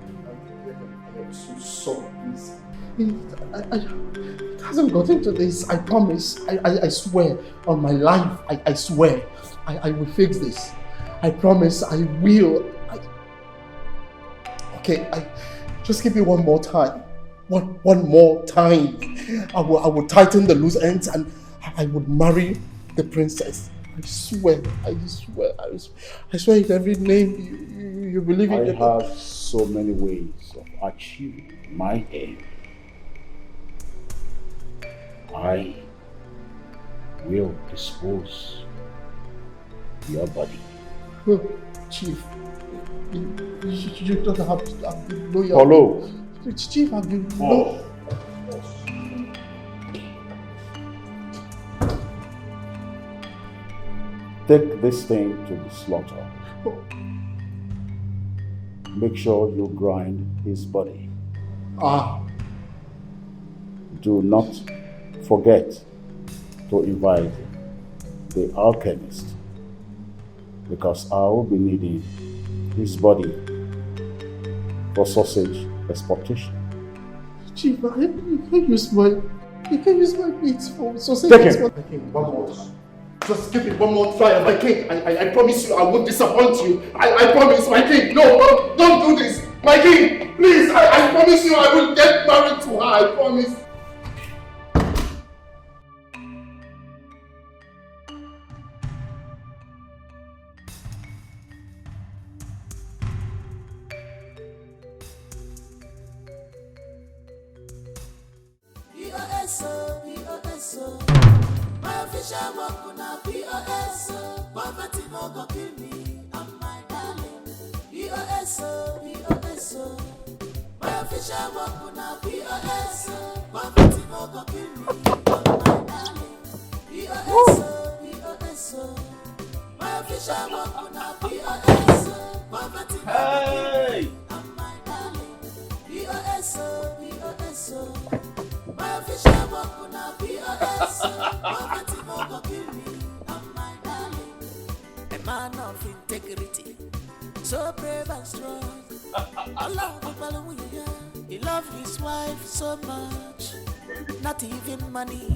Speaker 9: I'm so sorry, please. It hasn't gotten to this. I promise. I swear on my life. I swear. I will fix this. I promise I will. Okay, just give me one more time. One more time. I will tighten the loose ends and I would marry the princess. I swear. I swear in every name you believe in.
Speaker 14: I have so many ways of achieving my aim. I will dispose your body.
Speaker 9: Oh, Chief, you don't have to know your...
Speaker 14: Follow.
Speaker 9: Chief, I've been... No.
Speaker 14: Take this thing to the slaughter. Make sure you grind his body. Do not forget to invite the alchemist, because I will be needing his body for sausage exportation.
Speaker 9: Chief, you can use my meat for sausage
Speaker 14: Take him.
Speaker 9: exportation. One more time. Just give me one more try, my king. I promise you I won't disappoint you. I promise, my king. No, don't do this. My king, please, I promise you I will get married to her. I promise.
Speaker 12: My official work on a POS. Poverty no go kill me, I'm my darling. POS. My official work on a POS. Poverty no go kill me, I'm my darling. POS. My official work on a POS. Poverty no go kill me, I'm my darling. POS. My official work on a POS. Poverty no go kill me, I'm my darling. A man of integrity, so brave and strong. Allah, hallelujah. He loved his wife so much. Not even money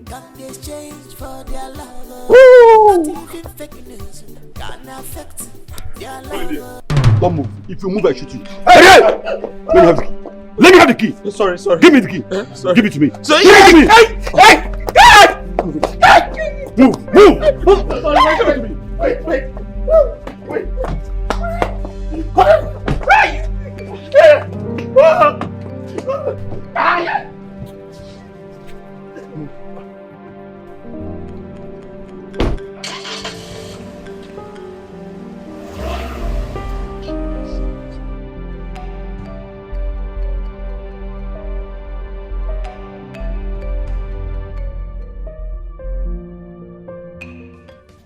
Speaker 12: can be exchanged for their love. Not even fake news can affect their love.
Speaker 10: Don't move. If you move, I shoot you. Hey! Let me have it.
Speaker 8: Let me have the key.
Speaker 6: Sorry.
Speaker 8: Give me the key.
Speaker 6: Sorry.
Speaker 8: Give it to me.
Speaker 6: So
Speaker 8: Give it to me. Move.
Speaker 6: Wait.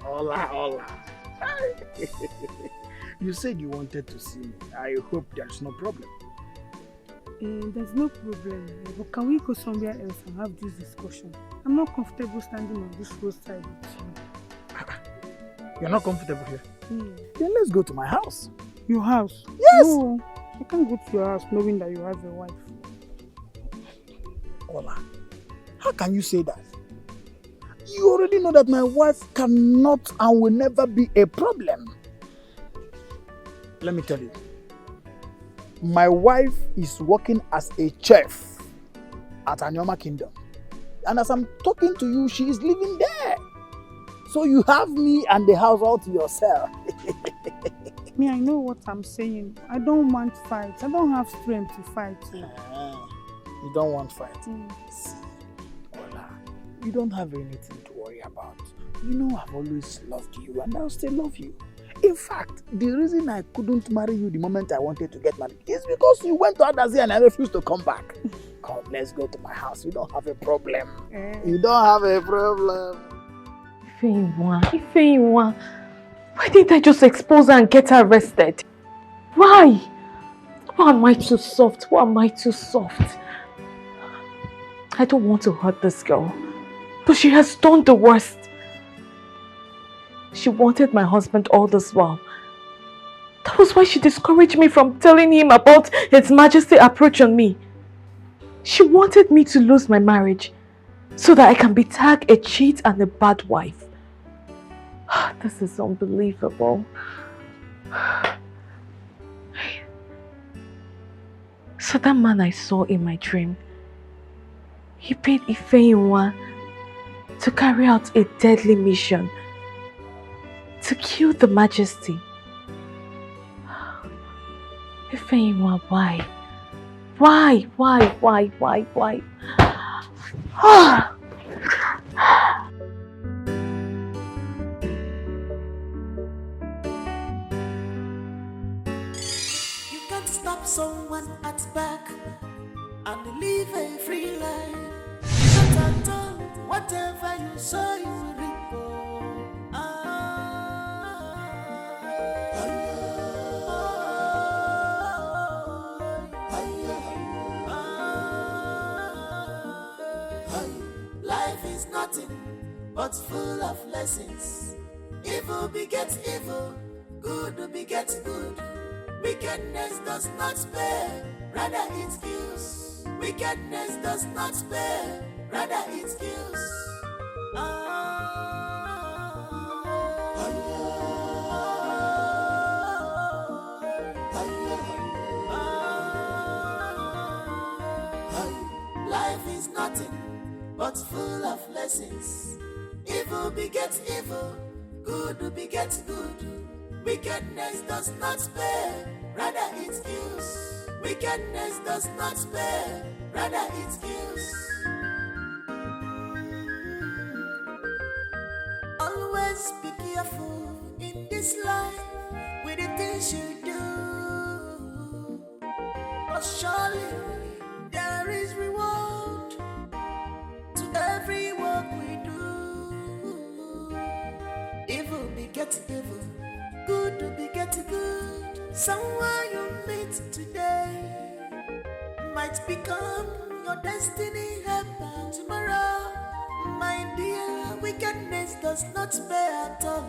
Speaker 7: Hola. You said you wanted to see me. I hope there's no problem.
Speaker 16: There's no problem. But can we go somewhere else and have this discussion? I'm not comfortable standing on this roadside with you.
Speaker 7: You're not comfortable here?
Speaker 16: Mm.
Speaker 7: Then let's go to my house.
Speaker 16: Your house?
Speaker 7: Yes!
Speaker 16: No, I can't go to your house knowing that you have a wife.
Speaker 7: Hola, how can you say that? You already know that my wife cannot and will never be a problem. Let me tell you. My wife is working as a chef at Anyoma Kingdom. And as I'm talking to you, she is living there. So you have me and the house all to yourself.
Speaker 16: Me, I know what I'm saying. I don't want fights. I don't have strength to fight.
Speaker 7: You don't want fight? See, Ola, you don't have anything to worry about. You know I've always loved you and I'll still love you. In fact, the reason I couldn't marry you the moment I wanted to get married is because you went to Adazi and I refused to come back. Come, let's go to my house. You don't have a problem. You don't have a problem.
Speaker 2: Ifeanyi, why didn't I just expose her and get her arrested? Why? Why am I too soft? I don't want to hurt this girl, but she has done the worst. She wanted my husband all this while. That was why she discouraged me from telling him about His Majesty's approach on me. She wanted me to lose my marriage so that I can be tagged a cheat and a bad wife. This is unbelievable. So that man I saw in my dream, he paid Ifeanyi to carry out a deadly mission to kill the Majesty. Ifeanyi, why? Why?
Speaker 12: You can't stop someone at back and live a free life. You can't undo whatever you sow, you will reap. Life is nothing but full of lessons. Evil begets evil, good begets good. Wickedness does not spare, rather it kills. Wickedness does not spare, rather it kills. Life is nothing but full of lessons. Evil begets evil, good begets good. Wickedness does not spare, rather it kills. Wickedness does not spare, rather it kills. Always be careful in this life with the things you do. But surely there is reward to every work we do. Evil begets evil, good beget good. Someone you meet today might become your destiny helper tomorrow. My dear, wickedness does not spare at all.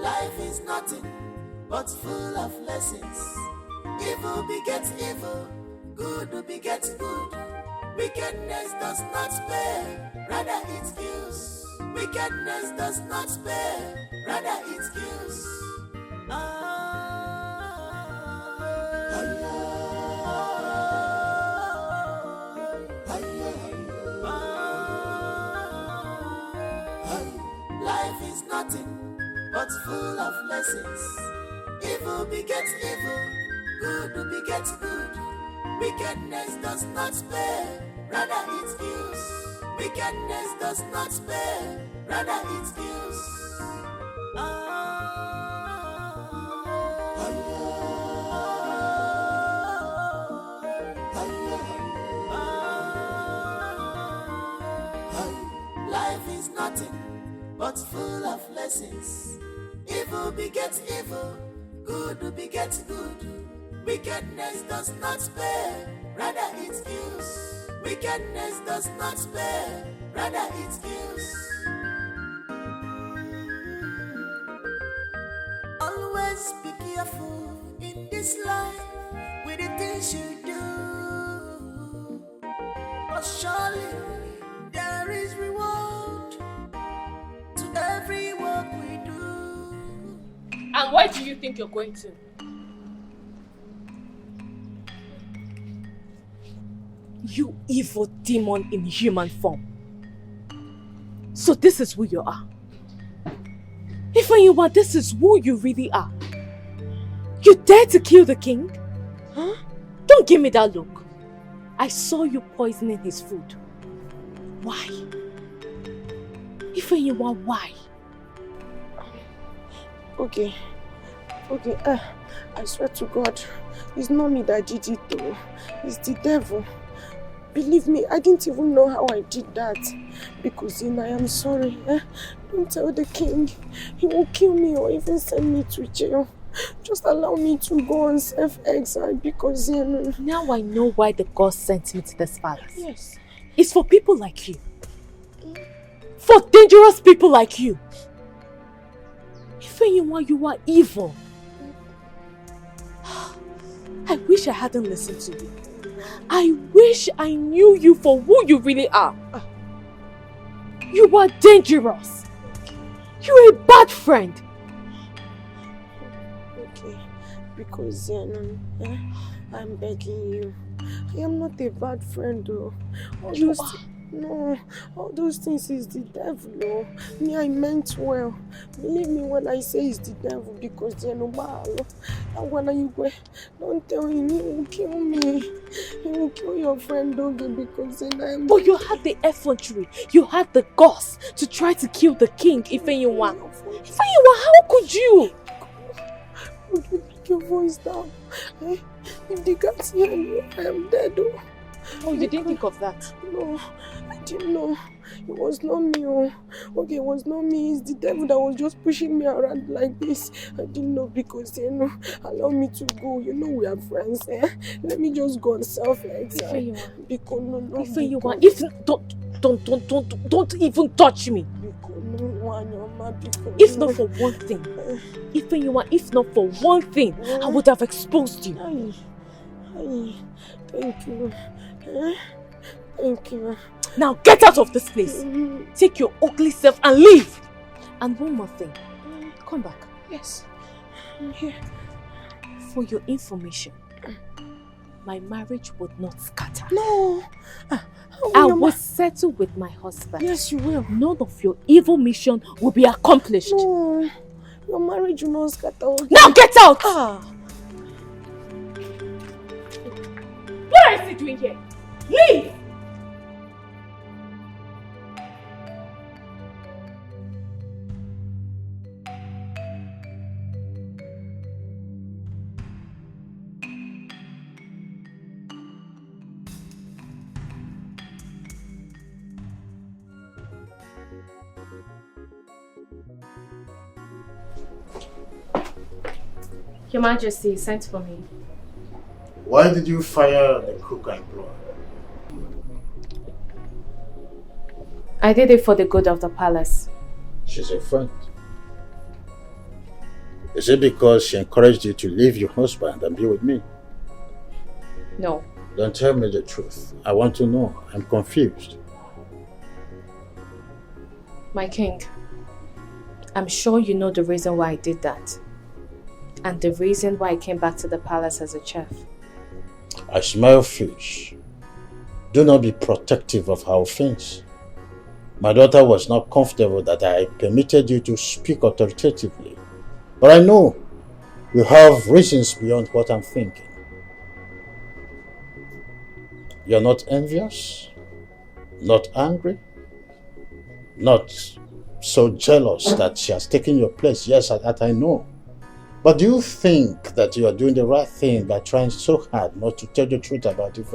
Speaker 12: Life is nothing but full of lessons. Evil begets evil, good will beget good. Wickedness does not spare, rather it kills. Wickedness does not spare, rather it kills. Life is nothing but full of lessons. Evil begets evil, good will beget good. Wickedness does not spare, rather it kills. Wickedness does not spare, rather it kills. Life is nothing but full of lessons. Evil begets evil, good will beget good. Wickedness does not spare, rather it kills. Wickedness does not spare, rather it kills. Always be careful in this life with the things you do. But surely there is reward to every work we do.
Speaker 2: And where do you think you're going to?
Speaker 15: You evil demon in human form. So this is who you are. Ifeanyiwa, this is who you really are. You dare to kill the king? Huh? Don't give me that look. I saw you poisoning his food. Why? Ifeanyiwa, why?
Speaker 11: Okay, I swear to God, it's not me that did it though. It's the devil. Believe me, I didn't even know how I did that. Because I am sorry. Don't tell the king. He will kill me or even send me to jail. Just allow me to go on self-exile because
Speaker 15: Now I know why the God sent me to this palace.
Speaker 11: Yes.
Speaker 15: It's for people like you. For dangerous people like you. Ifeanyiwa, you are evil. I wish I hadn't listened to you. I wish I knew you for who you really are. You are dangerous. You're a bad friend.
Speaker 11: Okay, because I'm begging you. I am not a bad friend though. All those things is the devil. Oh. Me, I meant well. Believe me when I say it's the devil because don't tell him, he will kill me. He will kill your friend Doge because
Speaker 15: But you had the effrontery, you had the guts to try to kill the king, Ifeanyiwa. Ifeanyiwa, how could you?
Speaker 11: Would you pick your voice down? If the guys hear you, I am dead.
Speaker 15: Oh, you didn't think of that?
Speaker 11: No, I didn't know. It was not me. Okay, it was not me. It's the devil that was just pushing me around like this. I didn't know because, allow me to go. We are friends. Let me just go on self-exile. Because
Speaker 15: Ifeanyiwa, if don't even touch me. If not for one thing, Ifeanyiwa, if not for one thing, I would have exposed you.
Speaker 11: Thank you. Thank you.
Speaker 15: Now get out of this place. Take your ugly self and leave. And one more thing. Come back.
Speaker 11: Yes. I'm here.
Speaker 15: For your information, my marriage would not scatter.
Speaker 11: No.
Speaker 15: I will settle with my husband.
Speaker 11: Yes, you will.
Speaker 15: None of your evil mission will be accomplished.
Speaker 11: No. Your marriage will not scatter.
Speaker 15: Now get out!
Speaker 2: What is he doing here? Leave!
Speaker 1: Your Majesty sent for me.
Speaker 4: Why did you fire the cook I employed?
Speaker 1: I did it for the good of the palace.
Speaker 4: She's a friend. Is it because she encouraged you to leave your husband and be with me?
Speaker 1: No.
Speaker 4: Don't tell me the truth. I want to know. I'm confused.
Speaker 2: My king, I'm sure you know the reason why I did that. And the reason why I came back to the palace as a chef.
Speaker 4: I smell fish. Do not be protective of her offense. My daughter was not comfortable that I permitted you to speak authoritatively. But I know you have reasons beyond what I'm thinking. You're not envious, not angry, not so jealous that she has taken your place. Yes, that I know. But do you think that you are doing the right thing by trying so hard not to tell the truth about it?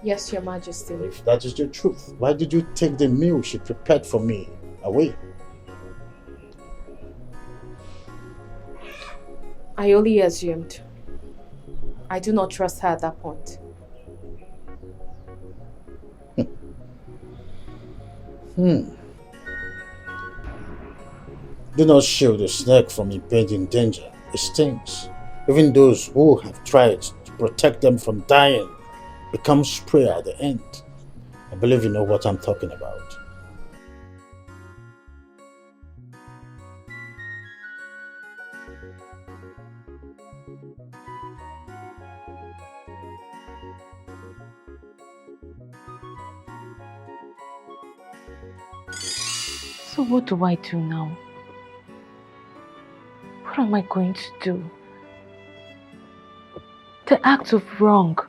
Speaker 2: Yes, Your Majesty.
Speaker 4: If that is the truth, why did you take the meal she prepared for me away?
Speaker 2: I only assumed. I do not trust her at that point.
Speaker 4: Do not shield the snake from impending danger. It stings. Even those who have tried to protect them from dying become prey at the end. I believe you know what I'm talking about.
Speaker 11: So what do I do now? What am I going to do? The act of wrong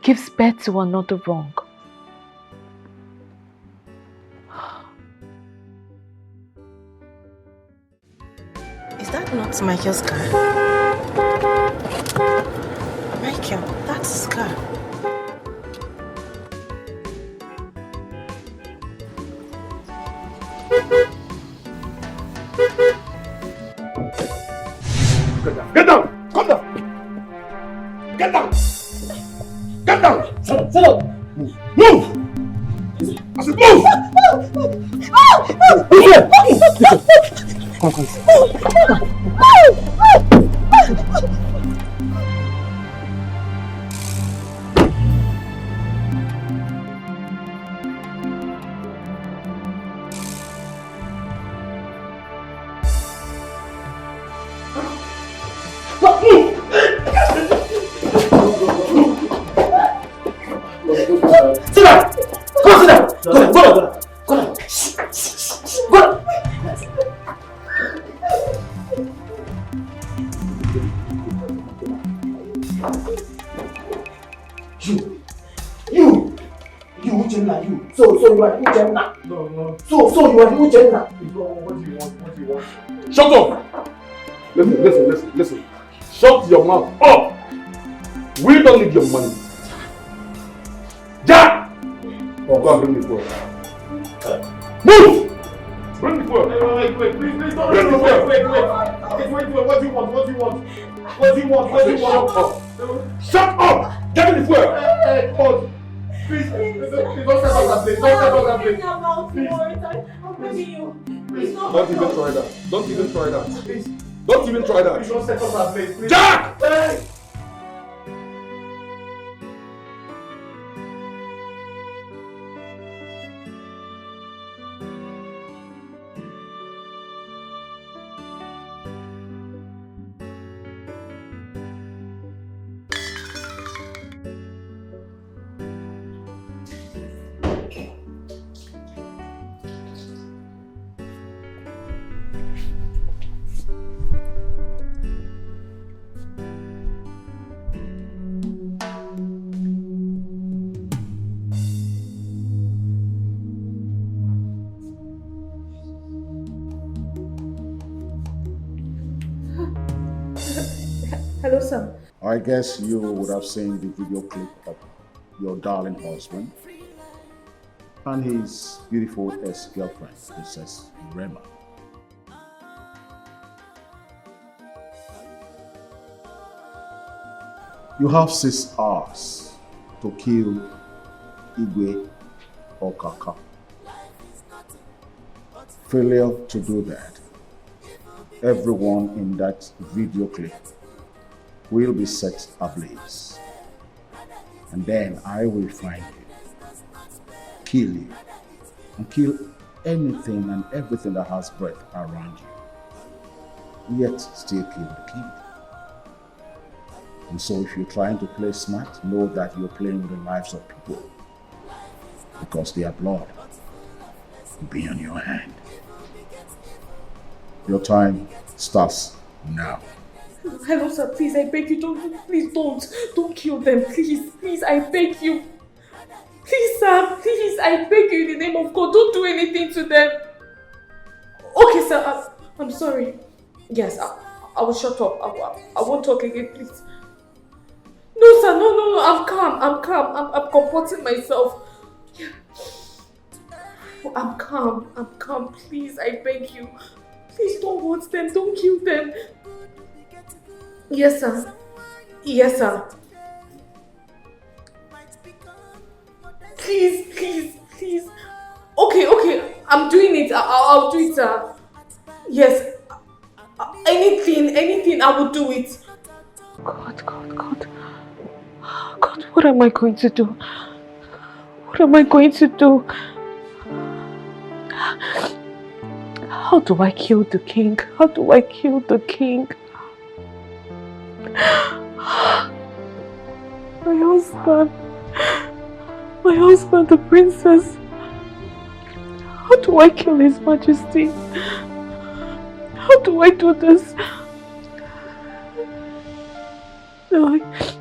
Speaker 11: gives birth to another wrong.
Speaker 1: Is that not Michael's car? Michael, that's his car.
Speaker 8: Get down! Come down! Get down! Get down! Sit down! Move! I said move! Shut up! Listen. Shut your mouth up! We don't need your money. Jack! Oh, go and bring the fuel. Move! Bring the fuel. Wait, please don't. Bring the fuel. Wait. What do you want? Shut up! Get me the fuel. Hey, please don't set us that place. Don't set us that place. I'm begging you. Don't even try that. Don't even try that. Please. Don't even try that. Please don't set us that place. Please. Jack! Hey!
Speaker 2: Hello, sir.
Speaker 14: I guess you would have seen the video clip of your darling husband and his beautiful ex-girlfriend, Princess Rema. You have 6 hours to kill Igwe or Kaka. Failure to do that, everyone in that video clip will be set ablaze. And then I will find you, kill you, and kill anything and everything that has breath around you, yet still kill the king. And so if you're trying to play smart, know that you're playing with the lives of people, because their blood will be on your hand. Your time starts now.
Speaker 2: Hello, sir. Please, I beg you, don't kill them. Please, I beg you. Please, sir, please, I beg you in the name of God, don't do anything to them. Okay, sir, I'm sorry. Yes, I will shut up. I won't talk again, please. No, sir, no, I'm calm. I'm comporting myself. Yeah. I'm calm, please, I beg you. Please don't hurt them, don't kill them. Yes, sir. Please. Okay, I'm doing it. I'll do it, sir. Yes. Anything, I will do it. God, what am I going to do? What am I going to do? How do I kill the king? My husband, the princess. How do I kill His Majesty? How do I do this? No, I can't.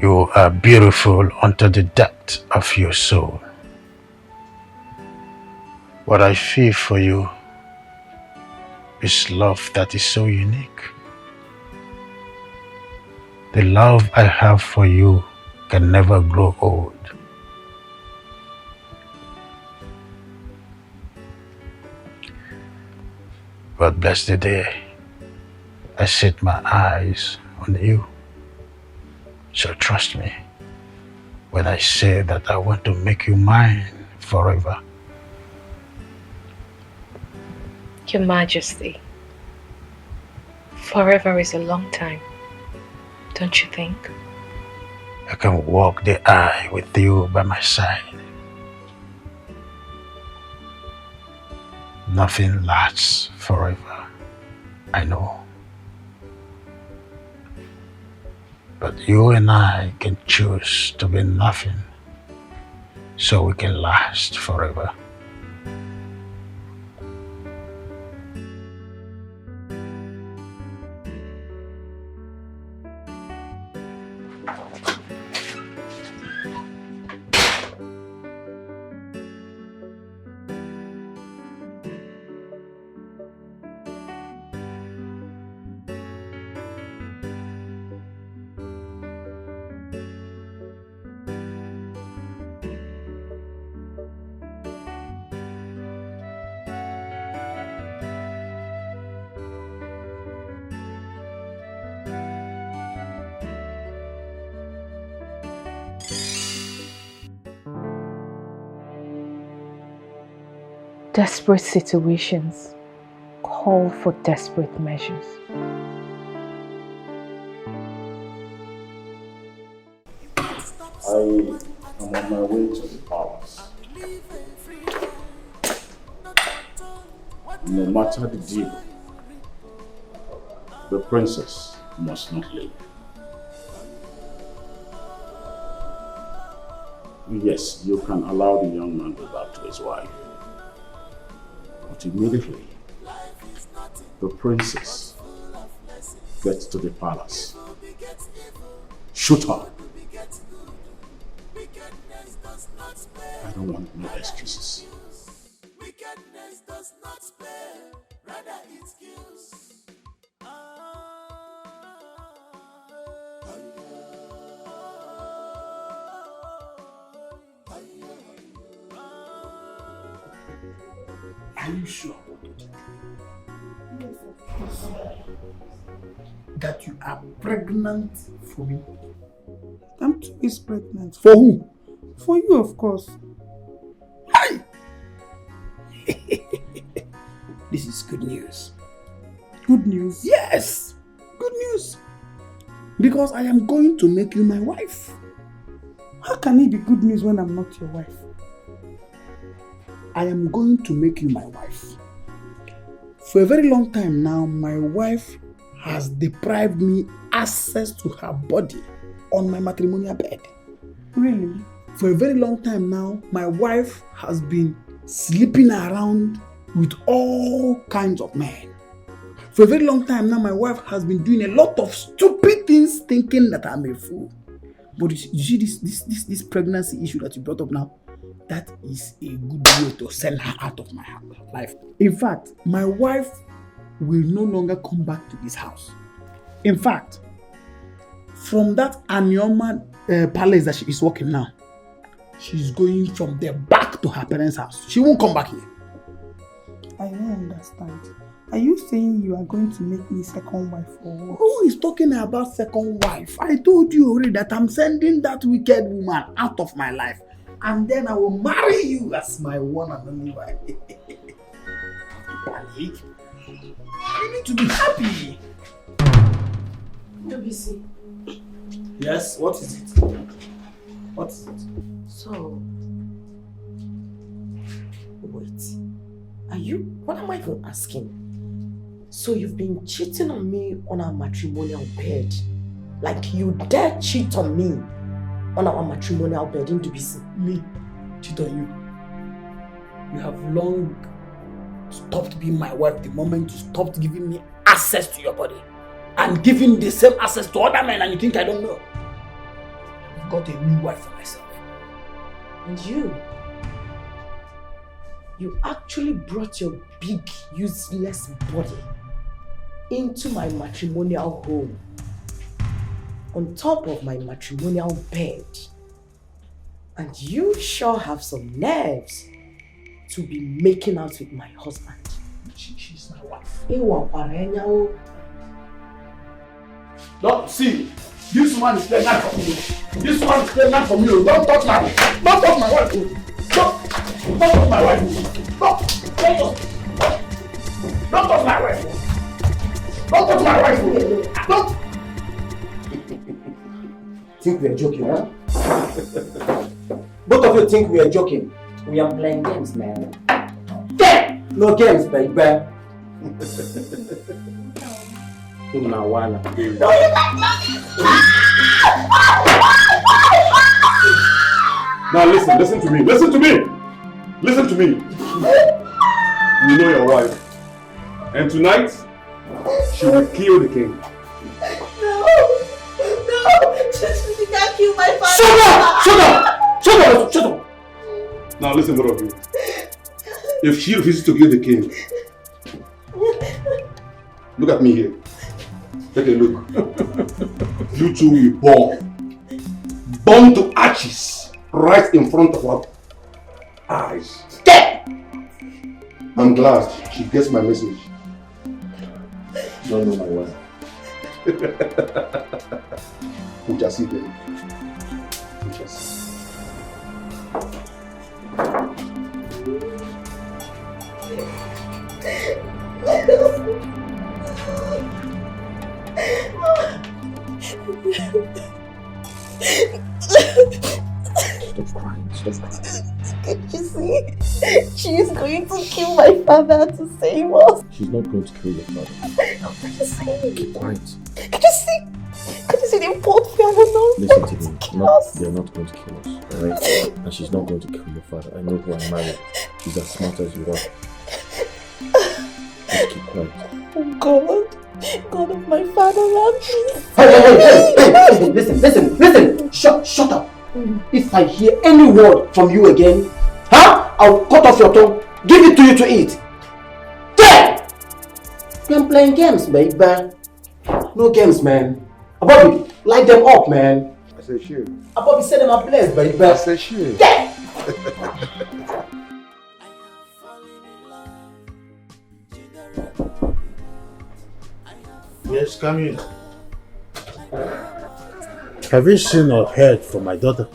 Speaker 4: You are beautiful unto the depth of your soul. What I feel for you is love that is so unique. The love I have for you can never grow old. But bless the day I set my eyes on you. So trust me when I say that I want to make you mine forever.
Speaker 2: Your Majesty, forever is a long time, don't you think?
Speaker 4: I can walk the aisle with you by my side. Nothing lasts forever, I know. But you and I can choose to be nothing so we can last forever.
Speaker 2: Desperate situations call for desperate measures.
Speaker 4: I am on my way to the palace. No matter the deal, the princess must not leave. Yes, you can allow the young man to go back to his wife. But immediately, the princess gets to the palace. Shoot her. I don't want no excuses.
Speaker 12: Wickedness does not spare, rather it kills.
Speaker 7: Are you sure that you are pregnant for me?
Speaker 16: I'm 2 weeks pregnant.
Speaker 7: For who?
Speaker 16: For you, of course.
Speaker 7: Hi! This is good news.
Speaker 16: Good news?
Speaker 7: Yes! Good news. Because I am going to make you my wife.
Speaker 16: How can it be good news when I'm not your wife?
Speaker 7: I am going to make you my wife. For a very long time now, my wife has deprived me access to her body on my matrimonial bed.
Speaker 16: Really?
Speaker 7: For a very long time now, my wife has been sleeping around with all kinds of men. For a very long time now, my wife has been doing a lot of stupid things thinking that I'm a fool. But you see this pregnancy issue that you brought up now? That is a good way to send her out of my life. In fact, my wife will no longer come back to this house. In fact, from that Anioma palace that she is working now, she's going from there back to her parents' house. She won't come back here.
Speaker 16: I don't understand. Are you saying you are going to make me second wife or what?
Speaker 7: Who is talking about second wife? I told you already that I'm sending that wicked woman out of my life. And then I will marry you as my one and only wife. Panic. You need to be happy.
Speaker 11: WC.
Speaker 7: Yes, what is it? What is it?
Speaker 11: So, wait. Are you, what am I even asking? So you've been cheating on me on our matrimonial bed. Like you dare cheat on me on our matrimonial bed in WC.
Speaker 7: Me? Cheat on you? You have long stopped being my wife the moment you stopped giving me access to your body. And giving the same access to other men, and you think I don't know? I've got a new wife for myself.
Speaker 11: And you actually brought your big, useless body into my matrimonial home. on top of my matrimonial bed. And you sure have some nerves to be making out with my husband.
Speaker 14: She's my wife.
Speaker 4: No, see, this one is pregnant for me. This one is pregnant for me. Don't touch my wife. Don't touch my wife. Don't touch my wife. Don't touch my wife. Don't touch my wife. Don't.
Speaker 13: Think we are joking, huh? Both of you think we are joking. We are playing games, man. Yeah! No games, baby. Unawana.
Speaker 14: Now listen to me. Listen to me. Listen to me. We know your wife. And tonight, she will kill the king.
Speaker 1: No! She can't kill my father!
Speaker 14: Shut up! Now listen, both of you. If she refuses to kill the king, look at me here. Take a look. You two will burn to ashes right in front of our eyes. I'm glad she gets my message. Don't know my wife. We shall see then. We shall see.
Speaker 6: Stop crying.
Speaker 1: Can't you see? She is going to kill my father to save us.
Speaker 6: She's not going to kill your father.
Speaker 1: What are you saying?
Speaker 6: Keep quiet.
Speaker 1: Can you see the both we are not?
Speaker 6: Listen to me. They're not going to kill us, alright? And she's not going to kill your father. I know who I'm married. She's as smart as you are. Just keep quiet.
Speaker 1: Oh God of my father,
Speaker 13: Hey, listen. Shut up. If I hear any word from you again, I'll cut off your tongue, give it to you to eat. Yeah! I'm playing games, baby. No games, man. Bobby, light them up, man.
Speaker 14: I said sure.
Speaker 13: Bobby, set them ablaze, baby.
Speaker 14: I said sure.
Speaker 13: Yeah!
Speaker 4: Yes, come in. Have you seen or heard from my daughter?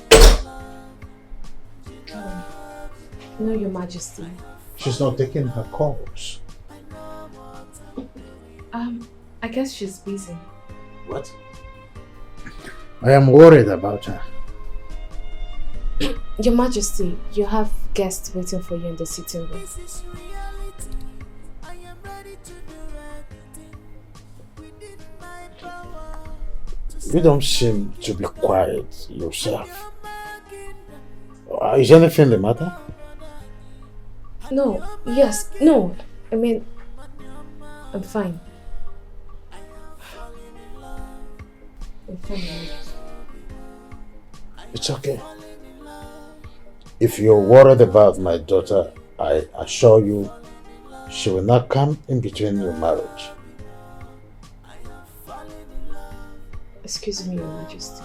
Speaker 1: No, Your Majesty.
Speaker 4: She's not taking her calls.
Speaker 1: I guess she's busy.
Speaker 4: What? I am worried about her.
Speaker 1: Your Majesty, you have guests waiting for you in the sitting room.
Speaker 4: You don't seem to be quiet yourself. Is anything the matter?
Speaker 1: No, I mean, I'm fine.
Speaker 4: It's okay. If you're worried about my daughter, I assure you she will not come in between your marriage.
Speaker 1: Excuse me, Your Majesty.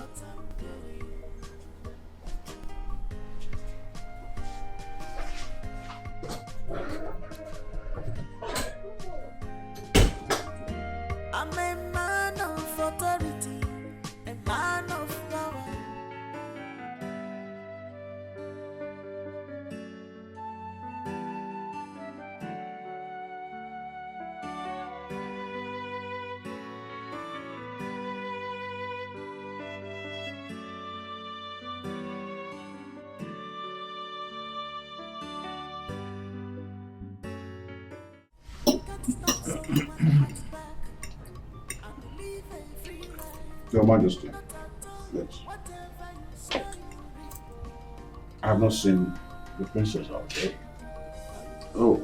Speaker 12: I'm a man of authority, a man of power.
Speaker 14: Your Majesty, yes. I have not seen the princess out there.
Speaker 17: Oh,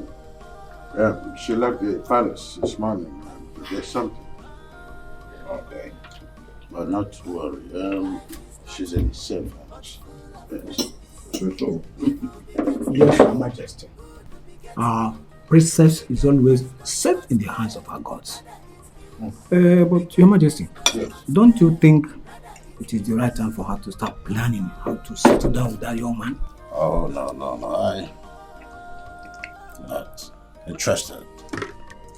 Speaker 17: yeah, she left the palace this morning. There's something.
Speaker 14: Okay.
Speaker 17: But not to worry. She's in the safe house. Yes.
Speaker 14: So.
Speaker 10: Yes, Your Majesty. Our princess is always safe in the hands of our gods.
Speaker 8: But Your Majesty,
Speaker 17: Yes.
Speaker 8: don't you think it is the right time for her to start planning how to settle down with that young man?
Speaker 4: Oh, no. I'm not interested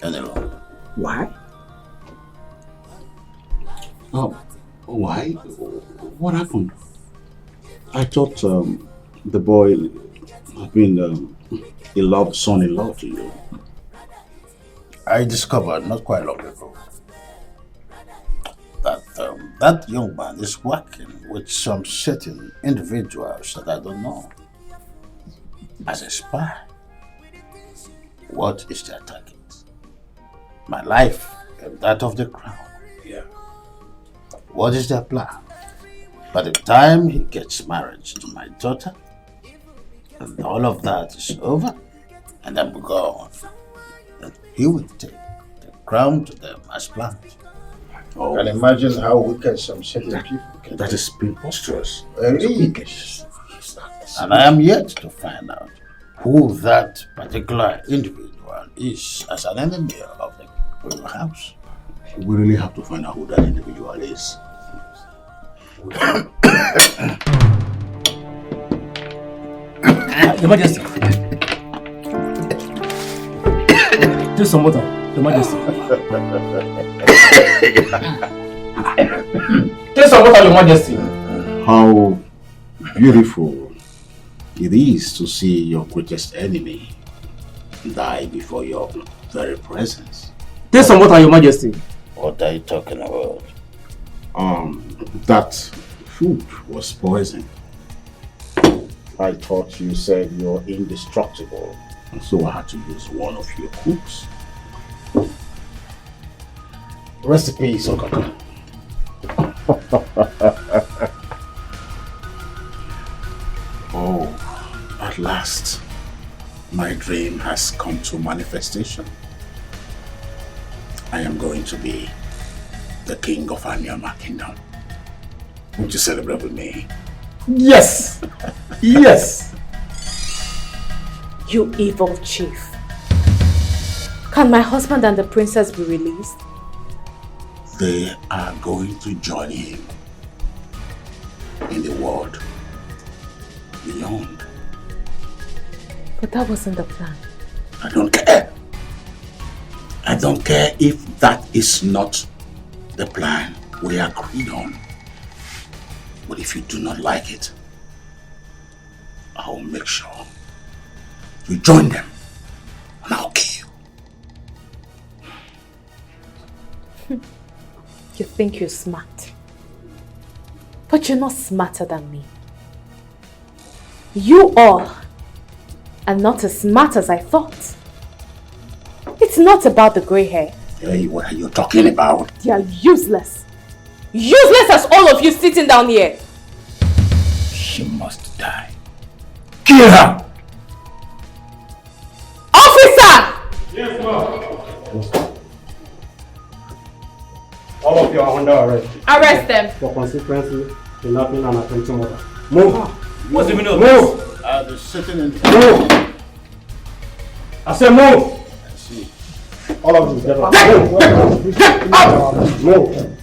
Speaker 4: any longer.
Speaker 8: Why?
Speaker 4: Oh, why? What happened? I thought the boy had been a love son-in-law to you. I discovered not quite long ago that that young man is working with some certain individuals that I don't know as a spy. What is their target? My life and that of the crown.
Speaker 8: Yeah.
Speaker 4: What is their plan? By the time he gets married to my daughter, and all of that is over, and I'm gone, then he will take the crown to them as planned. Oh. You can imagine how wicked some certain people can
Speaker 14: That is preposterous.
Speaker 4: Very wicked. And I am yet to find out who that particular individual is as an enemy of the house.
Speaker 14: We really have to find out who that individual is.
Speaker 8: Your Majesty. Take some water, Your Majesty. Take some water, Your Majesty.
Speaker 14: How beautiful it is to see your greatest enemy die before your very presence.
Speaker 8: Take some water, Your Majesty.
Speaker 4: What are you talking about?
Speaker 14: That food was poison. I thought you said you're indestructible, and so I had to use one of your cooks.
Speaker 4: Rest in peace, Okaka.
Speaker 14: Oh, at last, my dream has come to manifestation. I am going to be the king of Anyama Kingdom. Would you celebrate with me?
Speaker 8: Yes! Yes!
Speaker 2: You evil chief. Can my husband and the princess be released?
Speaker 14: They are going to join him in the world beyond.
Speaker 2: But that wasn't the plan.
Speaker 14: I don't care. I don't care if that is not the plan we agreed on. But if you do not like it, I'll make sure you join them and I'll kill
Speaker 2: you. You think you're smart. But you're not smarter than me. You all are not as smart as I thought. It's not about the grey hair.
Speaker 14: Hey, what are you talking about?
Speaker 2: They are useless. Useless as all of you sitting down here.
Speaker 8: She must die. Kill her!
Speaker 2: Officer!
Speaker 18: Yes, ma'am. All of you are under arrest.
Speaker 2: Arrest them.
Speaker 18: For consistency, kidnapping and attempted murder. Move.
Speaker 8: What's the meaning of
Speaker 18: Move.
Speaker 4: They're sitting in
Speaker 18: Move. I said move.
Speaker 4: I see.
Speaker 18: All of you, get up. Move.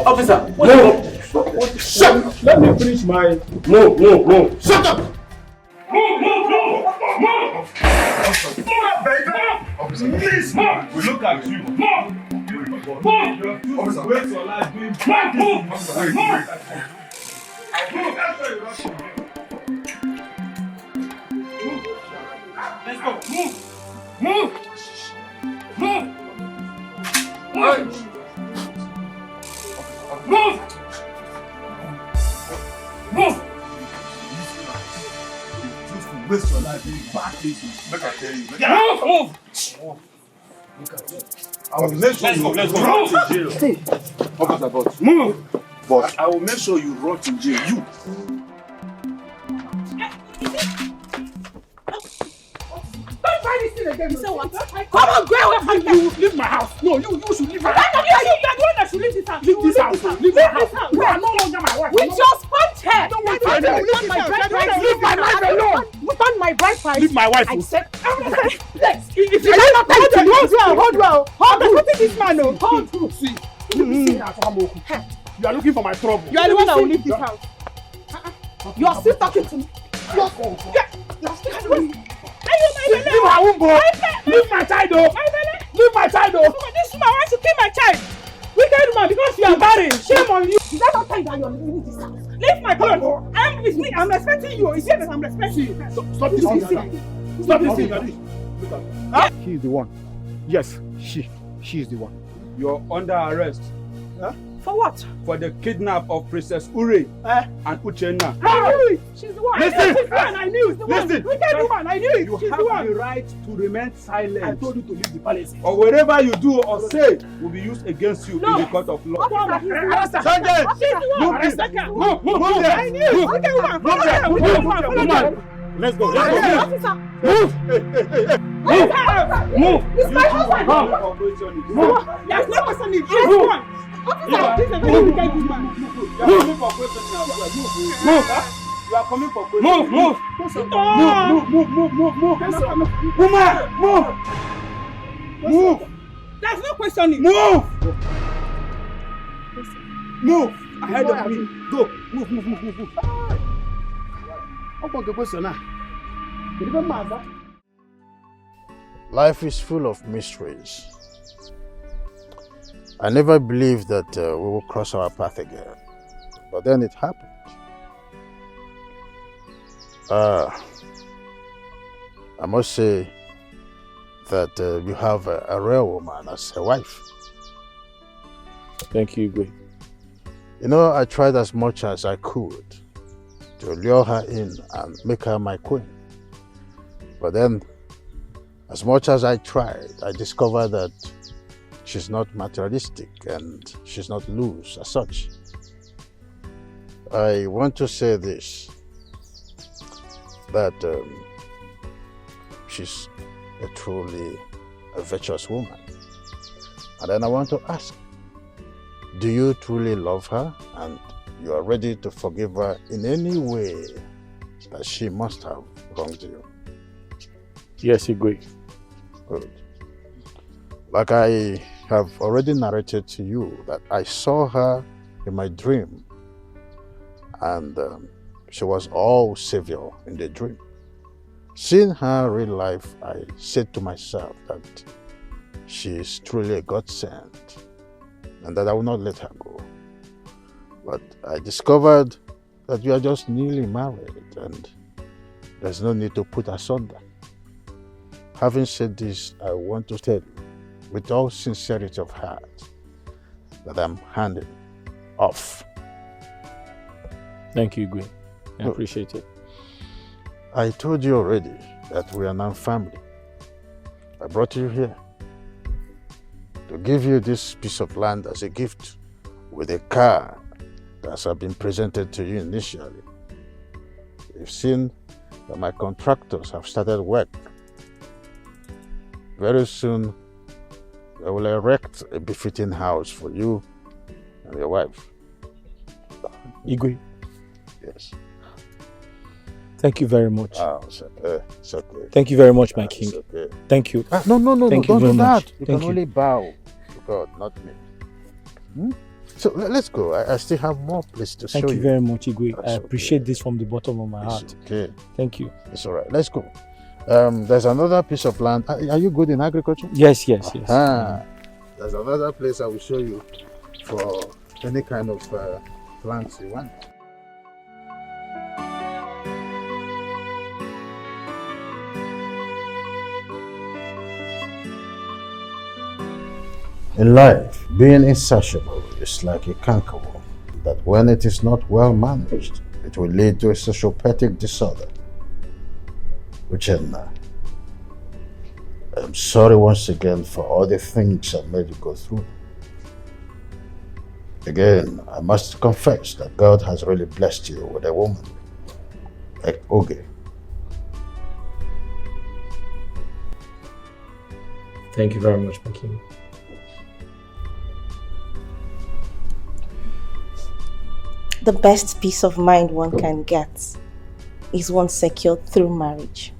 Speaker 8: Officer,
Speaker 18: move. Shut up. Let me finish my... Move.
Speaker 4: Shut up.
Speaker 19: Move. Please, move. We look at you. Move. Officer, wait your life. Let's go. Move. Waste your life doing bad things. Make I tell you. Move. I will make sure you rot in jail. Officer, but move. But I will make sure you rot in jail. You.
Speaker 7: Don't try this thing again. You say what?
Speaker 16: Come on, go away from here.
Speaker 7: You leave my house. No, you should leave my house.
Speaker 16: You are the one that should leave this house.
Speaker 7: Leave this house. Leave my house. You are no longer my wife.
Speaker 16: With your sponge hair.
Speaker 7: Don't want to leave my wife alone.
Speaker 16: Stand my
Speaker 5: my bride price.
Speaker 7: Leave my wife.
Speaker 5: I said,
Speaker 7: If
Speaker 5: you cannot tell it to me. Hold well. Hold this man. Hold.
Speaker 7: See, you are looking for my trouble.
Speaker 5: You are the one that will leave this house. You are still talking to me. You are still talking.
Speaker 7: Leave my womb, boy. Leave my child, though. Leave my child, though.
Speaker 5: This woman wants to kill my child. Wicked woman, because you are married. Shame on you. Is that not time that you are leaving this house? Leave my blood. I'm respecting you. Is it that I'm respecting you?
Speaker 7: Stop this thing. Stop this thing. Huh? He is the one. Yes, she is the one.
Speaker 18: You're under arrest.
Speaker 7: Huh?
Speaker 5: For what?
Speaker 18: For the kidnap of Princess Ure and Uchenna.
Speaker 5: I knew it. She's the one.
Speaker 18: Listen.
Speaker 5: She's the one. I knew it. The one.
Speaker 18: Listen.
Speaker 5: Wicked woman. I knew it.
Speaker 18: You
Speaker 5: She's
Speaker 18: have
Speaker 5: the one.
Speaker 18: the right to remain silent.
Speaker 7: I told you to leave the palace.
Speaker 18: Or whatever you do or say will be used against you in the court of law.
Speaker 7: Sergeant!
Speaker 5: She's the one.
Speaker 7: Move there.
Speaker 5: I knew it. Wicked woman.
Speaker 7: Move there.
Speaker 5: Follow them.
Speaker 7: Let's go.
Speaker 5: Officer.
Speaker 7: Move. Move.
Speaker 5: It's my husband.
Speaker 7: Move.
Speaker 5: There's no person in this one. Officer, this is a very wicked woman.
Speaker 18: You are coming for questioning.
Speaker 7: Move.
Speaker 18: Move.
Speaker 7: Woman, move.
Speaker 5: There's no questioning.
Speaker 7: Move. Ahead of me. Go. Move. I'm going to question now.
Speaker 4: Life is full of mysteries. I never believed that we will cross our path again, but then it happened. I must say that you have a rare woman as a wife.
Speaker 6: Thank you, Igwe.
Speaker 4: You know, I tried as much as I could to lure her in and make her my queen. But then, as much as I tried, I discovered that she's not materialistic and she's not loose as such. I want to say this, that she's a truly virtuous woman. And then I want to ask, do you truly love her and you are ready to forgive her in any way that she must have wronged you?
Speaker 6: Yes, Igwe.
Speaker 4: Good. Like I have already narrated to you that I saw her in my dream and she was all savior in the dream. Seeing her in real life, I said to myself that she is truly a godsend and that I will not let her go. But I discovered that you are just newly married and there's no need to put asunder. Having said this, I want to tell you with all sincerity of heart that I'm handing off.
Speaker 6: Thank you, Igwe. I appreciate it.
Speaker 4: I told you already that we are now family. I brought you here to give you this piece of land as a gift with a car that has been presented to you initially. You've seen that my contractors have started work. Very soon, I will erect a befitting house for you and your wife.
Speaker 6: Igwe.
Speaker 4: Yes.
Speaker 6: Thank you very much.
Speaker 4: It's okay.
Speaker 6: Thank you very much, my king.
Speaker 4: Okay.
Speaker 6: Thank you.
Speaker 4: No,
Speaker 6: Thank
Speaker 4: don't
Speaker 6: you very
Speaker 4: do that.
Speaker 6: much.
Speaker 4: You
Speaker 6: Thank
Speaker 4: can only bow to God, not me. So let's go. I still have more place to show you.
Speaker 6: Thank you very much, Igwe.
Speaker 4: That's
Speaker 6: I appreciate this from the bottom of my heart.
Speaker 4: Okay.
Speaker 6: Thank you.
Speaker 4: It's all right. Let's go. There's another piece of land. Are you good in agriculture?
Speaker 6: Yes.
Speaker 4: There's another place I will show you for any kind of plants you want. In life, being insatiable is like a cankerworm that when it is not well managed, it will lead to a sociopathic disorder. Uchenna, I'm sorry once again for all the things I made you go through. Again, I must confess that God has really blessed you with a woman like Oge.
Speaker 6: Thank you very much, my king.
Speaker 1: The best peace of mind one can get is one secured through marriage.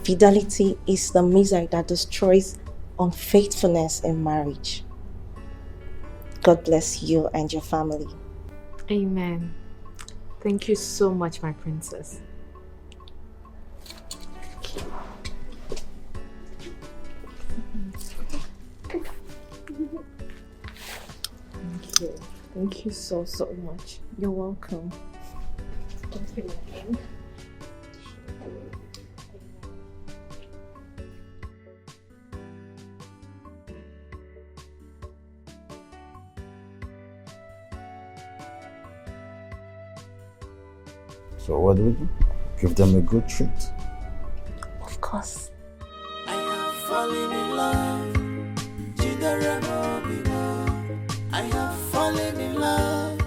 Speaker 1: Fidelity is the missile that destroys unfaithfulness in marriage. God bless you and your family.
Speaker 2: Amen. Thank you so much, my princess. Thank you. Thank you so much. You're welcome. Thank you again.
Speaker 14: So what do we do? Give them a good treat.
Speaker 1: Of course.
Speaker 12: I have fallen in love. I have fallen in love.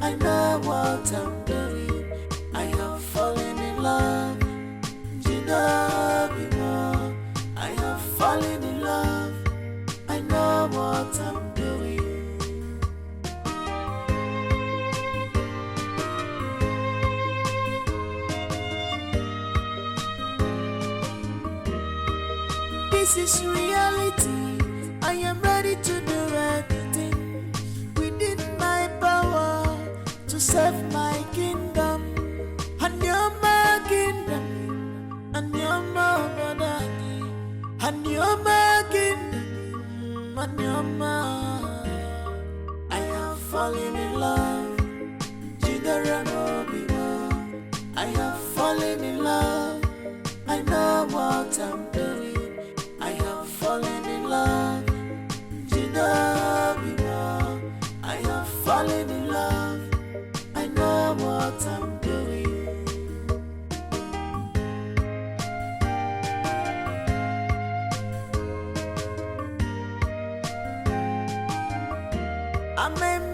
Speaker 12: I know what I'm doing. I have fallen in love. I have fallen in love. I know what I'm doing. This is reality. I am ready to do anything within my power to serve my kingdom. And you're my kingdom, and you're my brother, and you're my kingdom, and you're my. I have fallen in love. I have fallen in love. I know what I'm doing. I have fallen in love. I have fallen in love. I know what I'm doing. I'm a